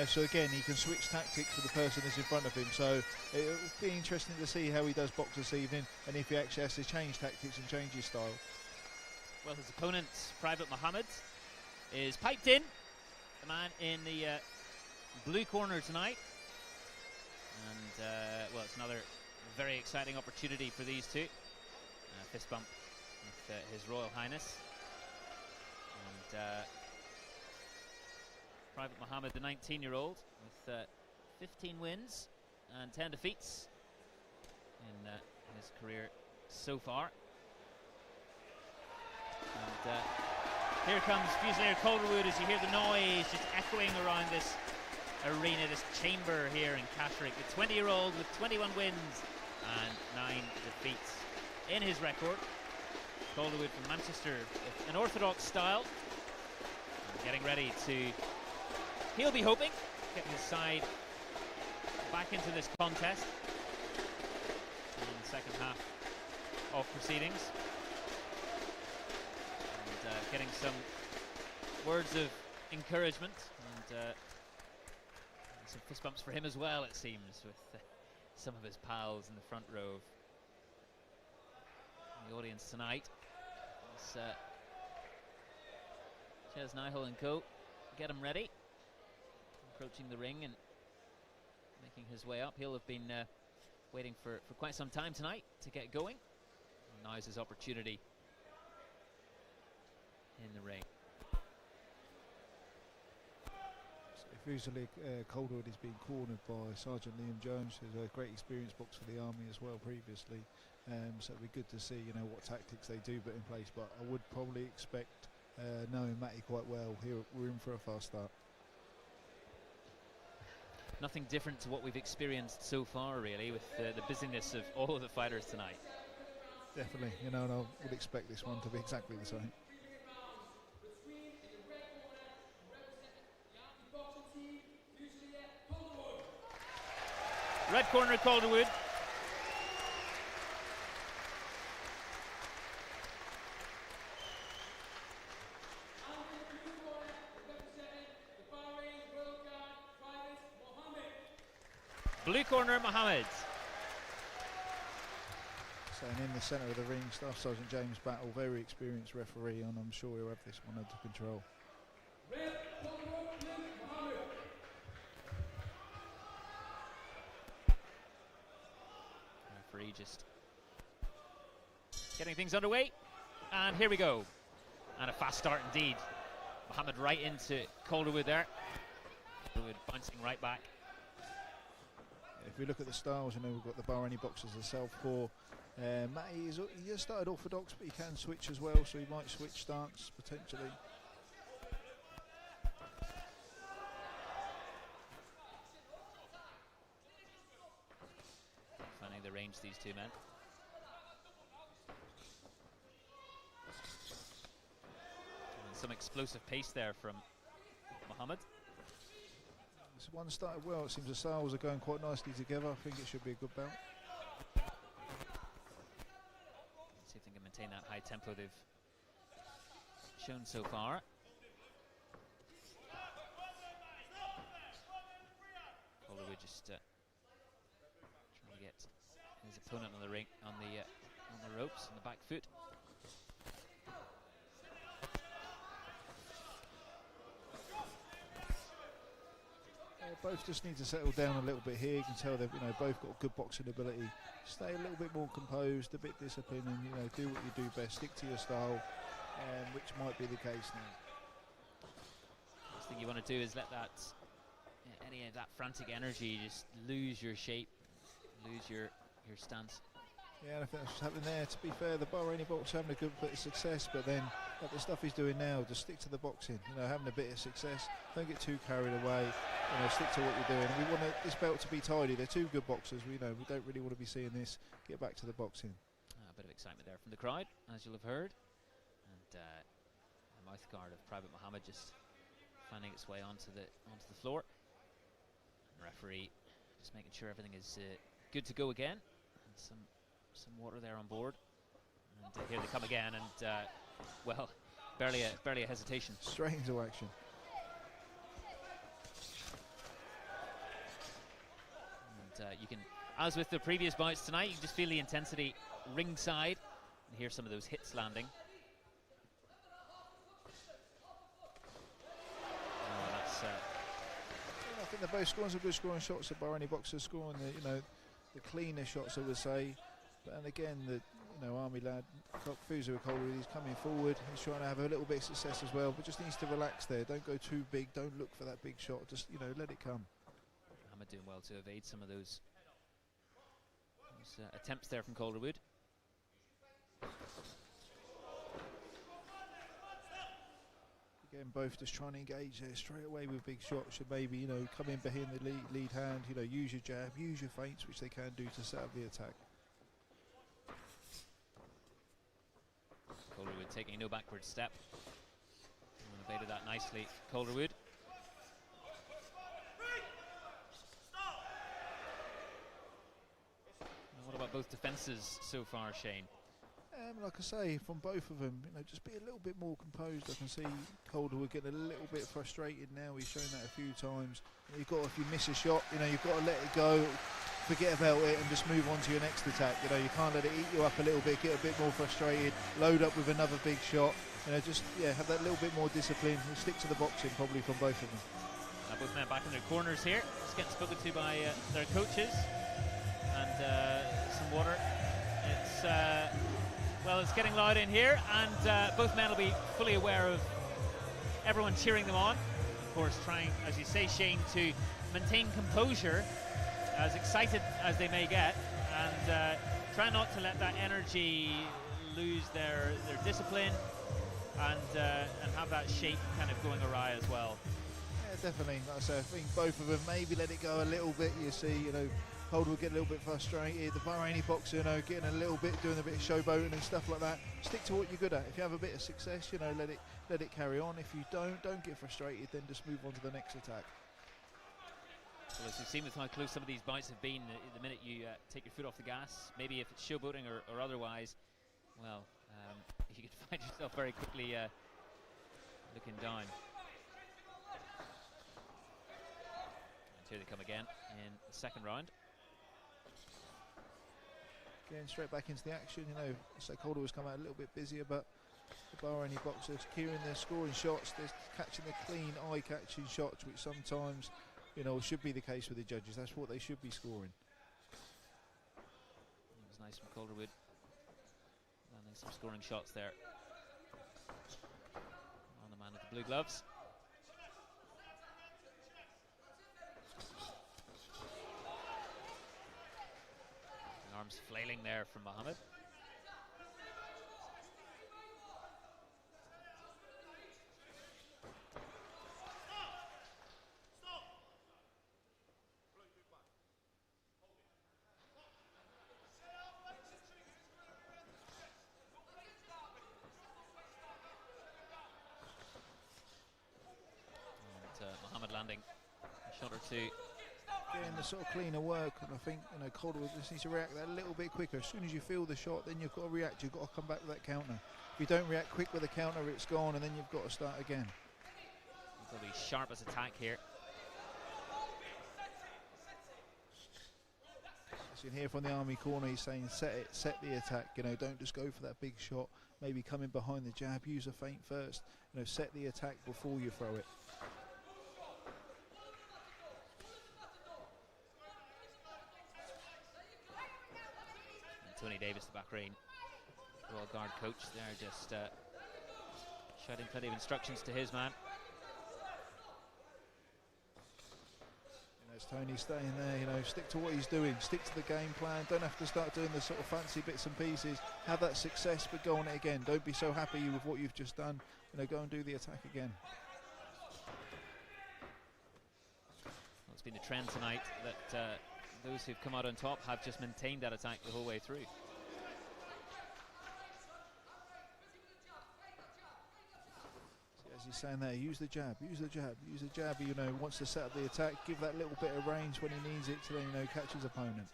so again he can switch tactics for the person that's in front of him, so it'll be interesting to see how he does box this evening and if he actually has to change tactics and change his style. Well, his opponent, Private Mohamad, is piped in, the man in the blue corner tonight. And well, it's another very exciting opportunity for these two. Fist bump with His Royal Highness. And Private Mohamad, the 19-year-old, with 15 wins and 10 defeats in his career so far. And here comes Fusilier Calderwood as you hear the noise just echoing around this arena, this chamber here in Catterick. The 20-year-old with 21 wins and 9 defeats in his record. Calderwood from Manchester with an orthodox style. And getting ready to, he'll be hoping, get his side back into this contest in the second half of proceedings. And getting some words of encouragement and some fist bumps for him as well, it seems, with some of his pals in the front row of the audience tonight. It's Ches Nihal and co. Get him ready, approaching the ring and making his way up. He'll have been waiting for quite some time tonight to get going. And now is his opportunity in the ring. Fusilier Calderwood is being cornered by Sergeant Liam Jones, who's a great experienced boxer for the Army as well previously. So it'd be good to see, you know, what tactics they do put in place. But I would probably expect, knowing Matty quite well, here we're in for a fast start. Nothing different to what we've experienced so far, really, with the busyness of all of the fighters tonight. Definitely, you know, and I would expect this one to be exactly the same. Red corner, Calderwood. Blue corner, Mohamad. Staying in the centre of the ring, Staff Sergeant James Battle, very experienced referee, and I'm sure he'll have this one under control. Referee just getting things underway, and here we go. And a fast start indeed. Mohamad right into Calderwood there. Calderwood bouncing right back. If we look at the styles, you know, we've got the Bahraini boxers, the southpaw. Matty, he just started orthodox, but he can switch as well, so he might switch stance potentially. Finding the range, these two men. And some explosive pace there from Mohamad. This one started well. It seems the styles are going quite nicely together. I think it should be a good bout. tempo they've shown so far. Calderwood just trying to get his opponent on the ring, on the ropes, on the back foot. Both just need to settle down a little bit here. You can tell they've both got good boxing ability. Stay a little bit more composed, a bit disciplined, and do what you do best. Stick to your style, which might be the case now. Last thing you want to do is let that any of that frantic energy just lose your shape, lose your stance. Yeah, and I think that's what's happening there. To be fair, the Bahraini boxer having a good bit of success, but then like the stuff he's doing now, just stick to the boxing. Having a bit of success, don't get too carried away. Stick to what you're doing. And we want this belt to be tidy. They're two good boxers. We don't really want to be seeing this. Get back to the boxing. A bit of excitement there from the crowd, as you'll have heard, and the mouth guard of Private Mohamad just finding its way onto the floor. And the referee just making sure everything is good to go again. And some water there on board, and here they come again, and well, barely a hesitation. Straight into action. And you can, as with the previous bouts tonight, you can just feel the intensity ringside and hear some of those hits landing. I think they're both scoring some good scoring shots. The Bahraini boxers scoring the cleaner shots, I would say. And again, the Army lad, Fuzu Calderwood, he's coming forward. He's trying to have a little bit of success as well, but just needs to relax there. Don't go too big. Don't look for that big shot. Just let it come. Mohamad doing well to evade some of those attempts there from Calderwood. Again, both just trying to engage there straight away with big shots. Should maybe come in behind the lead hand. Use your jab, use your feints, which they can do to set up the attack. Calderwood taking no backward step. And evaded that nicely, Calderwood. What about both defences so far, Shane? Like I say, from both of them, just be a little bit more composed. I can see Calderwood getting a little bit frustrated now. He's shown that a few times. If you miss a shot, you've got to let it go, forget about it, and just move on to your next attack. You can't let it eat you up a little bit, get a bit more frustrated, load up with another big shot. Just have that little bit more discipline and stick to the boxing, probably from both of them. Now both men back in their corners here, just getting spoken to by their coaches, and some water. It's getting loud in here, and both men will be fully aware of everyone cheering them on. Of course, trying, as you say, Shane, to maintain composure, as excited as they may get, and try not to let that energy lose their discipline, and have that shape kind of going awry as well. Yeah, definitely. Like I say, I think both of them maybe let it go a little bit. You see, Calderwood get a little bit frustrated. The Bahraini boxer, getting a little bit, doing a bit of showboating and stuff like that. Stick to what you're good at. If you have a bit of success, let it carry on. If you don't get frustrated, then just move on to the next attack. Well, as we've seen with how close some of these bouts have been, the minute you take your foot off the gas, maybe if it's showboating or otherwise, well, you could find yourself very quickly looking down. And here they come again in the second round. Getting straight back into the action, so Calderwood's come out a little bit busier, but the Bahraini boxers curing their scoring shots, they're catching the clean eye-catching shots, which sometimes, should be the case with the judges. That's what they should be scoring. It was nice from Calderwood, landing some scoring shots there on the man with the blue gloves. Arms flailing there from Mohamad. And Mohamad landing a shot or two getting the sort of cleaner work, and I think Calderwood just needs to react that a little bit quicker. As soon as you feel the shot, then you've got to react. You've got to come back with that counter. If you don't react quick with the counter, it's gone, and then you've got to start again. It's going to be sharpest attack here. As you can hear from the Army corner, he's saying set the attack. Don't just go for that big shot. Maybe come in behind the jab, use a feint first. Set the attack before you throw it. Tony Davis, the Bahrain Royal Guard coach there, just shouting plenty of instructions to his man. As Tony's staying there, stick to what he's doing, stick to the game plan. Don't have to start doing the sort of fancy bits and pieces. Have that success, but go on it again. Don't be so happy with what you've just done. Go and do the attack again. Well, it's been the trend tonight that those who've come out on top have just maintained that attack the whole way through. As he's saying there, use the jab, use the jab, use the jab. Wants to set up the attack, give that little bit of range when he needs it to then, catch his opponent.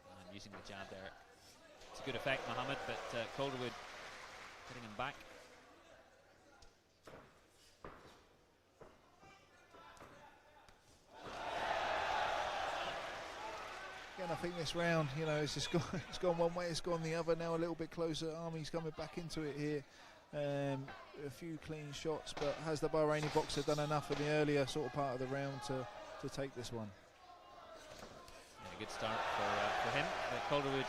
And using the jab there. It's a good effect, Mohamad, but Calderwood getting him back. Again, I think this round, it's gone one way, it's gone the other. Now a little bit closer. Army's coming back into it here. A few clean shots, but has the Bahraini boxer done enough in the earlier sort of part of the round to take this one? Yeah, a good start for him. Calderwood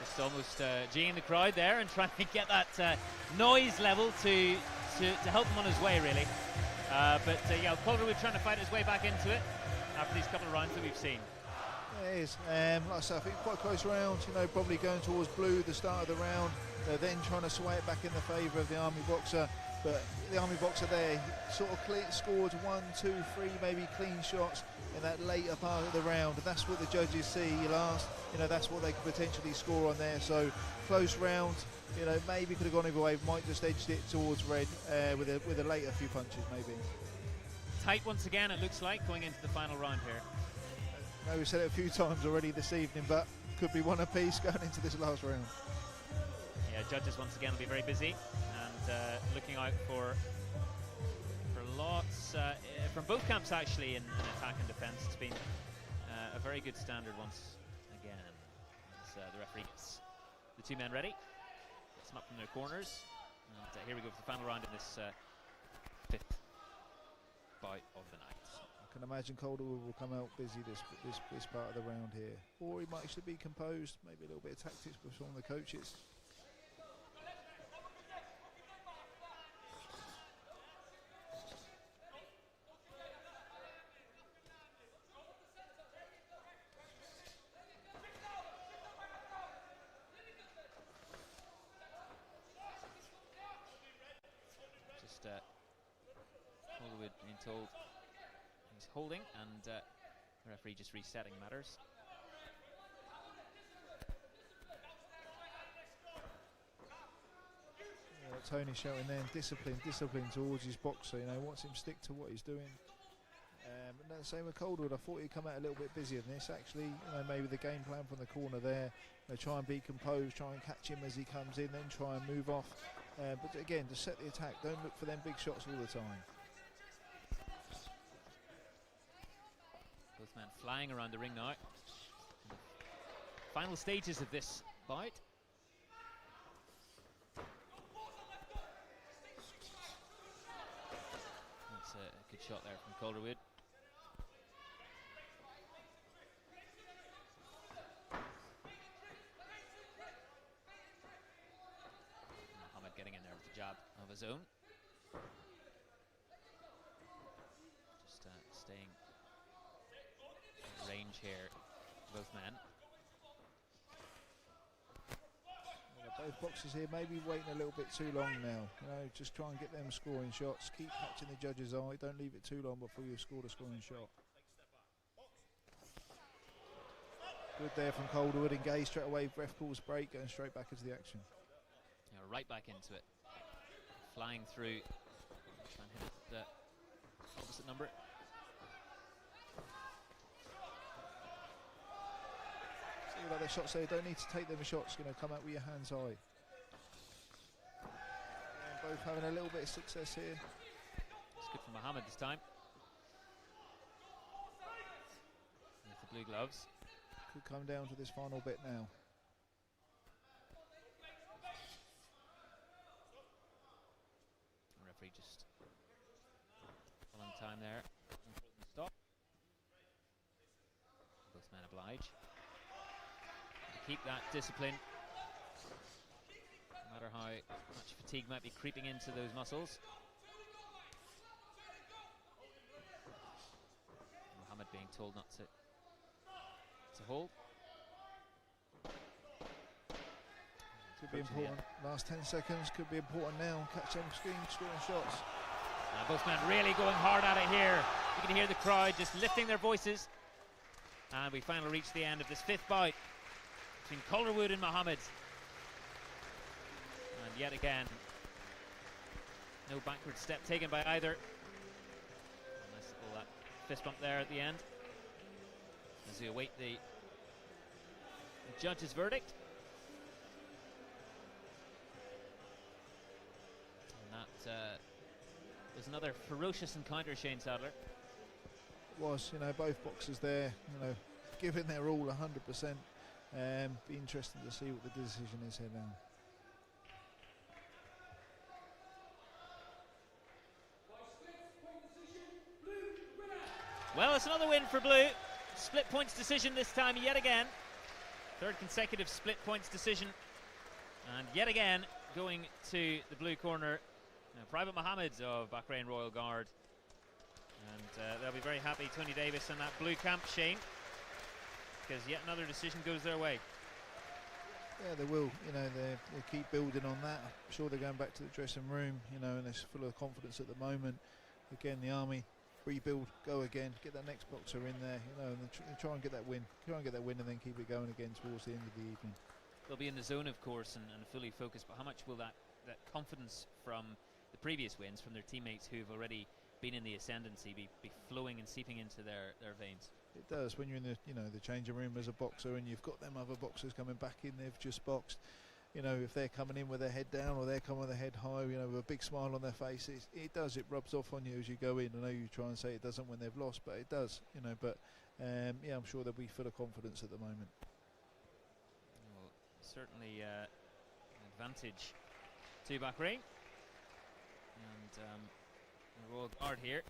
just almost G'ing the crowd there and trying to get that noise level to help him on his way, really. Yeah, Calderwood trying to fight his way back into it after these couple of rounds that we've seen. Yeah, it is. Like I said, I think quite close round, probably going towards blue at the start of the round, then trying to sway it back in the favour of the Army boxer. But the Army boxer there sort of scored 1, 2, 3 maybe clean shots in that later part of the round, and that's what the judges see last. That's what they could potentially score on there. So close round, maybe could have gone either way, might just edged it towards red with a later few punches maybe. Tight once again, it looks like, going into the final round here. I know we've said it a few times already this evening, but could be one apiece going into this last round. Yeah, judges once again will be very busy and looking out for lots from both camps actually in attack and defence. It's been a very good standard once again. As the referee gets the two men ready, gets them up from their corners, and here we go for the final round in this fifth bout of the night. I can imagine Calderwood will come out busy this part of the round here, or he might actually be composed, maybe a little bit of tactics from the coaches. Just Calderwood being told he's holding, and the referee just resetting matters. Yeah, Tony shouting then, discipline towards his boxer. Wants him to stick to what he's doing. And then the same with Calderwood. I thought he'd come out a little bit busier than this. Actually, maybe the game plan from the corner there. Try and be composed, try and catch him as he comes in, then try and move off. But again, to set the attack, don't look for them big shots all the time. Both men flying around the ring now. Final stages of this bout. That's a good shot there from Calderwood. Mohamad getting in there with the jab of his own. Just staying range here, both men. Both boxers here maybe waiting a little bit too long now. Just try and get them scoring shots. Keep catching the judge's eye. Don't leave it too long before you've scored a scoring shot. Good there from Calderwood. Engaged straight away. Ref calls break, going straight back into the action. Yeah, right back into it. Flying through. Try and hit it opposite number. See about their shots there, don't need to take them shots, come out with your hands high. And both having a little bit of success here. It's good for Mohamad this time. With the blue gloves. Could come down to this final bit now. The referee just a long time there. Stop. Both men oblige. Keep that discipline. No matter how much fatigue might be creeping into those muscles. Mohamad being told not to hold. Could be important. Last 10 seconds could be important now. Catch them scoring shots. And both men really going hard at it here. You can hear the crowd just lifting their voices. And we finally reach the end of this 5th bout between Calderwood and Mohamad. And yet again, no backward step taken by either. Nice little fist bump there at the end as we await the judge's verdict. And that was another ferocious encounter, Shane Sadler. It was, both boxers there, giving their all 100%. Be interesting to see what the decision is here now. Well, it's another win for Blue. Split points decision this time yet again. 3rd consecutive split points decision. And yet again going to the blue corner. Now, Private Mohamad of Bahrain Royal Guard. And they'll be very happy, Tony Davis and that blue camp, Shane, because yet another decision goes their way. Yeah, they will. They keep building on that. I'm sure they're going back to the dressing room, and they're full of confidence at the moment. Again, the Army rebuild, go again, get that next boxer in there, and try and get that win. Try and get that win and then keep it going again towards the end of the evening. They'll be in the zone, of course, and fully focused, but how much will that confidence from the previous wins, from their teammates who've already been in the ascendancy, be flowing and seeping into their veins? It does when you're in the changing room as a boxer and you've got them other boxers coming back in, they've just boxed. If they're coming in with their head down or they're coming with their head high, with a big smile on their faces, it does. It rubs off on you as you go in. I know you try and say it doesn't when they've lost, but it does. But I'm sure they'll be full of confidence at the moment. Well, certainly an advantage to Bahrain, and the Royal Guard here.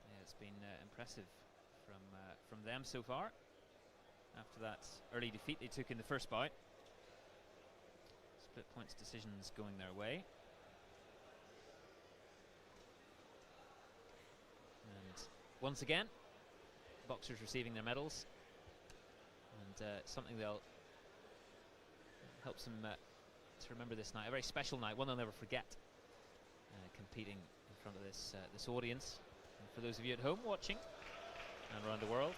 Yeah, it's been impressive from them so far. After that early defeat they took in the 1st bout. Split points decisions going their way. And once again, boxers receiving their medals. And something they'll helps them to remember this night. A very special night, one they'll never forget. Competing in front of this audience. And for those of you at home watching and around the world.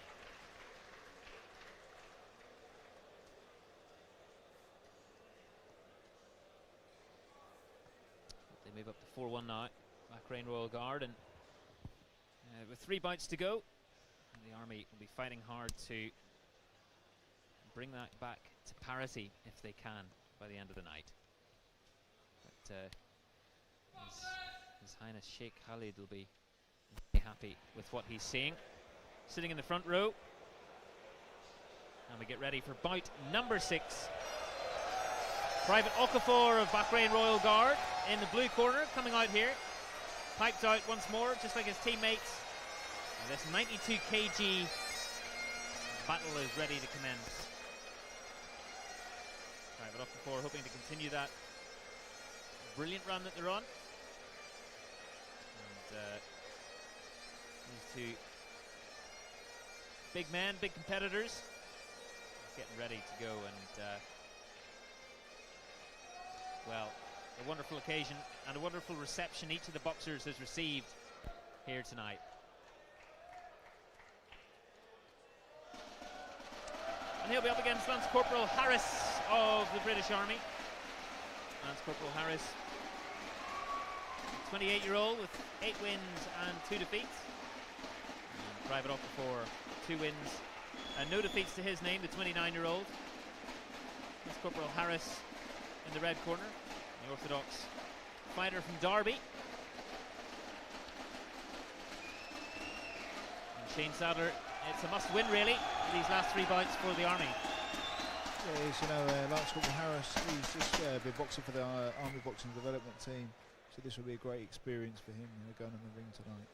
They move up to 4-1 now, Bahrain Royal Guard, and with 3 bouts to go, the Army will be fighting hard to bring that back to parity if they can by the end of the night. But His Highness Sheikh Khalid will be very happy with what he's seeing. Sitting in the front row, and we get ready for bout number 6. Private Okafor of Bahrain Royal Guard in the blue corner, coming out here. Piped out once more, just like his teammates. And this 92 kg battle is ready to commence. Private Okafor hoping to continue that brilliant run that they're on. And these 2 big men, big competitors, getting ready to go, and well, a wonderful occasion and a wonderful reception each of the boxers has received here tonight. And he'll be up against Lance Corporal Harris of the British Army. Lance Corporal Harris 28-year-old with 8 wins and 2 defeats. And Private Okafor, 2 wins and no defeats to his name, the 29-year-old. That's Corporal Harris in the red corner, the orthodox fighter from Derby. And Shane Sadler, it's a must-win really, these last 3 bouts for the Army. Yeah, he's, Lance Corporal Harris, he's just been boxing for the Army Boxing Development Team, so this will be a great experience for him going in the ring tonight.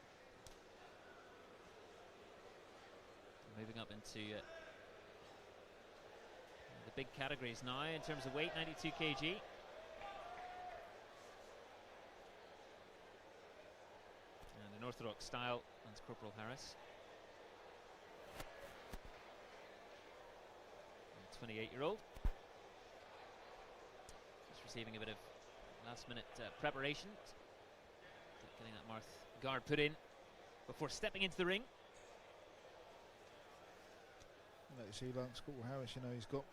Moving up into the big categories now in terms of weight, 92 kg. And an orthodox style, Lance Corporal Harris. 28-year-old. Just receiving a bit of last-minute preparation, getting that Marth guard put in before stepping into the ring. You see Lance Corporal Harris, he's got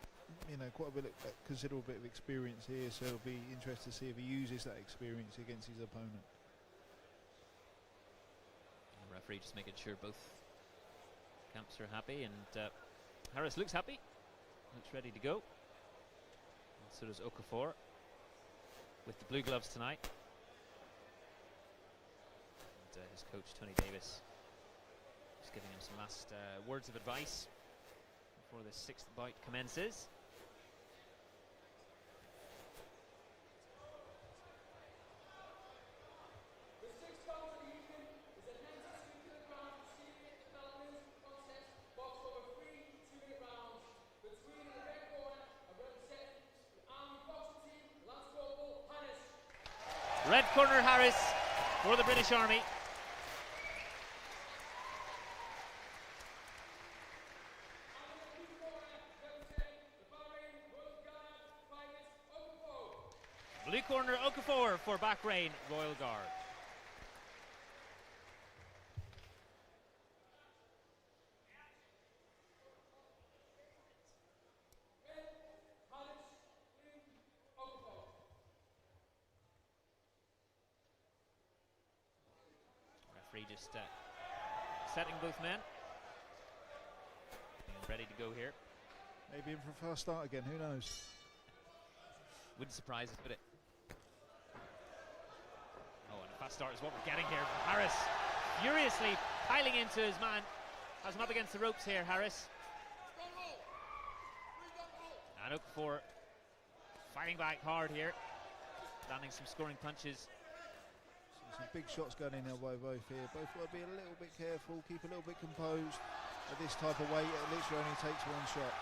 quite a bit of considerable bit of experience here, so it'll be interesting to see if he uses that experience against his opponent. The referee just making sure both camps are happy, and Harris looks happy. Looks ready to go. And so does Okafor with the blue gloves tonight. And his coach Tony Davis just giving him some last words of advice before the 6th bout commences. Red corner Harris for the British Army. Blue corner Okafor for Bahrain Royal Guard. Referee just setting both men. Ready to go here. Maybe in for a fast start again, who knows? Wouldn't surprise us, would it? Oh, and a fast start is what we're getting here from Harris. Furiously piling into his man. Has him up against the ropes here, Harris. And Okafor fighting back hard here. Landing some scoring punches. Some big shots going in there by both here. Both got to be a little bit careful, keep a little bit composed. At this type of weight, it literally only takes 1 shot.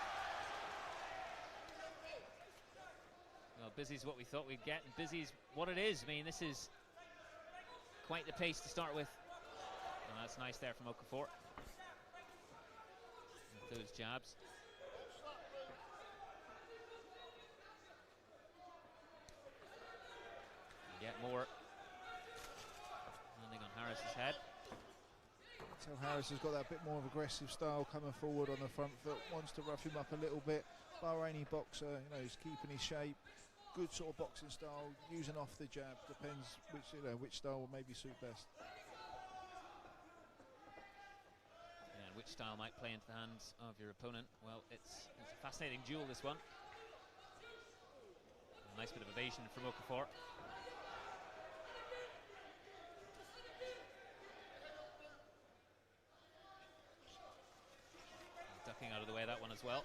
Well, busy's what we thought we'd get, and busy's what it is. I mean, this is quite the pace to start with. And that's nice there from Okafor. With those jabs. Yet more. Landing on Harris's head. So Harris has got that bit more of aggressive style coming forward on the front foot, wants to rough him up a little bit. Bahraini boxer, he's keeping his shape. Good sort of boxing style, using off the jab. Depends which style will maybe suit best. Yeah, and which style might play into the hands of your opponent? Well, it's a fascinating duel, this one. A nice bit of evasion from Okafor. Ducking out of the way that one as well.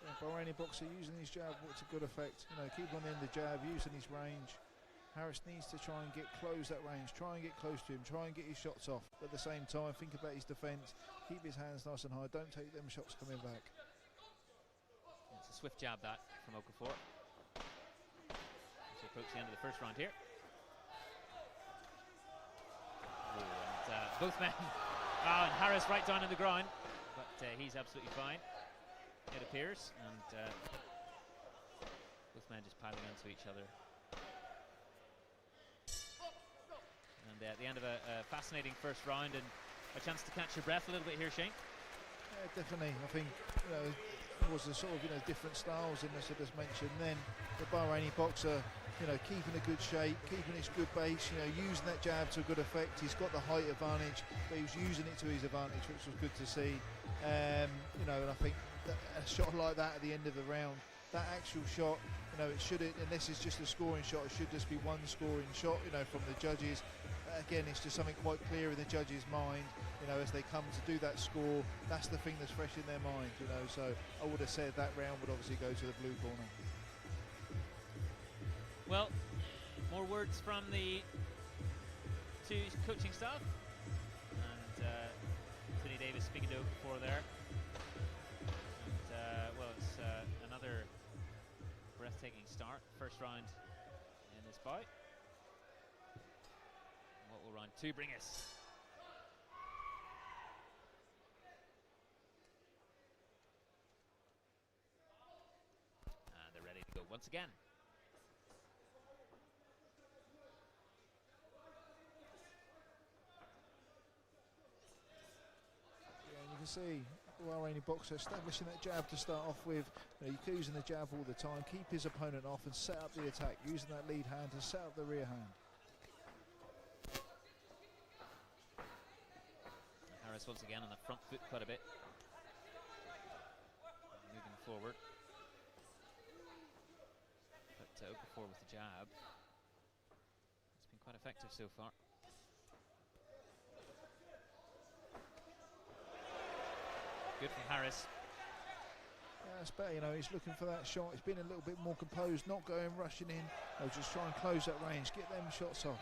Yeah, Bahraini boxer using his jab to good effect. Keep on in the jab, using his range. Harris needs to try and close that range, try and get close to him, try and get his shots off. But at the same time, think about his defence, keep his hands nice and high, don't take them shots coming back. It's a swift jab that from Okafor. As we approach the end of the first round here. And both men, and Harris right down in the ground, but he's absolutely fine, it appears, and both men just piling onto each other. And at the end of a fascinating first round, and a chance to catch your breath a little bit here, Shane. Yeah, definitely. I think was the sort of, different styles in this I just mentioned. Then the Bahraini boxer, keeping a good shape, keeping his good base, using that jab to good effect. He's got the height advantage, but he was using it to his advantage, which was good to see. And I think that a shot like that at the end of the round, that actual shot, it shouldn't, and this is just a scoring shot, it should just be one scoring shot, from the judges. Again, it's just something quite clear in the judges' mind, as they come to do that score. That's the thing that's fresh in their mind, so I would have said that round would obviously go to the blue corner. Well, more words from the two coaching staff, and Tony Davis speaking to Okafor there. And well, it's another breathtaking start, first round in this bout. What will round 2 bring us? And they're ready to go once again. Yeah, and you can see the Bahraini boxer establishing that jab to start off with. He's using the jab all the time, keep his opponent off and set up the attack, using that lead hand to set up the rear hand. Harris once again on the front foot quite a bit. Moving forward. But Okafor with the jab. It's been quite effective so far. Good from Harris. Yeah, that's better, he's looking for that shot. He's been a little bit more composed, not going rushing in. Just try and close that range, get them shots off.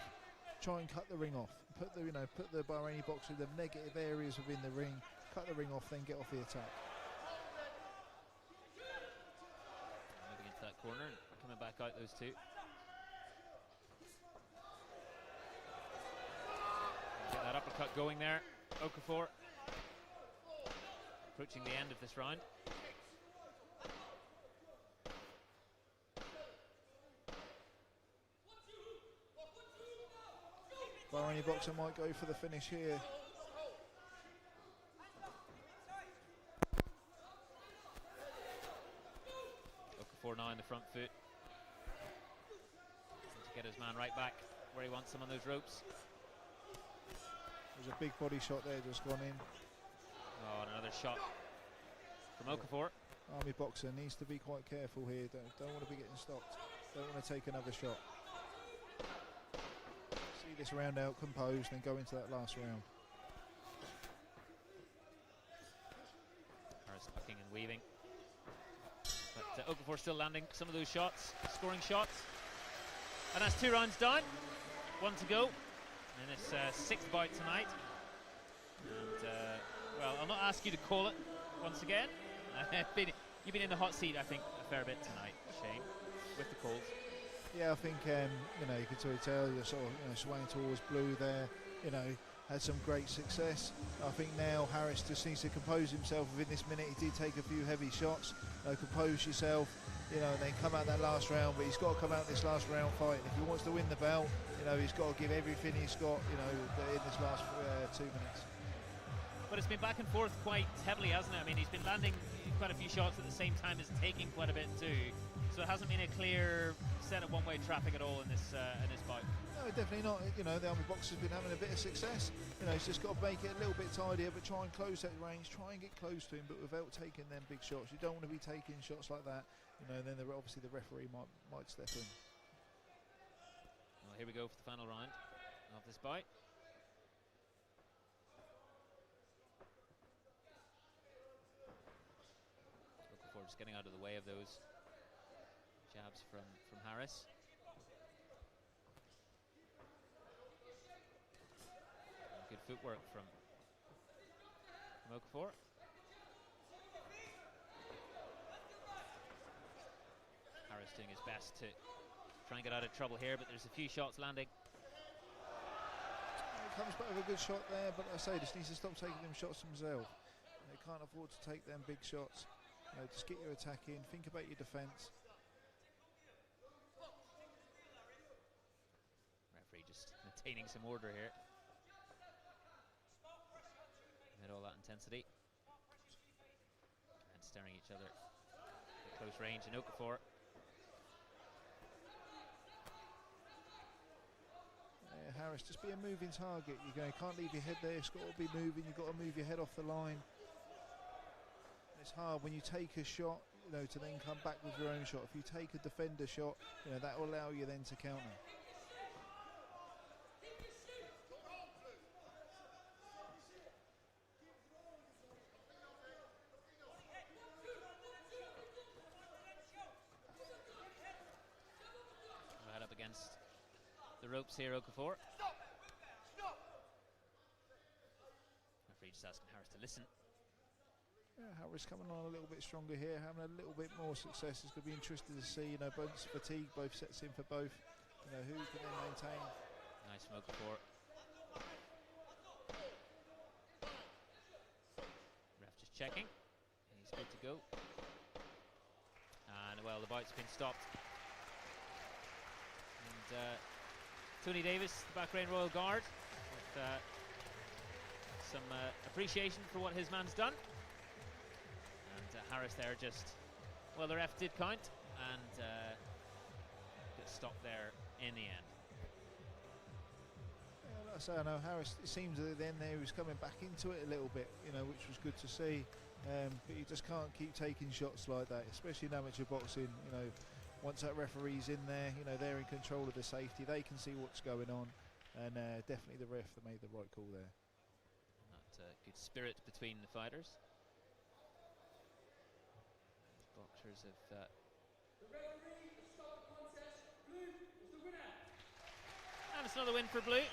Try and cut the ring off. Put the Bahraini boxer in the negative areas within the ring. Cut the ring off, then get off the attack. Moving into that corner and coming back out, those two. Get that uppercut going there. Okafor approaching the end of this round. Bahraini boxer might go for the finish here. Okafor now in the front foot. To get his man right back where he wants him on those ropes. There's a big body shot there just gone in. Oh, and another shot from Okafor. Army boxer needs to be quite careful here. Don't want to be getting stopped. Don't want to take another shot. See this round out composed and go into that last round. Harris ducking and weaving. But Okafor still landing some of those shots, scoring shots. And that's 2 rounds down. 1 to go in this 6th bout tonight. And well, I'll not ask you to call it once again. You've been in the hot seat, I think, a fair bit tonight, Shane, with the calls. Yeah, I think you can sort of tell you're sort of swaying towards blue there. Had some great success. I think now Harris just needs to compose himself within this minute. He did take a few heavy shots. Compose yourself, and then come out that last round. But he's got to come out this last round fighting. If he wants to win the belt, he's got to give everything he's got, in this last 2 minutes. But it's been back and forth quite heavily, hasn't it? I mean, he's been landing quite a few shots at the same time as taking quite a bit too. So it hasn't been a clear set of one-way traffic at all in this bout. No, definitely not. The Army boxer's been having a bit of success. He's just got to make it a little bit tidier, but try and close that range, try and get close to him, but without taking them big shots. You don't want to be taking shots like that. And then obviously the referee might step in. Well, here we go for the final round of this bout. Okafor just getting out of the way of those jabs from Harris. And good footwork from Okafor. Harris doing his best to try and get out of trouble here, but there's a few shots landing. He comes back with a good shot there, but like I say, just needs to stop taking them shots himself. He can't afford to take them big shots. Just get your attack in, think about your defence. Referee just maintaining some order here amid all that intensity and staring each other close range in Okafor. Harris, just be a moving target. You can't leave your head there. It's got to be moving. You've got to move your head off the line. It's hard when you take a shot, to then come back with your own shot. If you take a defender shot, that will allow you then to counter. Right up against the ropes here, Okafor. Referee just asking Harris to listen. Yeah, Harris coming on a little bit stronger here, having a little bit more success. It's going to be interesting to see, both fatigue, both sets in for both. Who can then maintain. Nice from Okafor. Ref just checking. He's good to go. And well, the bout's been stopped. And Tony Davis, the Bahrain Royal Guard, with some appreciation for what his man's done. And Harris there just, well, the ref did count and got stopped there in the end. Yeah, like I say, I know Harris, it seems that then there he was coming back into it a little bit, which was good to see. But you just can't keep taking shots like that, especially in amateur boxing. Once that referee's in there, they're in control of the safety. They can see what's going on, and definitely the ref that made the right call there. That good spirit between the fighters. Boxers have. The referee to start the contest. Blue is the winner. And it's another win for Blue.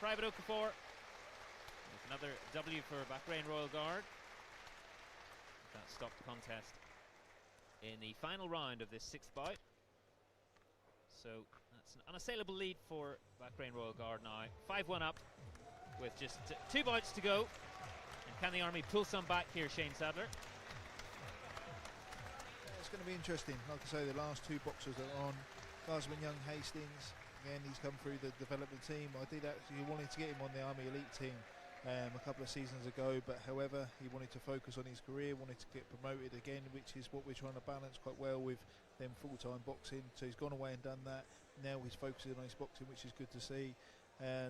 Private Okafor with another W for Bahrain Royal Guard. That stopped the contest in the final round of this 6th bout. So that's an unassailable lead for Bahrain Royal Guard now. 5-1 up with just 2 bouts to go. And can the Army pull some back here, Shane Sadler? It's going to be interesting. Like I say, the last 2 boxers that are on, Guardsman Young Hastings, again, he's come through the development team. I did actually wanted to get him on the Army Elite team a couple of seasons ago, but however, he wanted to focus on his career, wanted to get promoted again, which is what we're trying to balance quite well with them full-time boxing. So he's gone away and done that. Now he's focusing on his boxing, which is good to see.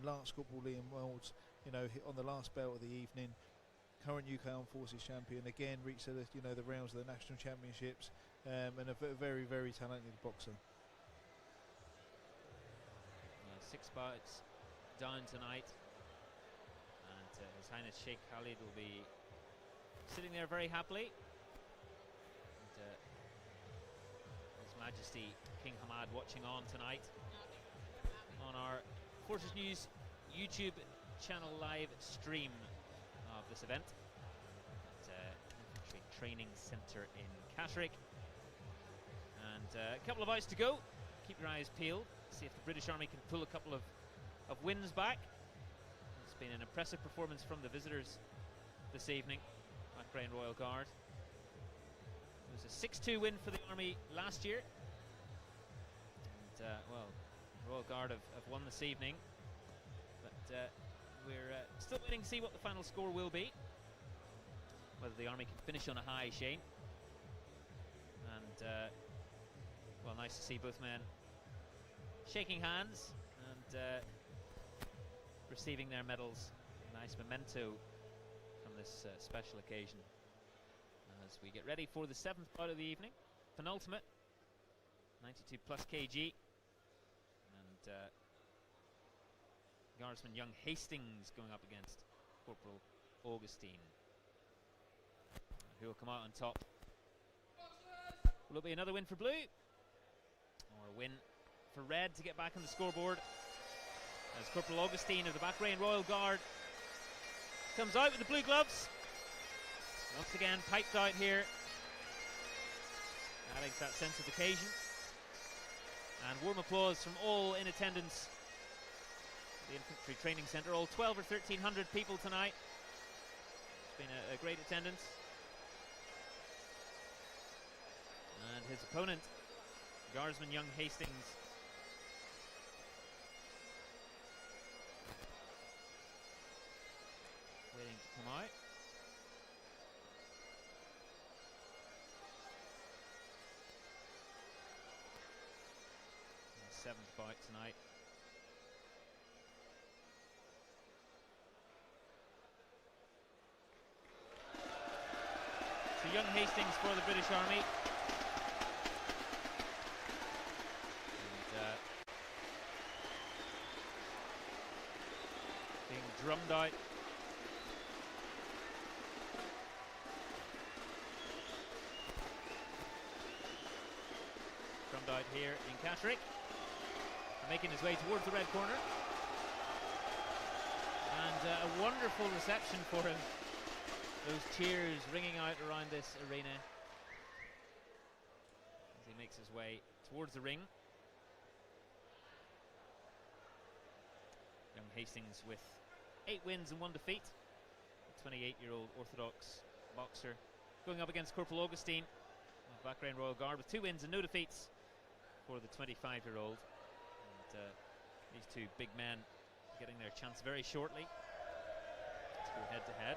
Lance Corporal Liam Moulds, on the last belt of the evening, current UK Armed Forces champion, again reached the rounds of the national championships, and a very, very talented boxer. 6 bouts down tonight, and His Highness Sheikh Khalid will be sitting there very happily, and His Majesty King Hamad watching on tonight on our Forces News YouTube channel live stream of this event at Infantry Training Centre in Catterick. And a couple of bouts to go. Keep your eyes peeled, see if the British Army can pull a couple of wins back. It's been an impressive performance from the visitors this evening, Bahrain Royal Guard. It was a 6-2 win for the Army last year. And, well, Royal Guard have won this evening, but we're still waiting to see what the final score will be. Whether the Army can finish on a high, Shane. And, well, nice to see both men shaking hands and receiving their medals. Nice memento from this special occasion as we get ready for the 7th bout of the evening, penultimate, 92 plus kg. And Guardsman Young Hastings going up against Corporal Augustine. Who will come out on top? Will it be another win for Blue? Or a win for Red to get back on the scoreboard? As Corporal Augustine of the Bahrain Royal Guard comes out with the blue gloves. Once again piped out here, adding to that sense of occasion. And warm applause from all in attendance at the Infantry Training Centre. All 12 or 1300 people tonight. It's been a great attendance. And his opponent, Guardsman Young Hastings, waiting to come out. 7th bout tonight. So young Hastings for the British Army. And being drummed out. Drummed out here in Catterick. Making his way towards the red corner. And a wonderful reception for him. Those cheers ringing out around this arena as he makes his way towards the ring. Young Hastings with 8 wins and 1 defeat. A 28-year-old orthodox boxer going up against Corporal Augustine of Bahrain Royal Guard with 2 wins and no defeats for the 25-year-old. And these two big men getting their chance very shortly to go head-to-head.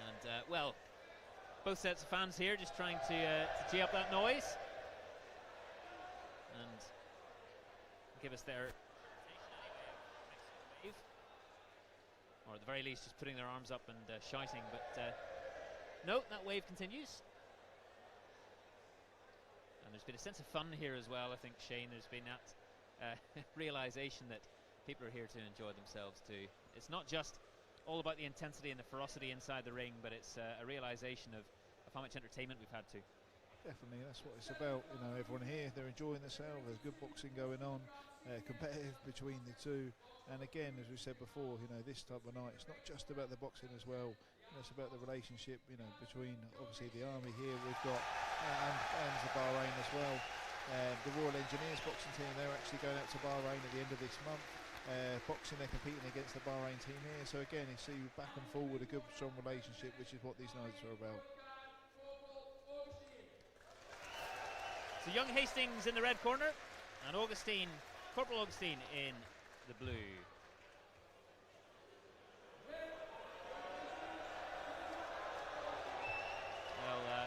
And well, both sets of fans here just trying to gee up that noise and give us their wave, or at the very least just putting their arms up and shouting, but no, that wave continues. And there's been a sense of fun here as well, I think, Shane. There's been that realization that people are here to enjoy themselves too. It's not just all about the intensity and the ferocity inside the ring, but it's a realization of how much entertainment we've had too. Definitely, that's what it's about. You know, everyone here, they're enjoying themselves. There's good boxing going on, competitive between the two. And again, as we said before, you know, this type of night, it's not just about the boxing as well. You know, it's about the relationship, you know, between obviously the army here we've got and the Bahrain as well. The Royal Engineers boxing team, they're actually going out to Bahrain at the end of this month. Boxing, they're competing against the Bahrain team here. So again, you see back and forward a good, strong relationship, which is what these nights are about. So young Hastings in the red corner and Augustine, Corporal Augustine in the blue. Well,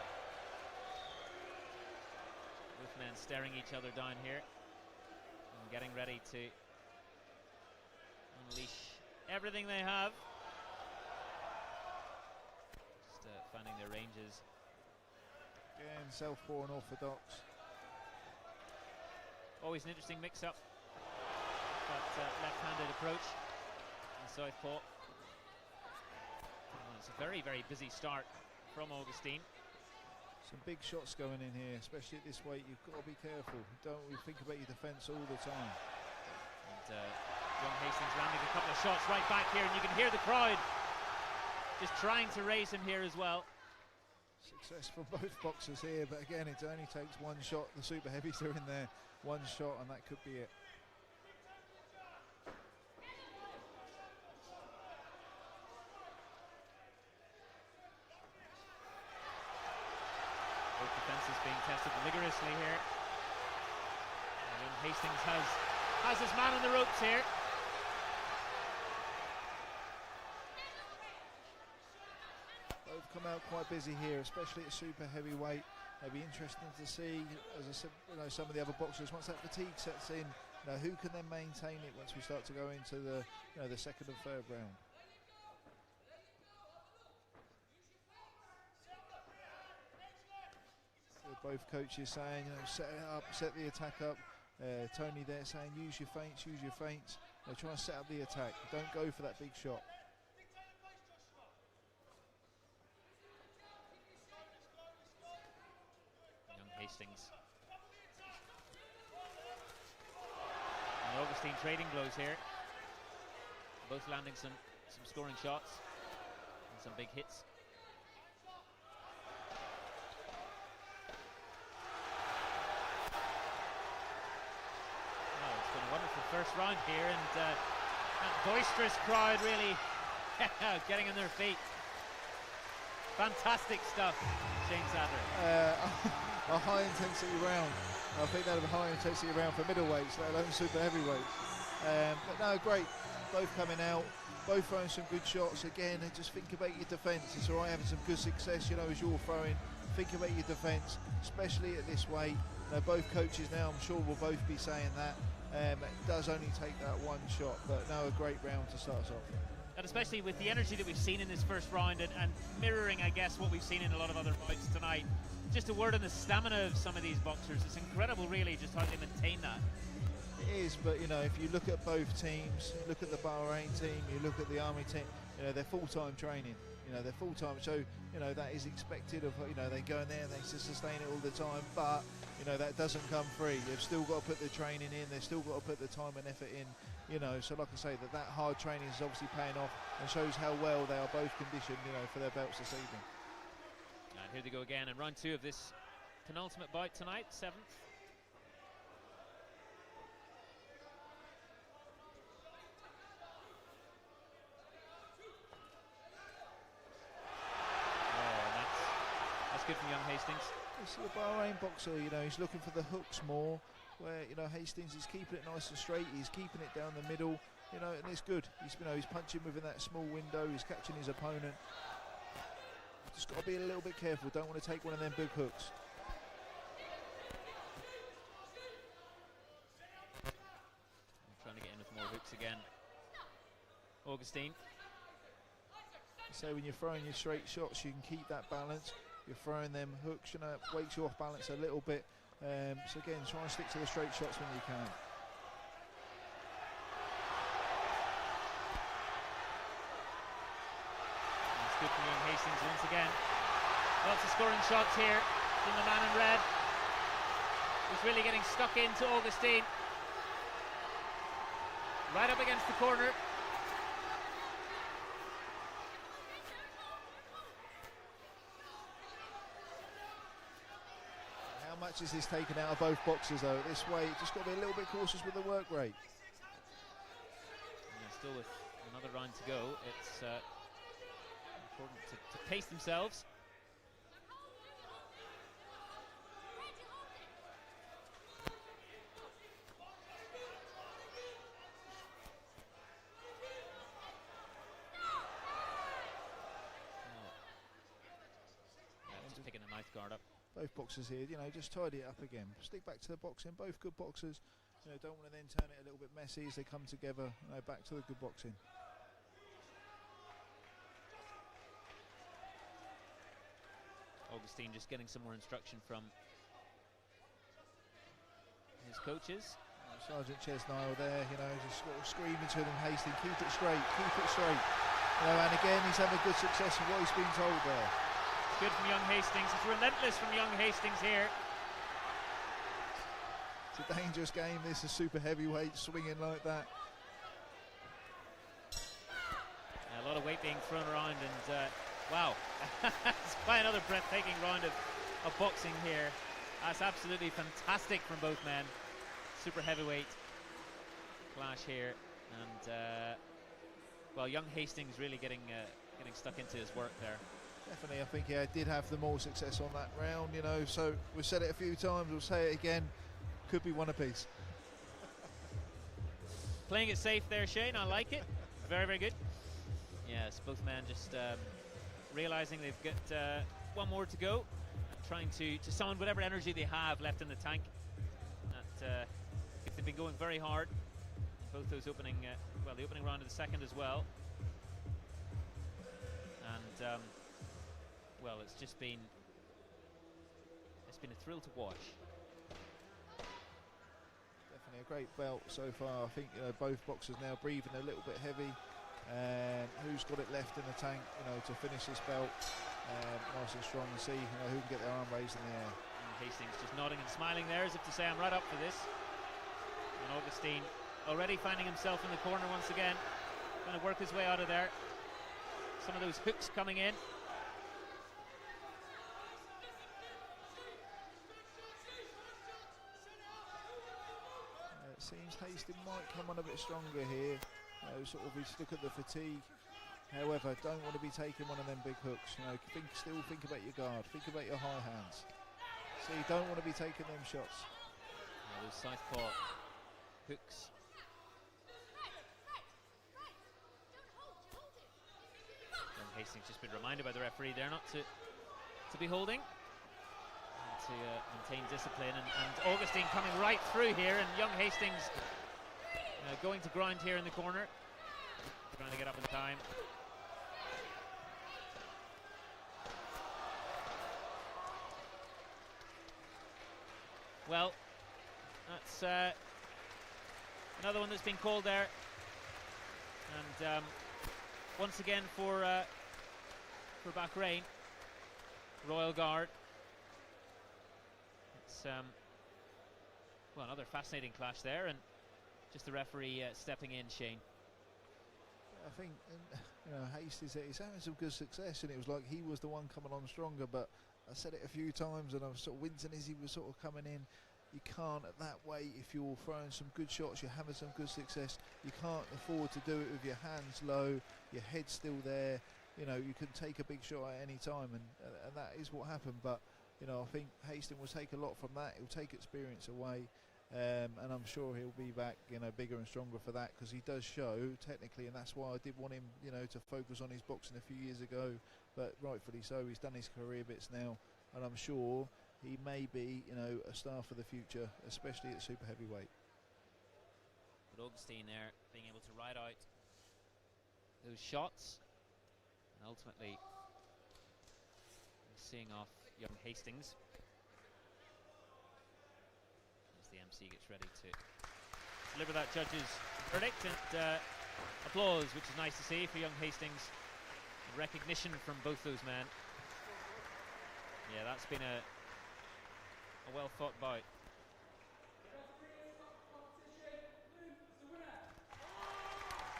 both men staring each other down here and getting ready to unleash everything they have. Just finding their ranges. Again, southpaw and orthodox. Always an interesting mix-up, that left-handed approach in southpaw. Oh, it's a very, very busy start from Augustine. Some big shots going in here, especially at this weight. You've got to be careful. You think about your defence all the time. And John Hastings landing a couple of shots right back here, and you can hear the crowd just trying to raise him here as well. Success for both boxers here, but again, it only takes one shot. The super heavies are in there, one shot, and that could be it. Both defences being tested vigorously here. And Hastings has his man on the ropes here. Both come out quite busy here, especially at super heavyweight. It'll be interesting to see, as I said, you know, some of the other boxers, once that fatigue sets in, you know, who can then maintain it once we start to go into the, you know, the second and third round. So both coaches saying, you know, set it up, set the attack up. Tony there saying, use your feints, use your feints. You know, try and set up the attack. Don't go for that big shot. Hastings. And Augustine trading blows here. Both landing some scoring shots and some big hits. Oh, it's been a wonderful first round here, and that boisterous crowd really getting on their feet. Fantastic stuff, Shane Sadler. A high intensity round. I think that'll be a high intensity round for middleweights, let alone super heavyweights. But no, great. Both coming out, both throwing some good shots. Again, just think about your defence. It's all right having some good success, as you're throwing. Think about your defence, especially at this weight. Both coaches now, I'm sure, will both be saying that. It does only take that one shot, but no, a great round to start us off. And especially with the energy that we've seen in this first round and mirroring, I guess, what we've seen in a lot of other fights tonight. Just a word on the stamina of some of these boxers. It's incredible, really, just how they maintain that. It is, but if you look at both teams, you look at the Bahrain team, you look at the Army team, they're full-time training. They're full-time, so that is expected of. They go in there and they sustain it all the time, but that doesn't come free. They've still got to put the training in. They've still got to put the time and effort in. So like I say, that hard training is obviously paying off and shows how well they are both conditioned. For their belts this evening. And here they go again in round 2 of this penultimate bout tonight, 7th. Good from young Hastings. You see a Bahrain boxer, he's looking for the hooks more, where Hastings is keeping it nice and straight, he's keeping it down the middle, and it's good. He's punching within that small window, he's catching his opponent. Just got to be a little bit careful, don't want to take one of them big hooks. I'm trying to get in with more hooks again. Augustine. So when you're throwing your straight shots, you can keep that balance. You're throwing them hooks, it wakes you off balance a little bit. So again, try and stick to the straight shots when you can. That's good from young Hastings once again. Lots of scoring shots here from the man in red. He's really getting stuck into Augustine. Right up against the corner. How much is this taken out of both boxers though? This way, just got to be a little bit cautious with the work rate. Yeah, still with another round to go, it's important to pace themselves. Just picking a nice guard up. Both boxers here, just tidy it up again. Stick back to the boxing. Both good boxers. Don't want to then turn it a little bit messy as they come together. Back to the good boxing. Augustine just getting some more instruction from his coaches. Sergeant Chesnile there, just sort of screaming to them, Hastings, keep it straight, keep it straight. And again, he's having good success with what he's been told there. It's good from young Hastings. It's relentless from young Hastings here. It's a dangerous game. This is super heavyweight swinging like that. A lot of weight being thrown around, and wow, it's quite another breathtaking round of boxing here. That's absolutely fantastic from both men. Super heavyweight clash here, and well, young Hastings really getting stuck into his work there. Definitely, I think he did have the more success on that round, so we've said it a few times, we'll say it again, could be one apiece. Playing it safe there, Shane, I like it. Very, very good. Yes, both men just realising they've got one more to go, and trying to summon whatever energy they have left in the tank. That if they've been going very hard, both those opening, well, the opening round of the second as well. And well, it's been a thrill to watch. Definitely a great belt so far. I think both boxers now breathing a little bit heavy. Who's got it left in the tank, to finish this belt nice and strong, and see who can get their arm raised in the air. And Hastings just nodding and smiling there as if to say, I'm right up for this. And Augustine already finding himself in the corner once again, trying to work his way out of there. Some of those hooks coming in. It seems Hastings might come on a bit stronger here. Sort of, we look at the fatigue. However, don't want to be taking one of them big hooks. Still think about your guard. Think about your high hands. So you don't want to be taking them shots. Those southpaw hooks. Hastings just been reminded by the referee there not to be holding, and to maintain discipline. And Augustine coming right through here, and young Hastings going to grind here in the corner, trying to get up in time. Well, that's another one that's been called there, and once again for Bahrain, Royal Guard. It's well, another fascinating clash there, and just the referee stepping in, Shane. I think Hastings, he's having some good success, and it was like he was the one coming on stronger, but I said it a few times, and I was sort of wincing as he was sort of coming in. You can't at that weight, if you're throwing some good shots, you're having some good success, you can't afford to do it with your hands low, your head's still there. You know, you can take a big shot at any time, and that is what happened. But you know, I think Hastings will take a lot from that. He'll take experience away, and I'm sure he'll be back, you know, bigger and stronger for that, because he does show technically, and that's why I did want him, you know, to focus on his boxing a few years ago. But rightfully so, he's done his career bits now, and I'm sure he may be, you know, a star for the future, especially at super heavyweight. But Augustine there being able to ride out those shots, and ultimately seeing off young Hastings as the MC gets ready to deliver that judge's verdict, and applause, which is nice to see for young Hastings. Recognition from both those men. Yeah, that's been a well fought bout.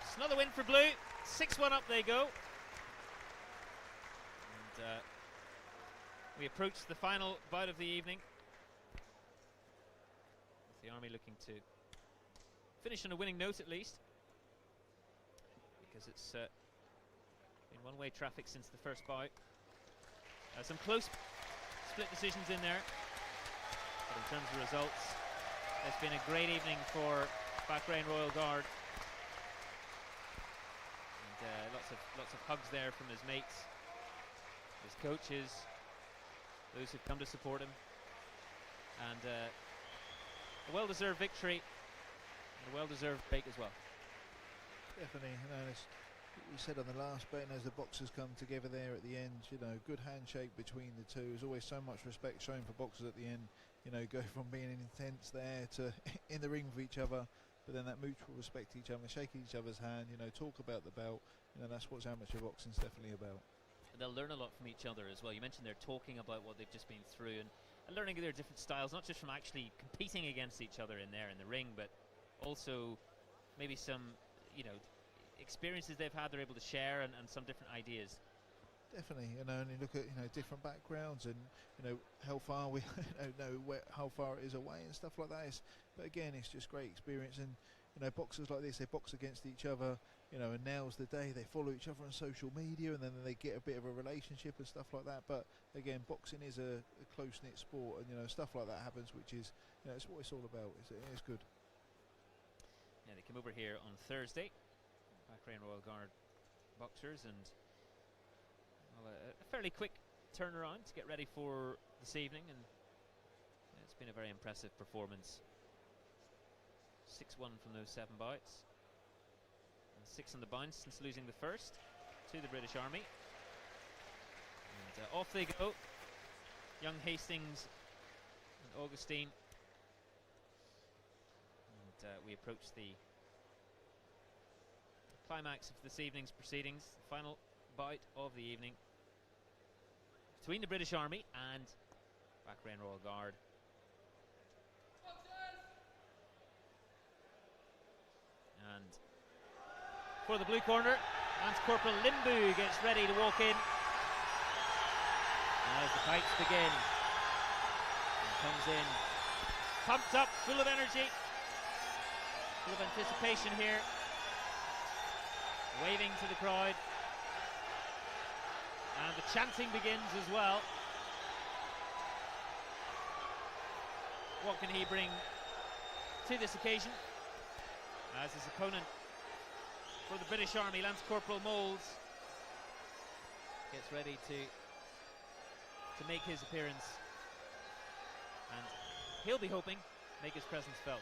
It's another win for Blue. 6-1 up they go. And we approach the final bout of the evening, with the Army looking to finish on a winning note at least, because it's been one-way traffic since the first bout. Some close split decisions in there, but in terms of results, it's been a great evening for Bahrain Royal Guard, and lots of hugs there from his mates, his coaches, those who've come to support him, and a well-deserved victory and a well-deserved break as well. Definitely, you know, you said on the last bet, and as the boxers come together there at the end, you know, good handshake between the two. There's always so much respect shown for boxers at the end, you know, go from being intense there to in the ring with each other, but then that mutual respect to each other, shaking each other's hand, you know, talk about the belt, you know, that's what amateur boxing's definitely about. And they'll learn a lot from each other as well. You mentioned they're talking about what they've just been through, and learning their different styles, not just from actually competing against each other in there in the ring, but also maybe some, you know, experiences they've had, they're able to share, and some different ideas. Definitely, you know, and you look at, you know, different backgrounds, and you know how far we how far it is away and stuff like that. But again, it's just great experience, and you know, boxers like this, they box against each other, you know, and now's the day they follow each other on social media, and then they get a bit of a relationship and stuff like that. But again, boxing is a close-knit sport, and you know, stuff like that happens, which is, you know, it's what it's all about. It's good. Yeah, they come over here on Thursday, Bahrain Royal Guard boxers, and well, a fairly quick turnaround to get ready for this evening, and yeah, it's been a very impressive performance. 6-1 from those 7 bouts, and 6 on the bounce since losing the first to the British Army. And off they go, young Hastings and Augustine, and we approach the climax of this evening's proceedings, the final bout of the evening between the British Army and Bahrain Royal Guard. And for the blue corner, Lance Corporal Limbu gets ready to walk in as the fights begin. And comes in pumped up, full of energy, full of anticipation here, waving to the crowd, and the chanting begins as well. What can he bring to this occasion, as his opponent for the British Army, Lance Corporal Moulds, gets ready to make his appearance, and he'll be hoping make his presence felt.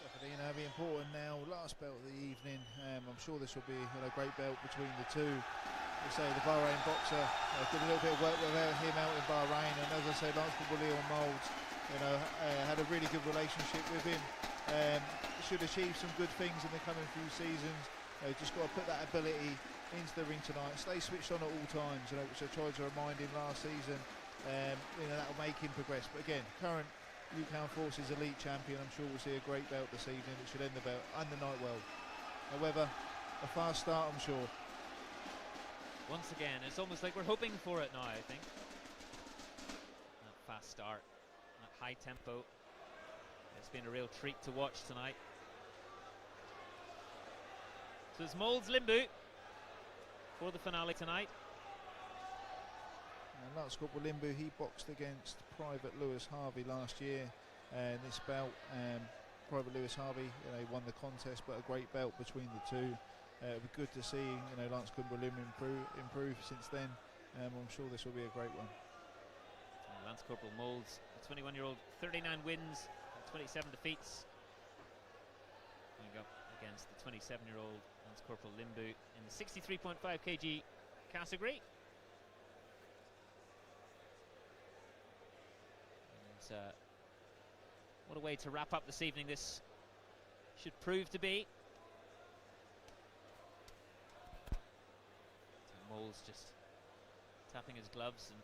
Definitely, be important now. Last belt of the evening. I'm sure this will be a great belt between the two. We say the Bahrain boxer did a little bit of work with him out in Bahrain, and as I say, Lance Moulds, had a really good relationship with him. Should achieve some good things in the coming few seasons. Just got to put that ability into the ring tonight. Stay switched on at all times, which I tried to remind him last season. That will make him progress. But again, current UK Forces Elite champion. I'm sure we'll see a great belt this evening. It should end the belt and the night well. However, a fast start, I'm sure. Once again, it's almost like we're hoping for it now, I think. That fast start, that high tempo. It's been a real treat to watch tonight. So it's Moulds Limbu for the finale tonight. And Lance Corporal Limbu, he boxed against Private Lewis Harvey last year. And this bout, Private Lewis Harvey, won the contest, but a great belt between the two. It'll be good to see, Lance Corporal Limbu improve since then. I'm sure this will be a great one. And Lance Corporal Moulds, the 21-year-old, 39 wins, 27 defeats. Going up against the 27-year-old Lance Corporal Limbu in the 63.5 kg category. And what a way to wrap up this evening this should prove to be. So Moulds just tapping his gloves and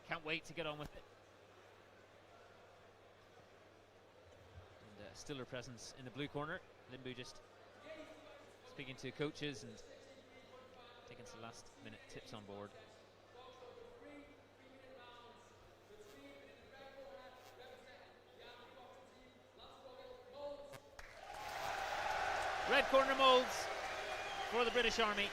can't wait to get on with it. And stiller presence in the blue corner. Limbu just speaking to coaches and taking some last minute tips on board. Red corner Moulds for the British Army.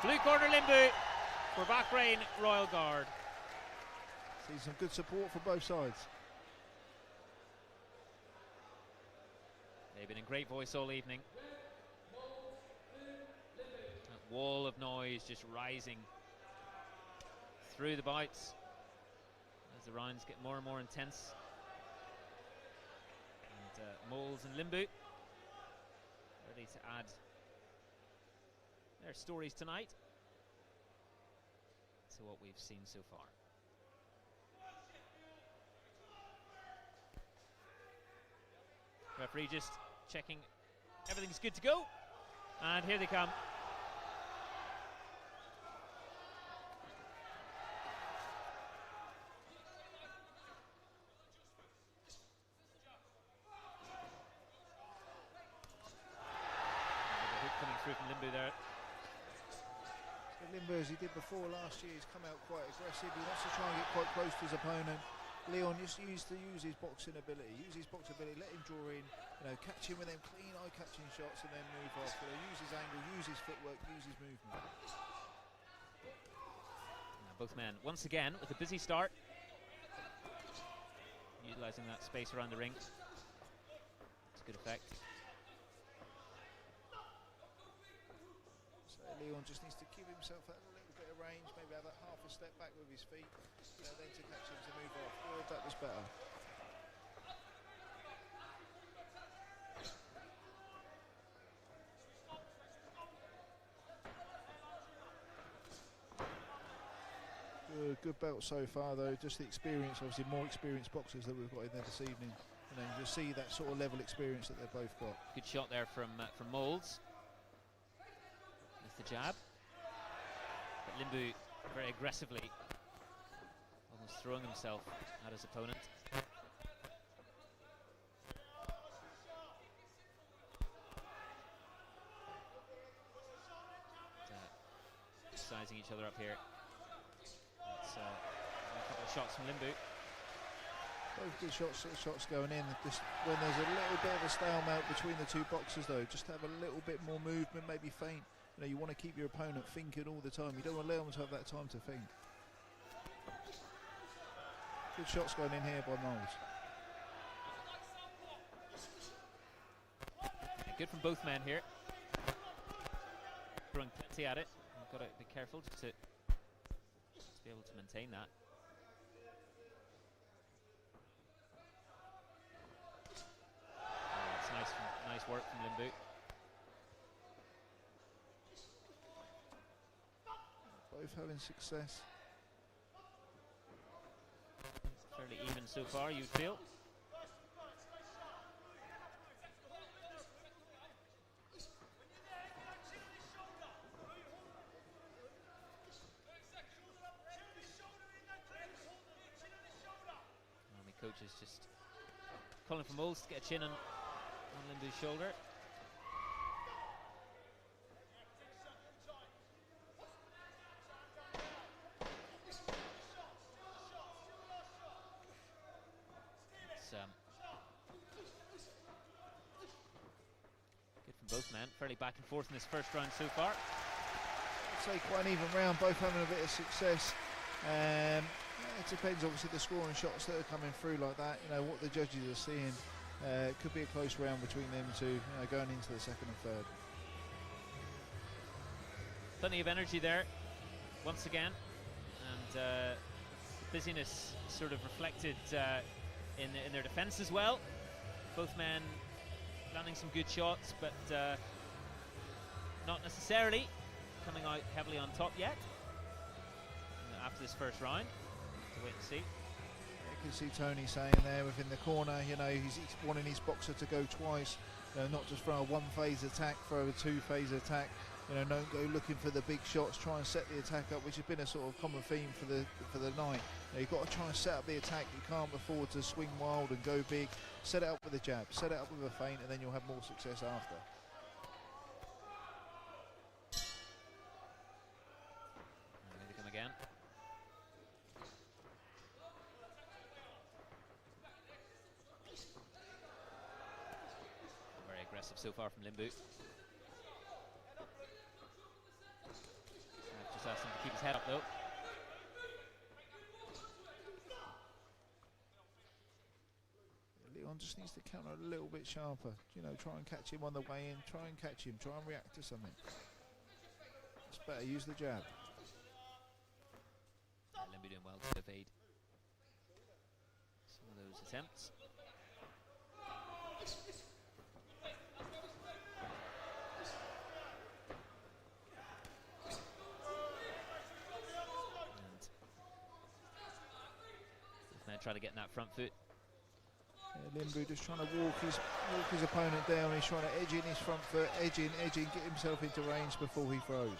Blue corner Limbu for Bahrain Royal Guard. See some good support from both sides. They've been in great voice all evening. That wall of noise just rising through the bouts as the rounds get more and more intense. And Moulds and Limbu ready to add their stories tonight to what we've seen so far. Referee just checking everything's good to go, and here they come. The hook coming through from Limbu there. So Limbu, as he did before last year, he's come out quite aggressive. He wants to try and get quite close to his opponent. Leon just used to use his boxing ability, let him draw in, catch him with them clean eye-catching shots and then move off. Use his angle, use his footwork, use his movement. Now both men, once again, with a busy start, utilising that space around the ring. It's a good effect. So Leon just needs to give himself that little bit of range, maybe have that half a step back with his feet, then to catch him to move off. Well, that was better. Good belt so far, though. Just the experience, obviously more experienced boxers that we've got in there this evening. You just see that sort of level experience that they've both got. Good shot there from Moulds with the jab. But Limbu very aggressively, almost throwing himself at his opponent. Sizing each other up here. It's a couple of shots from Limbu. Both good shots going in. Just when there's a little bit of a stalemate between the two boxers, though, just have a little bit more movement, maybe feint You know, you want to keep your opponent thinking all the time. You don't allow them to have that time to think. Good shots going in here by Moulds. Good from both men here. Throwing plenty at it. You've got to be careful just to be able to maintain that. Oh, it's nice work from Limbu. Both having success. Fairly even so far, you'd feel. Army coach is just calling for Moulds to get a chin on Limbu's shoulder. Good from both men, fairly back and forth in this first round so far. I'd say quite an even round, both having a bit of success. It depends, obviously, the scoring shots that are coming through like that. You know what the judges are seeing. It could be a close round between them two, you know, going into the second and third. Plenty of energy there, once again, and busyness sort of reflected in their defence as well. Both men landing some good shots, but not necessarily coming out heavily on top yet. After this first round, to wait and see. You can see Tony saying there within the corner, you know, he's wanting his boxer to go twice, you know, not just throw a one-phase attack, throw a two-phase attack. You know, don't go looking for the big shots. Try and set the attack up, which has been a sort of common theme for the night. You know, you've got to try and set up the attack. You can't afford to swing wild and go big. Set it up with a jab, set it up with a feint, and then you'll have more success after. And here they come again. Very aggressive so far from Limbu. Just asked him to keep his head up though. Leon just needs to counter a little bit sharper. You know, try and catch him on the way in. Try and catch him. Try and react to something. It's better. Use the jab. Limbu doing well to evade some of those attempts. Try to get in that front foot. Yeah, Limbu just trying to walk his opponent down. He's trying to edge in his front foot, edging, get himself into range before he throws.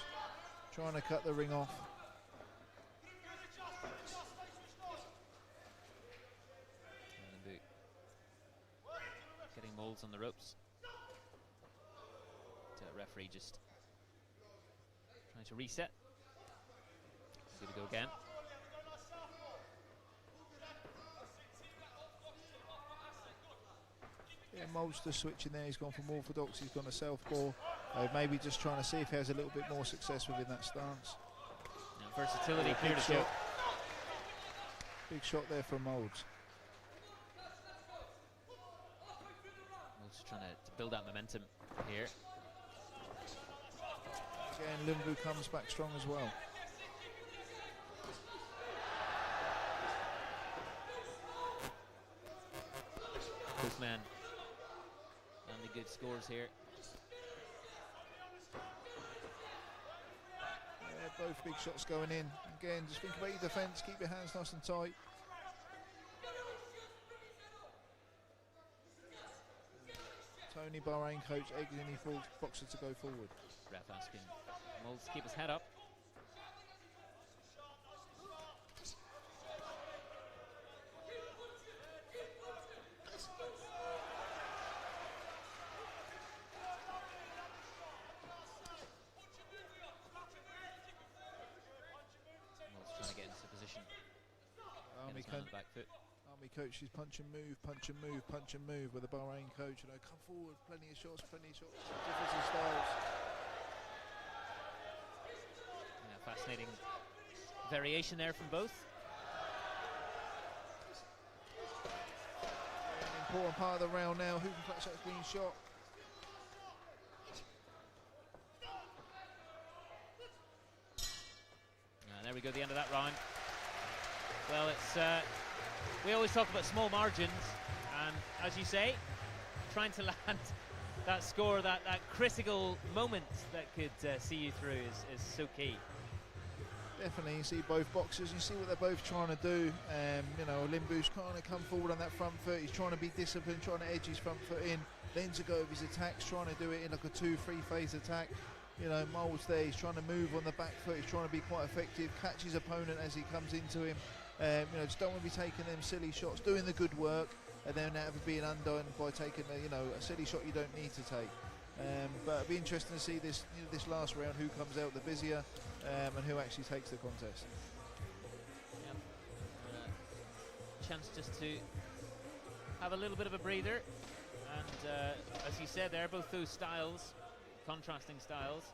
Trying to cut the ring off. Limbu getting Moulds on the ropes. Referee just trying to reset. Here we go again. Yeah, Moulds just switching there. He's gone from orthodox. He's gone to southpaw. Maybe just trying to see if he has a little bit more success within that stance. Now versatility clear to show. Big shot there from Moulds. Moulds trying to build that momentum here. Again, Limbu comes back strong as well. Both men and the good scores here. Yeah, both big shots going in. Again, just think about your defence, keep your hands nice and tight. Tony, Bahrain coach, egging his boxer to go forward. Ref asking Moulds to keep his head up. Trying to get into position. Back foot. Army coach is punch and move, punch and move, punch and move with the Bahrain coach. You know, come forward, plenty of shots, difference in styles. Fascinating variation there from both. An important part of the round now. Who can clutch that clean shot? And there we go, the end of that round. Well, it's we always talk about small margins, and as you say, trying to land that score, that critical moment that could see you through is so key. Definitely, you see both boxers, you see what they're both trying to do. You know, Limbu's trying to come forward on that front foot, he's trying to be disciplined, trying to edge his front foot in, then to go with his attacks, trying to do it in like a 2-3 phase attack. You know, Moulds there, he's trying to move on the back foot, he's trying to be quite effective, catch his opponent as he comes into him. You know, just don't want to be taking them silly shots, doing the good work, and then never being undone by taking a silly shot you don't need to take. But it'll be interesting to see this this last round, who comes out the busier and who actually takes the contest. Yeah. Chance just to have a little bit of a breather, and as you said there, both those styles, contrasting styles,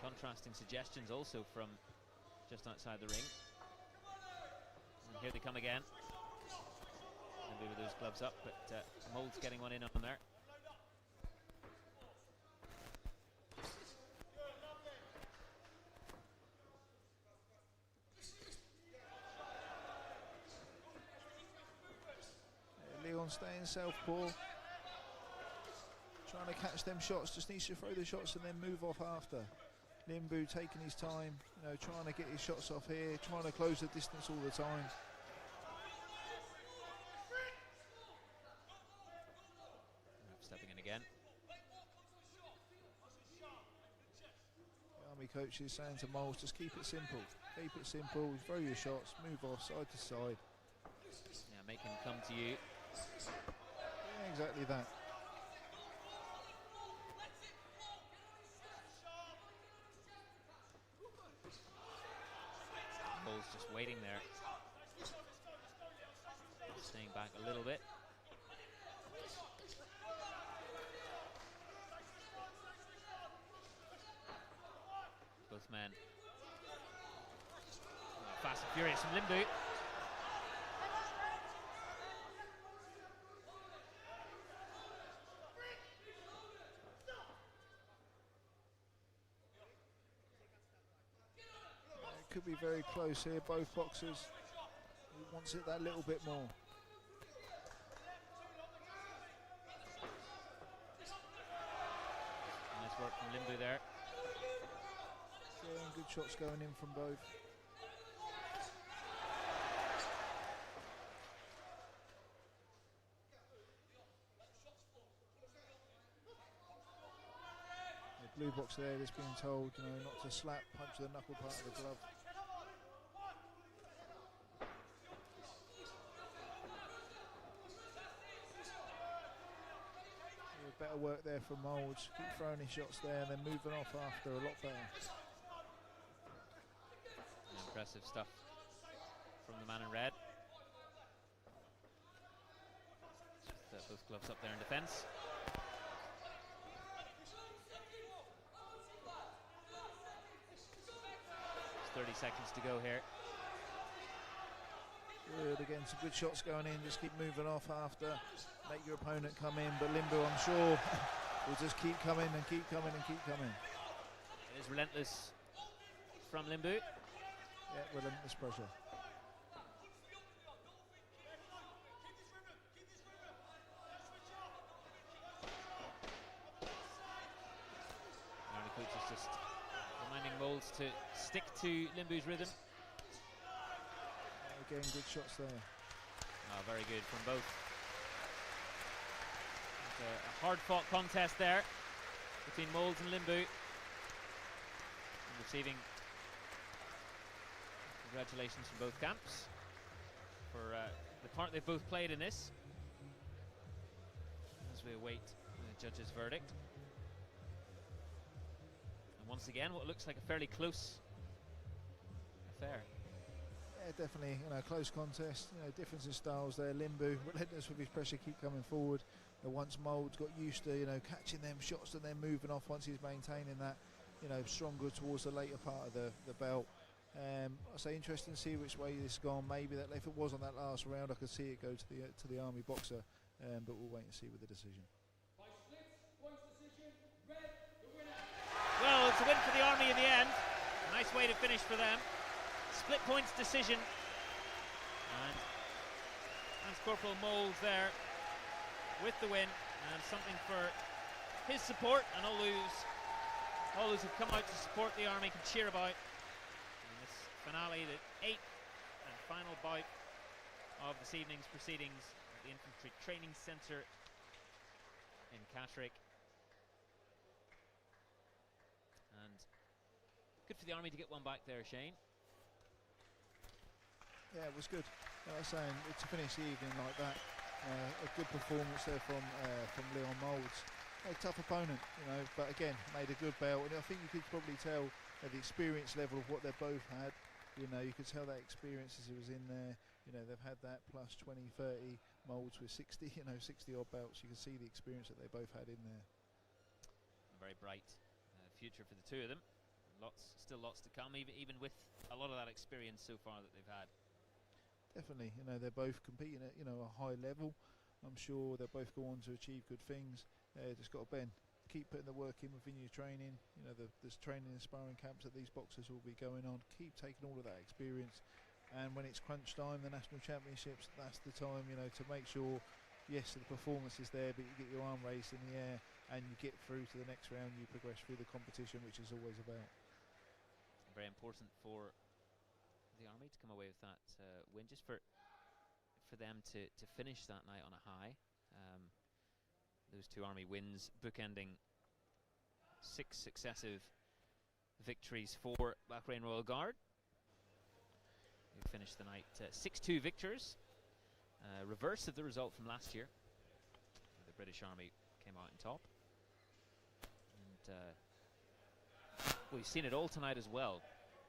contrasting suggestions also from just outside the ring. And here they come again. Maybe with those gloves up, but Moulds getting one in on there. Leon staying southpaw, trying to catch them shots, just needs to throw the shots and then move off after. Limbu taking his time, trying to get his shots off here, trying to close the distance all the time. Stepping in again. The Army coach is saying to Moulds, just keep it simple, throw your shots, move off side to side. Yeah, make him come to you. Yeah, exactly that. Moulds just waiting there, staying back a little bit. Both men fast and furious from Limbu. It could be very close here, both boxers. He wants it that little bit more. Nice work from Limbu there. Yeah, good shots going in from both. The blue box there that's being told, not to slap, punch the knuckle part of the glove. Better work there from Moulds. Keep throwing his shots there and then moving off after a lot better. Impressive stuff from the man in red. Just, both gloves up there in defence. 30 seconds to go here. Good, again, some good shots going in. Just keep moving off after. Make your opponent come in, but Limbu, I'm sure, will just keep coming and keep coming and keep coming. It is relentless from Limbu. Yeah, relentless pressure. The coach is just reminding Moulds to stick to Limbu's rhythm. Again, good shots there. Oh, very good from both. It's a hard-fought contest there between Moulds and Limbu. And receiving congratulations from both camps for the part they've both played in this, as we await the judge's verdict. And once again, what looks like a fairly close affair. Yeah, definitely, close contest. Difference in styles there. Limbu, relentless with his pressure, keep coming forward. Once Moulds got used to, catching them shots and then moving off once he's maintaining that. stronger towards the later part of the belt. I say interesting to see which way this has gone. Maybe that if it was on that last round, I could see it go to the Army boxer, but we'll wait and see with the decision. Well, it's a win for the Army in the end. Nice way to finish for them. Split points decision. And Lance Corporal Moulds there with the win, and something for his support and all those who've come out to support the Army can cheer about in this finale, the 8th and final bout of this evening's proceedings at the Infantry Training Centre in Catterick. And good for the Army to get one back there, Shane. Yeah, it was good. Like I was saying, to finish the evening like that, a good performance there from Leon Moulds. A tough opponent, but again, made a good belt, and I think you could probably tell the experience level of what they both had. You could tell that experience as it was in there. They've had that plus 20, 30, Moulds with 60, 60 odd belts. You can see the experience that they both had in there. A very bright future for the two of them. Still lots to come, even with a lot of that experience so far that they've had. Definitely, they're both competing at a high level. I'm sure they'll both go on to achieve good things. Just got to keep putting the work in within your training. There's training and sparring camps that these boxers will be going on. Keep taking all of that experience, and when it's crunch time, the national championships, that's the time to make sure, yes, the performance is there, but you get your arm raised in the air and you get through to the next round. You progress through the competition, which is always about. Very important for the Army to come away with that win, just for them to finish that night on a high. Those two Army wins bookending 6 successive victories for Bahrain Royal Guard, who finished the night 6-2 victors, reverse of the result from last year. The British Army came out on top, and we've seen it all tonight as well.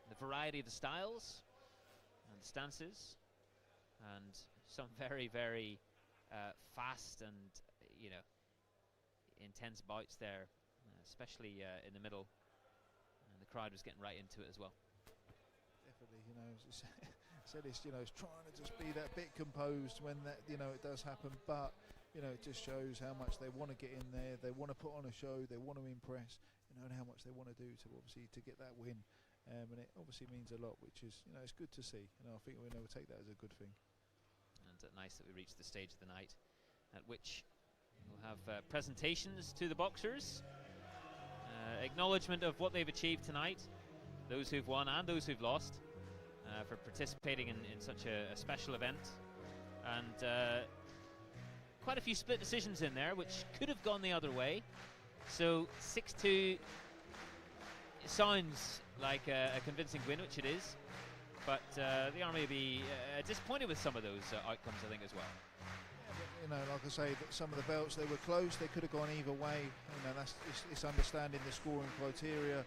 The variety of the styles and the stances, and some very, very fast and intense bouts there, especially in the middle, and the crowd was getting right into it as well. Definitely, said it's it's trying to just be that bit composed when that it does happen, but it just shows how much they want to get in there. They want to put on a show. They want to impress. And how much they want to do to get that win. And it obviously means a lot, which is it's good to see. I think we'll take that as a good thing. And nice that we reached the stage of the night at which we'll have presentations to the boxers, acknowledgement of what they've achieved tonight, those who've won and those who've lost, for participating in such a special event, and quite a few split decisions in there, which could have gone the other way. So 6-2 sounds like a convincing win, which it is, but the Army will be disappointed with some of those outcomes, I think, as well. Like I say, that some of the belts, they were close. They could have gone either way. It's understanding the scoring criteria.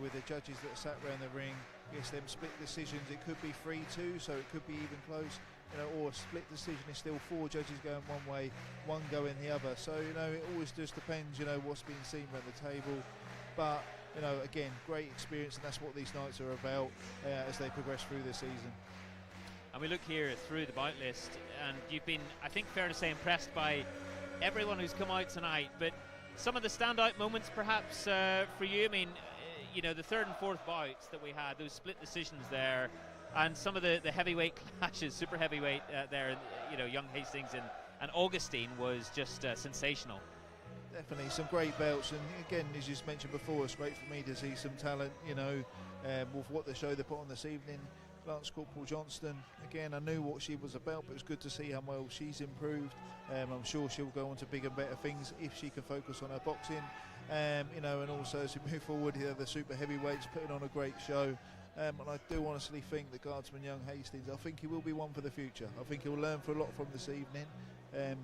With the judges that are sat around the ring, yes, them split decisions. It could be 3-2, so it could be even close. Or a split decision is still 4 judges going one way, 1 going the other. So it always just depends. What's being seen around the table. But again, great experience, and that's what these nights are about as they progress through the season. And we look here through the bout list, and you've been, I think, fair to say, impressed by everyone who's come out tonight. But some of the standout moments, perhaps, for you, the 3rd and 4th bouts that we had, those split decisions there, and some of the heavyweight clashes, super heavyweight there, young Hastings and Augustine was just sensational. Definitely some great belts, and again, as you mentioned before, it's great for me to see some talent, with what the show they put on this evening. Lance Corporal Johnston, again, I knew what she was about, but it was good to see how well she's improved. I'm sure she'll go on to bigger and better things if she can focus on her boxing. And also as we move forward here, the super heavyweights putting on a great show. And I do honestly think the Guardsman Young Hastings, I think he will be one for the future. I think he'll learn for a lot from this evening,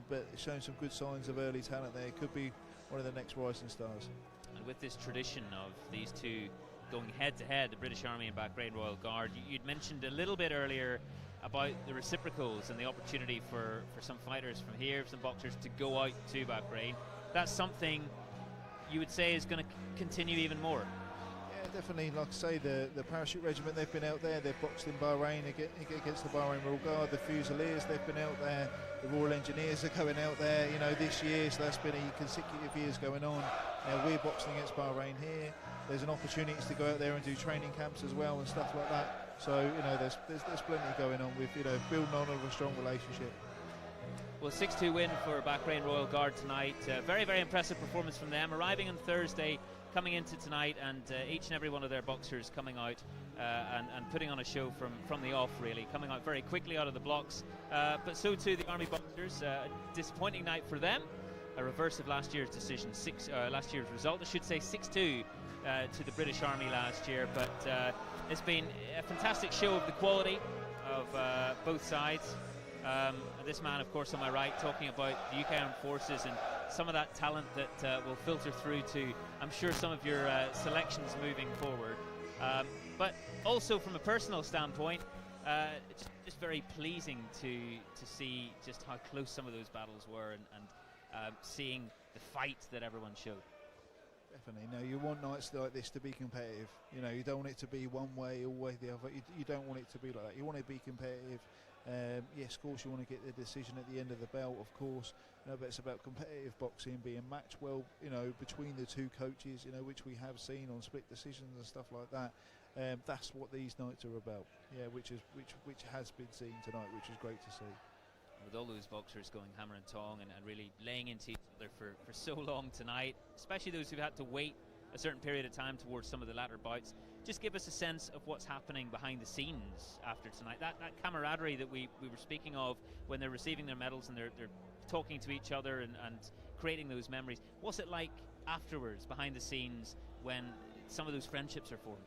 but it's showing some good signs of early talent there. He could be one of the next rising stars. And with this tradition of these two going head-to-head, the British Army and Bahrain Royal Guard, you'd mentioned a little bit earlier about the reciprocals and the opportunity for some fighters from here, some boxers, to go out to Bahrain. That's something you would say is going to continue even more. Yeah, definitely. Like I say, the parachute regiment, they've been out there. They've boxed in Bahrain against the Bahrain Royal Guard. The Fusiliers, they've been out there. The Royal Engineers are going out there, you know, this year. So that's been a consecutive years going on. We're boxing against Bahrain here. There's an opportunity to go out there and do training camps as well and stuff like that. So, you know, there's plenty going on with, you know, building on a strong relationship. Well, 6-2 win for Bahrain Royal Guard tonight. Very, very impressive performance from them. Arriving on Thursday, coming into tonight, and each and every one of their boxers coming out and putting on a show from the off, really. Coming out very quickly out of the blocks. But so too the Army boxers. Disappointing night for them. A reverse of last year's decision, last year's result, I should say, 6-2 to the British Army last year. But it's been a fantastic show of the quality of both sides. This man, of course, on my right, talking about the UK Armed Forces and some of that talent that will filter through to, I'm sure, some of your selections moving forward. But also from a personal standpoint, it's just very pleasing to see just how close some of those battles were and seeing the fight that everyone showed. Definitely. No, you want nights like this to be competitive. You know, you don't want it to be one way, all way the other. You don't want it to be like that. You want it to be competitive. Yes, of course, you want to get the decision at the end of the belt, of course. You know, but it's about competitive boxing, being matched well, you know, between the two coaches, you know, which we have seen on split decisions and stuff like that. That's what these nights are about. Yeah, which has been seen tonight, which is great to see. With all those boxers going hammer and tong and really laying into each other for so long tonight, especially those who've had to wait a certain period of time towards some of the latter bouts, just give us a sense of what's happening behind the scenes after tonight. That camaraderie that we were speaking of when they're receiving their medals and they're talking to each other and creating those memories. What's it like afterwards, behind the scenes, when some of those friendships are formed?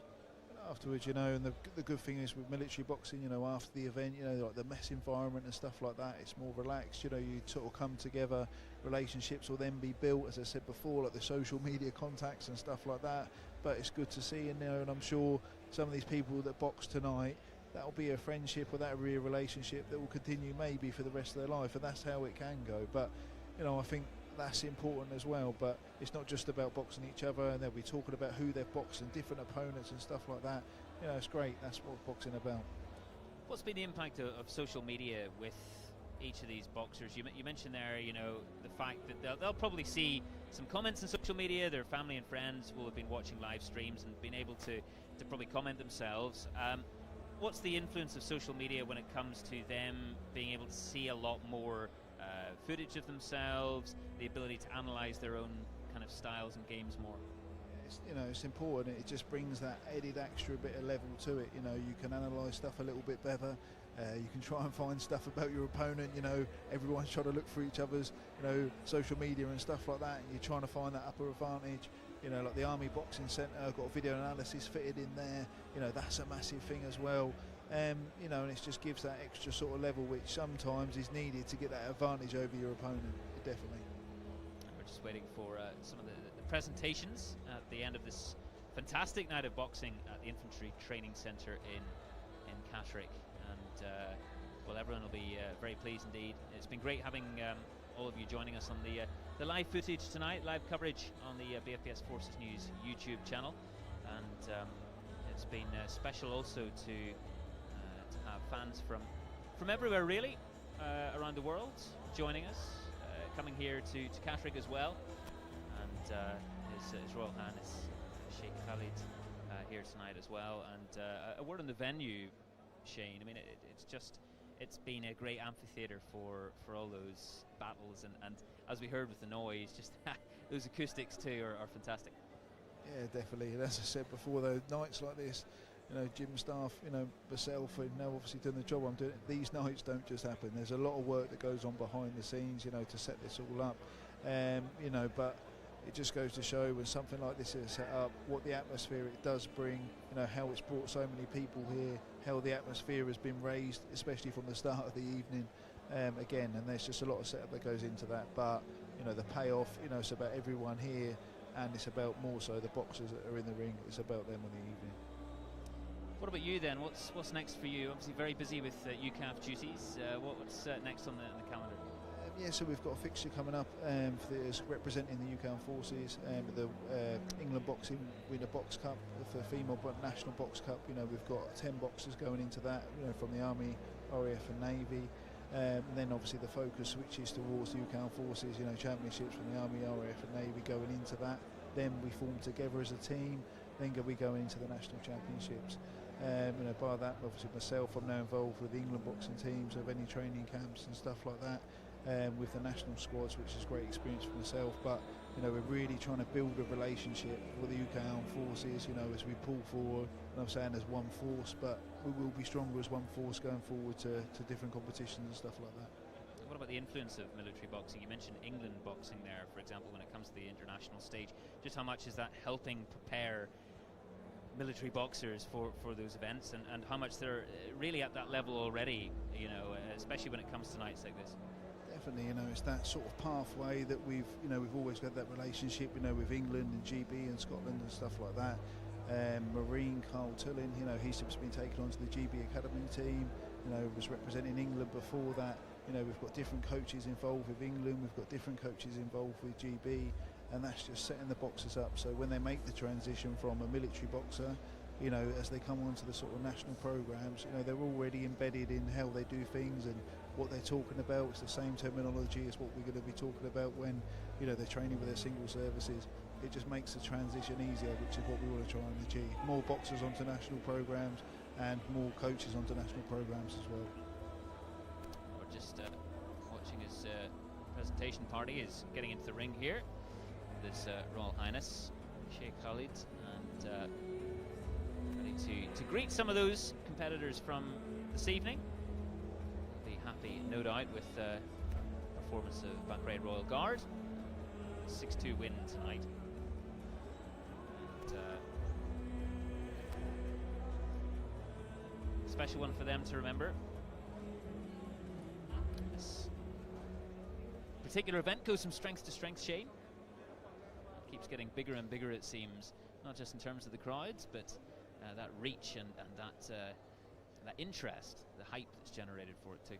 Afterwards, you know, and the good thing is with military boxing, you know, after the event, you know, like the mess environment and stuff like that, it's more relaxed. You know, you sort of come together, relationships will then be built, as I said before, like the social media contacts and stuff like that. But it's good to see in there, and I'm sure some of these people that box tonight, that'll be a friendship or that'll be a relationship that will continue maybe for the rest of their life, and that's how it can go. But, you know, I think that's important as well, but it's not just about boxing each other, and they'll be talking about who they've boxed and different opponents and stuff like that. You know, it's great. That's what boxing about. What's been the impact of social media with each of these boxers? You mentioned there, you know, the fact that they'll probably see some comments on social media. Their family and friends will have been watching live streams and been able to probably comment themselves. What's the influence of social media when it comes to them being able to see a lot more footage of themselves, the ability to analyse their own kind of styles and games more? You know, it's important. It just brings that added extra bit of level to it. You know, you can analyse stuff a little bit better. You can try and find stuff about your opponent. You know, everyone's trying to look for each other's, you know, social media and stuff like that. And you're trying to find that upper advantage. You know, like the Army Boxing Centre got video analysis fitted in there. You know, that's a massive thing as well. You know, and it just gives that extra sort of level which sometimes is needed to get that advantage over your opponent. Definitely. We're just waiting for some of the presentations at the end of this fantastic night of boxing at the Infantry Training Centre in Catterick, and well, everyone will be very pleased indeed. It's been great having all of you joining us on the live footage tonight, live coverage on the BFPS Forces News YouTube channel, and it's been special also to have fans from everywhere really around the world joining us, coming here to Catterick as well, and his Royal Highness Sheikh Khalid here tonight as well. And a word on the venue, Shane. I mean, it's been a great amphitheatre for all those battles, and as we heard with the noise, just those acoustics too are fantastic. Yeah, definitely. And as I said before, though, nights like this, you know, gym staff, you know, myself, and now obviously doing the job I'm doing, these nights don't just happen. There's a lot of work that goes on behind the scenes, you know, to set this all up. You know, but it just goes to show when something like this is set up, what the atmosphere it does bring, you know, how it's brought so many people here, how the atmosphere has been raised, especially from the start of the evening. Again, and there's just a lot of setup that goes into that, but, you know, the payoff, you know, it's about everyone here, and it's about more so the boxers that are in the ring. It's about them on the evening. What about you then? What's next for you? Obviously very busy with UCAF duties. What's next on the calendar? Yeah, so we've got a fixture coming up for representing the UK Armed Forces with the England boxing with a box cup, for female national box cup. You know, we've got 10 boxers going into that, you know, from the Army, RAF and Navy. And then obviously the focus switches towards the UK Armed Forces, you know, championships from the Army, RAF and Navy going into that. Then we form together as a team, then we go into the national championships. You know, by that, obviously myself, I'm now involved with the England boxing teams of any training camps and stuff like that, with the national squads, which is a great experience for myself. But you know, we're really trying to build a relationship with the UK Armed Forces, you know, as we pull forward. And I'm saying as one force, but we will be stronger as one force going forward to different competitions and stuff like that. What about the influence of military boxing? You mentioned England boxing there, for example, when it comes to the international stage. Just how much is that helping prepare military boxers for those events, and how much they're really at that level already, you know, especially when it comes to nights like this? Definitely, you know, it's that sort of pathway that we've always got that relationship, you know, with England and GB and Scotland and stuff like that. Marine Carl Tullin, you know, he's just been taken onto the GB Academy team, you know, was representing England before that. You know, we've got different coaches involved with England, we've got different coaches involved with GB, and that's just setting the boxers up. So when they make the transition from a military boxer, you know, as they come onto the sort of national programs, you know, they're already embedded in how they do things and what they're talking about. It's the same terminology as what we're going to be talking about when, you know, they're training with their single services. It just makes the transition easier, which is what we want to try and achieve. More boxers onto national programs and more coaches onto national programs as well. We're just watching his presentation party is getting into the ring here. This Royal Highness Sheikh Khalid, and ready to greet some of those competitors from this evening. Be happy, no doubt, with the performance of Bahrain Royal Guard. 6-2 win tonight. And, special one for them to remember. This particular event goes from strength to strength, Shane. It keeps getting bigger and bigger, it seems, not just in terms of the crowds, but that reach and that interest, the hype that's generated for it too.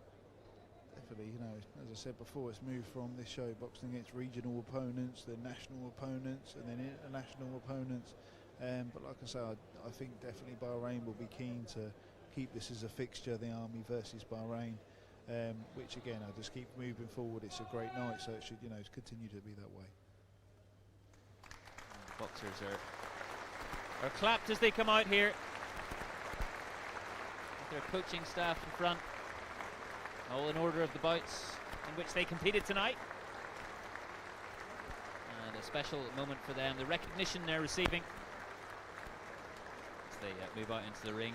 Definitely, you know, as I said before, it's moved from this show boxing against regional opponents, then national opponents, and then international opponents. But like I say, I think definitely Bahrain will be keen to keep this as a fixture, the Army versus Bahrain, which again, I just keep moving forward. It's a great night, so it should, you know, continue to be that way. And the boxers are clapped as they come out here. With their coaching staff in front. All in order of the bouts in which they competed tonight. And a special moment for them, the recognition they're receiving as they move out into the ring.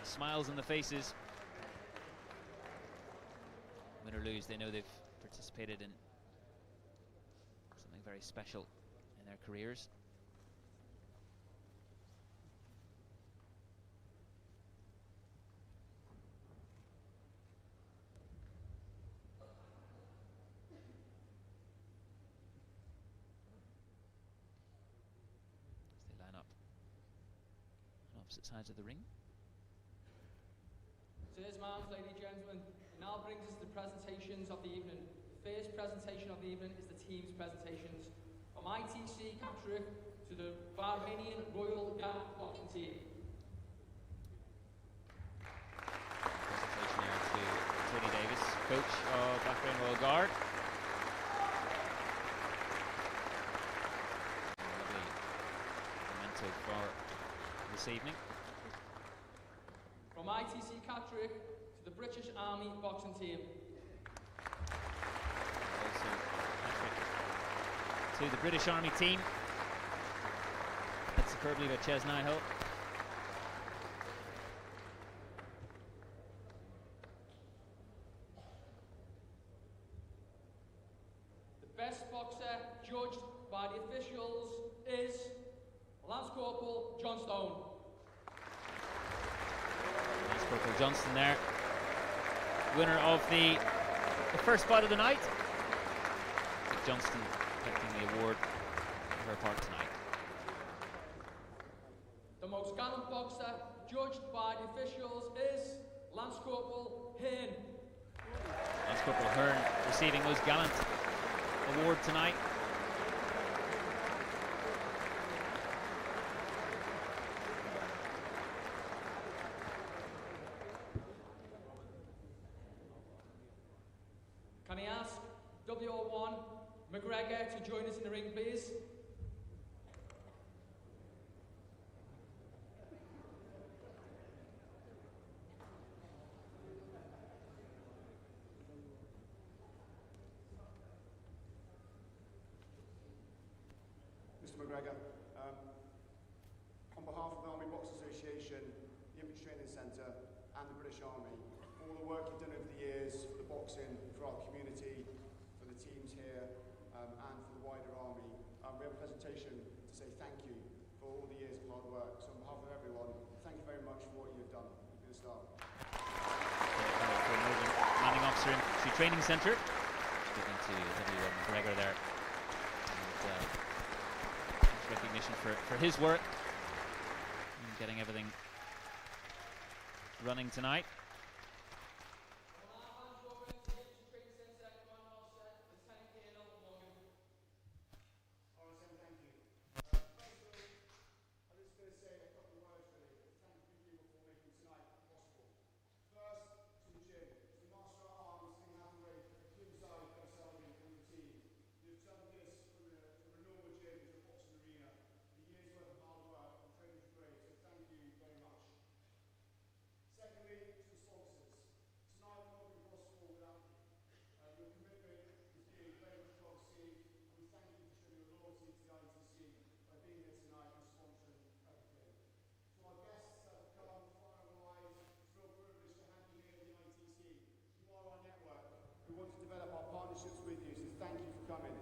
Smiles on the faces. Win or lose, they know they've participated in something very special in their careers. Opposite sides of the ring. Sirs, ma'ams, ladies and gentlemen, it now brings us to the presentations of the evening. The first presentation of the evening is the team's presentations. From ITC Catterick to the Bahrainian Royal Guard boxing team. Presentation here to Tony Davis, coach of Bahrain Royal Guard. Lovely memento for this evening. From ITC Catterick to the British Army boxing team. Also to the British Army team. That's superbly by Ches Nihil. The best boxer judged by the officials is Lance Corporal Johnston. Lance Corporal Johnston there, winner of the first bout of the night. Johnston collecting the award for her part tonight. The most gallant boxer judged by the officials is Lance Corporal Hearn. Lance Corporal Hearn receiving most gallant award tonight. McGregor to join us in the ring, please. Mr. McGregor, on behalf of the Army Box Association, the Infantry Training Centre and the British Army, all the work you've done over the years for the boxing, for our community, for the teams here and for the wider Army, we have a presentation to say thank you for all the years of hard work. So on behalf of everyone, thank you very much for what you've done. You've been a star. Commanding Officer Infantry Training Centre, speaking to W. McGregor there. And, recognition for his work and getting everything running tonight. With you, so thank you for coming,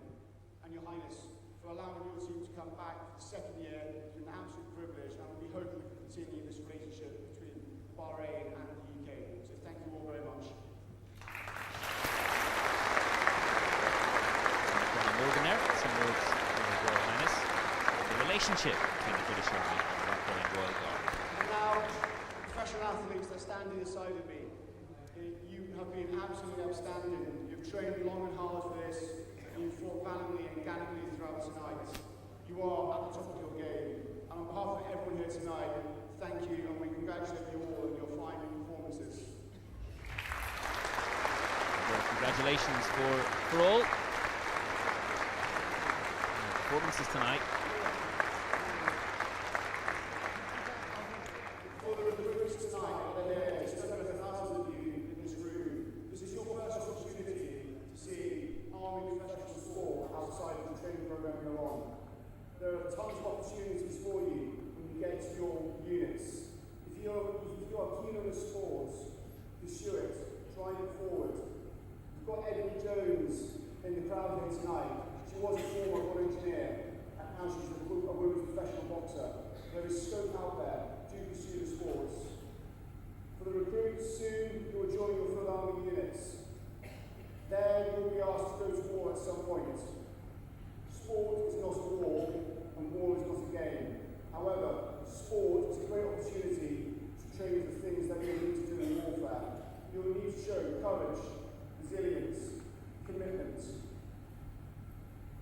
and Your Highness for allowing your team to come back for the second year. It's been an absolute privilege, and we hope we can continue this relationship between Bahrain and the UK. So thank you all very much. Morgan there, some words from His Royal Highness. The relationship between the British Army and the Bahrain Royal Guard. And now, professional athletes that are standing beside of me, you have been absolutely outstanding. You've trained long and hard for this, and you've fought valiantly and gallantly throughout tonight. You are at the top of your game, and on behalf of everyone here tonight, thank you, and we congratulate you all on your fine performances. Well, congratulations for all performances tonight. For the recruits tonight, just over 1,000 of you in this room, this is your first opportunity to see Army professional sport outside of the training program you're on. There are tons of opportunities for you when you get to your units. If you are keen on the sports, pursue it, drive it forward. We've got Edwin Jones in the crowd here tonight. She was a former war engineer, and now she's a women's professional boxer. There is scope out there. Do pursue the sports. For the recruits, soon you will join your full Army units. There you will be asked to go to war at some point. Sport is not a war, and war is not a game. However, sport is a great opportunity to train for things that you need to do in warfare. You will need to show courage, resilience, commitment.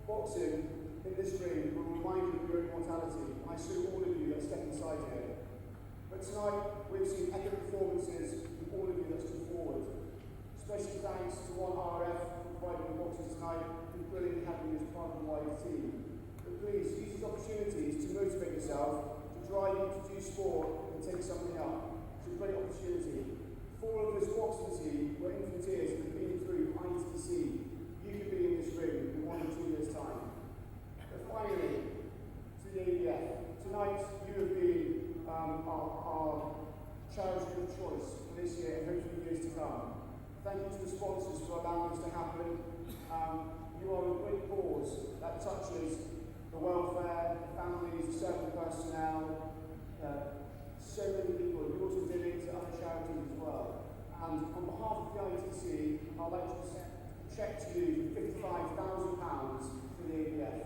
Boxing in this ring will remind you of your own mortality. I salute all of you that step inside here. But tonight, we've seen epic performances from all of you that stood forward. Special thanks to 1RF for providing the boxers tonight and brilliantly having you as part of the wider team. But please, use these opportunities to motivate yourself, to drive you to do sport and take something up. It's a great opportunity. 4 of this boxing team were infanteers that have been through ITC. You could be in this ring in 1 or 2 years' time. But finally, to the ABF, tonight you have been our charity of choice for this year and hopefully years to come. Thank you to the sponsors for allowing this to happen. You are a great cause that touches the welfare, the families, the serving personnel, so many people. You also donate to other charities as well. And on behalf of the ITC, I'd like to send a cheque to you for £55,000 for the ABF.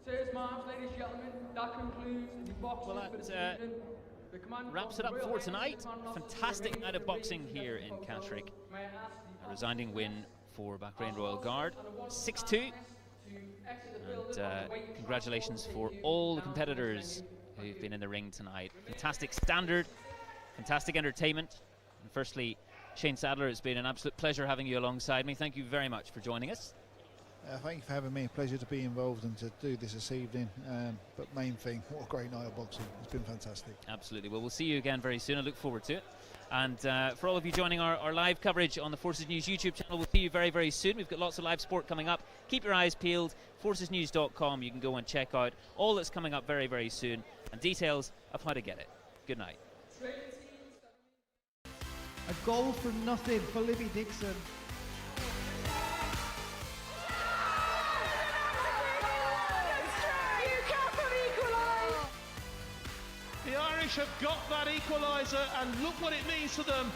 Sirs, ma'ams, ladies and gentlemen, that concludes the boxing for this evening. wraps it up for tonight. Fantastic night of boxing here in Catterick. A resounding win for Bahrain Royal Guard, 6-2. And congratulations for all the competitors who've been in the ring tonight. Fantastic standard, fantastic entertainment. And firstly, Shane Sadler, it's been an absolute pleasure having you alongside me. Thank you very much for joining us. Thank you for having me. A pleasure to be involved and to do this evening. But main thing, what a great night of boxing. It's been fantastic. Absolutely. Well, we'll see you again very soon. I look forward to it. And for all of you joining our live coverage on the Forces News YouTube channel, we'll see you very, very soon. We've got lots of live sport coming up. Keep your eyes peeled. Forcesnews.com. You can go and check out all that's coming up very, very soon and details of how to get it. Good night. A goal from nothing for Libby Dixon. The Irish have got that equaliser, and look what it means to them.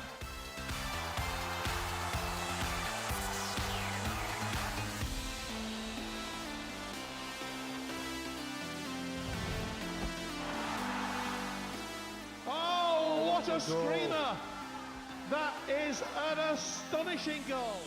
Oh, what a screamer! That is an astonishing goal.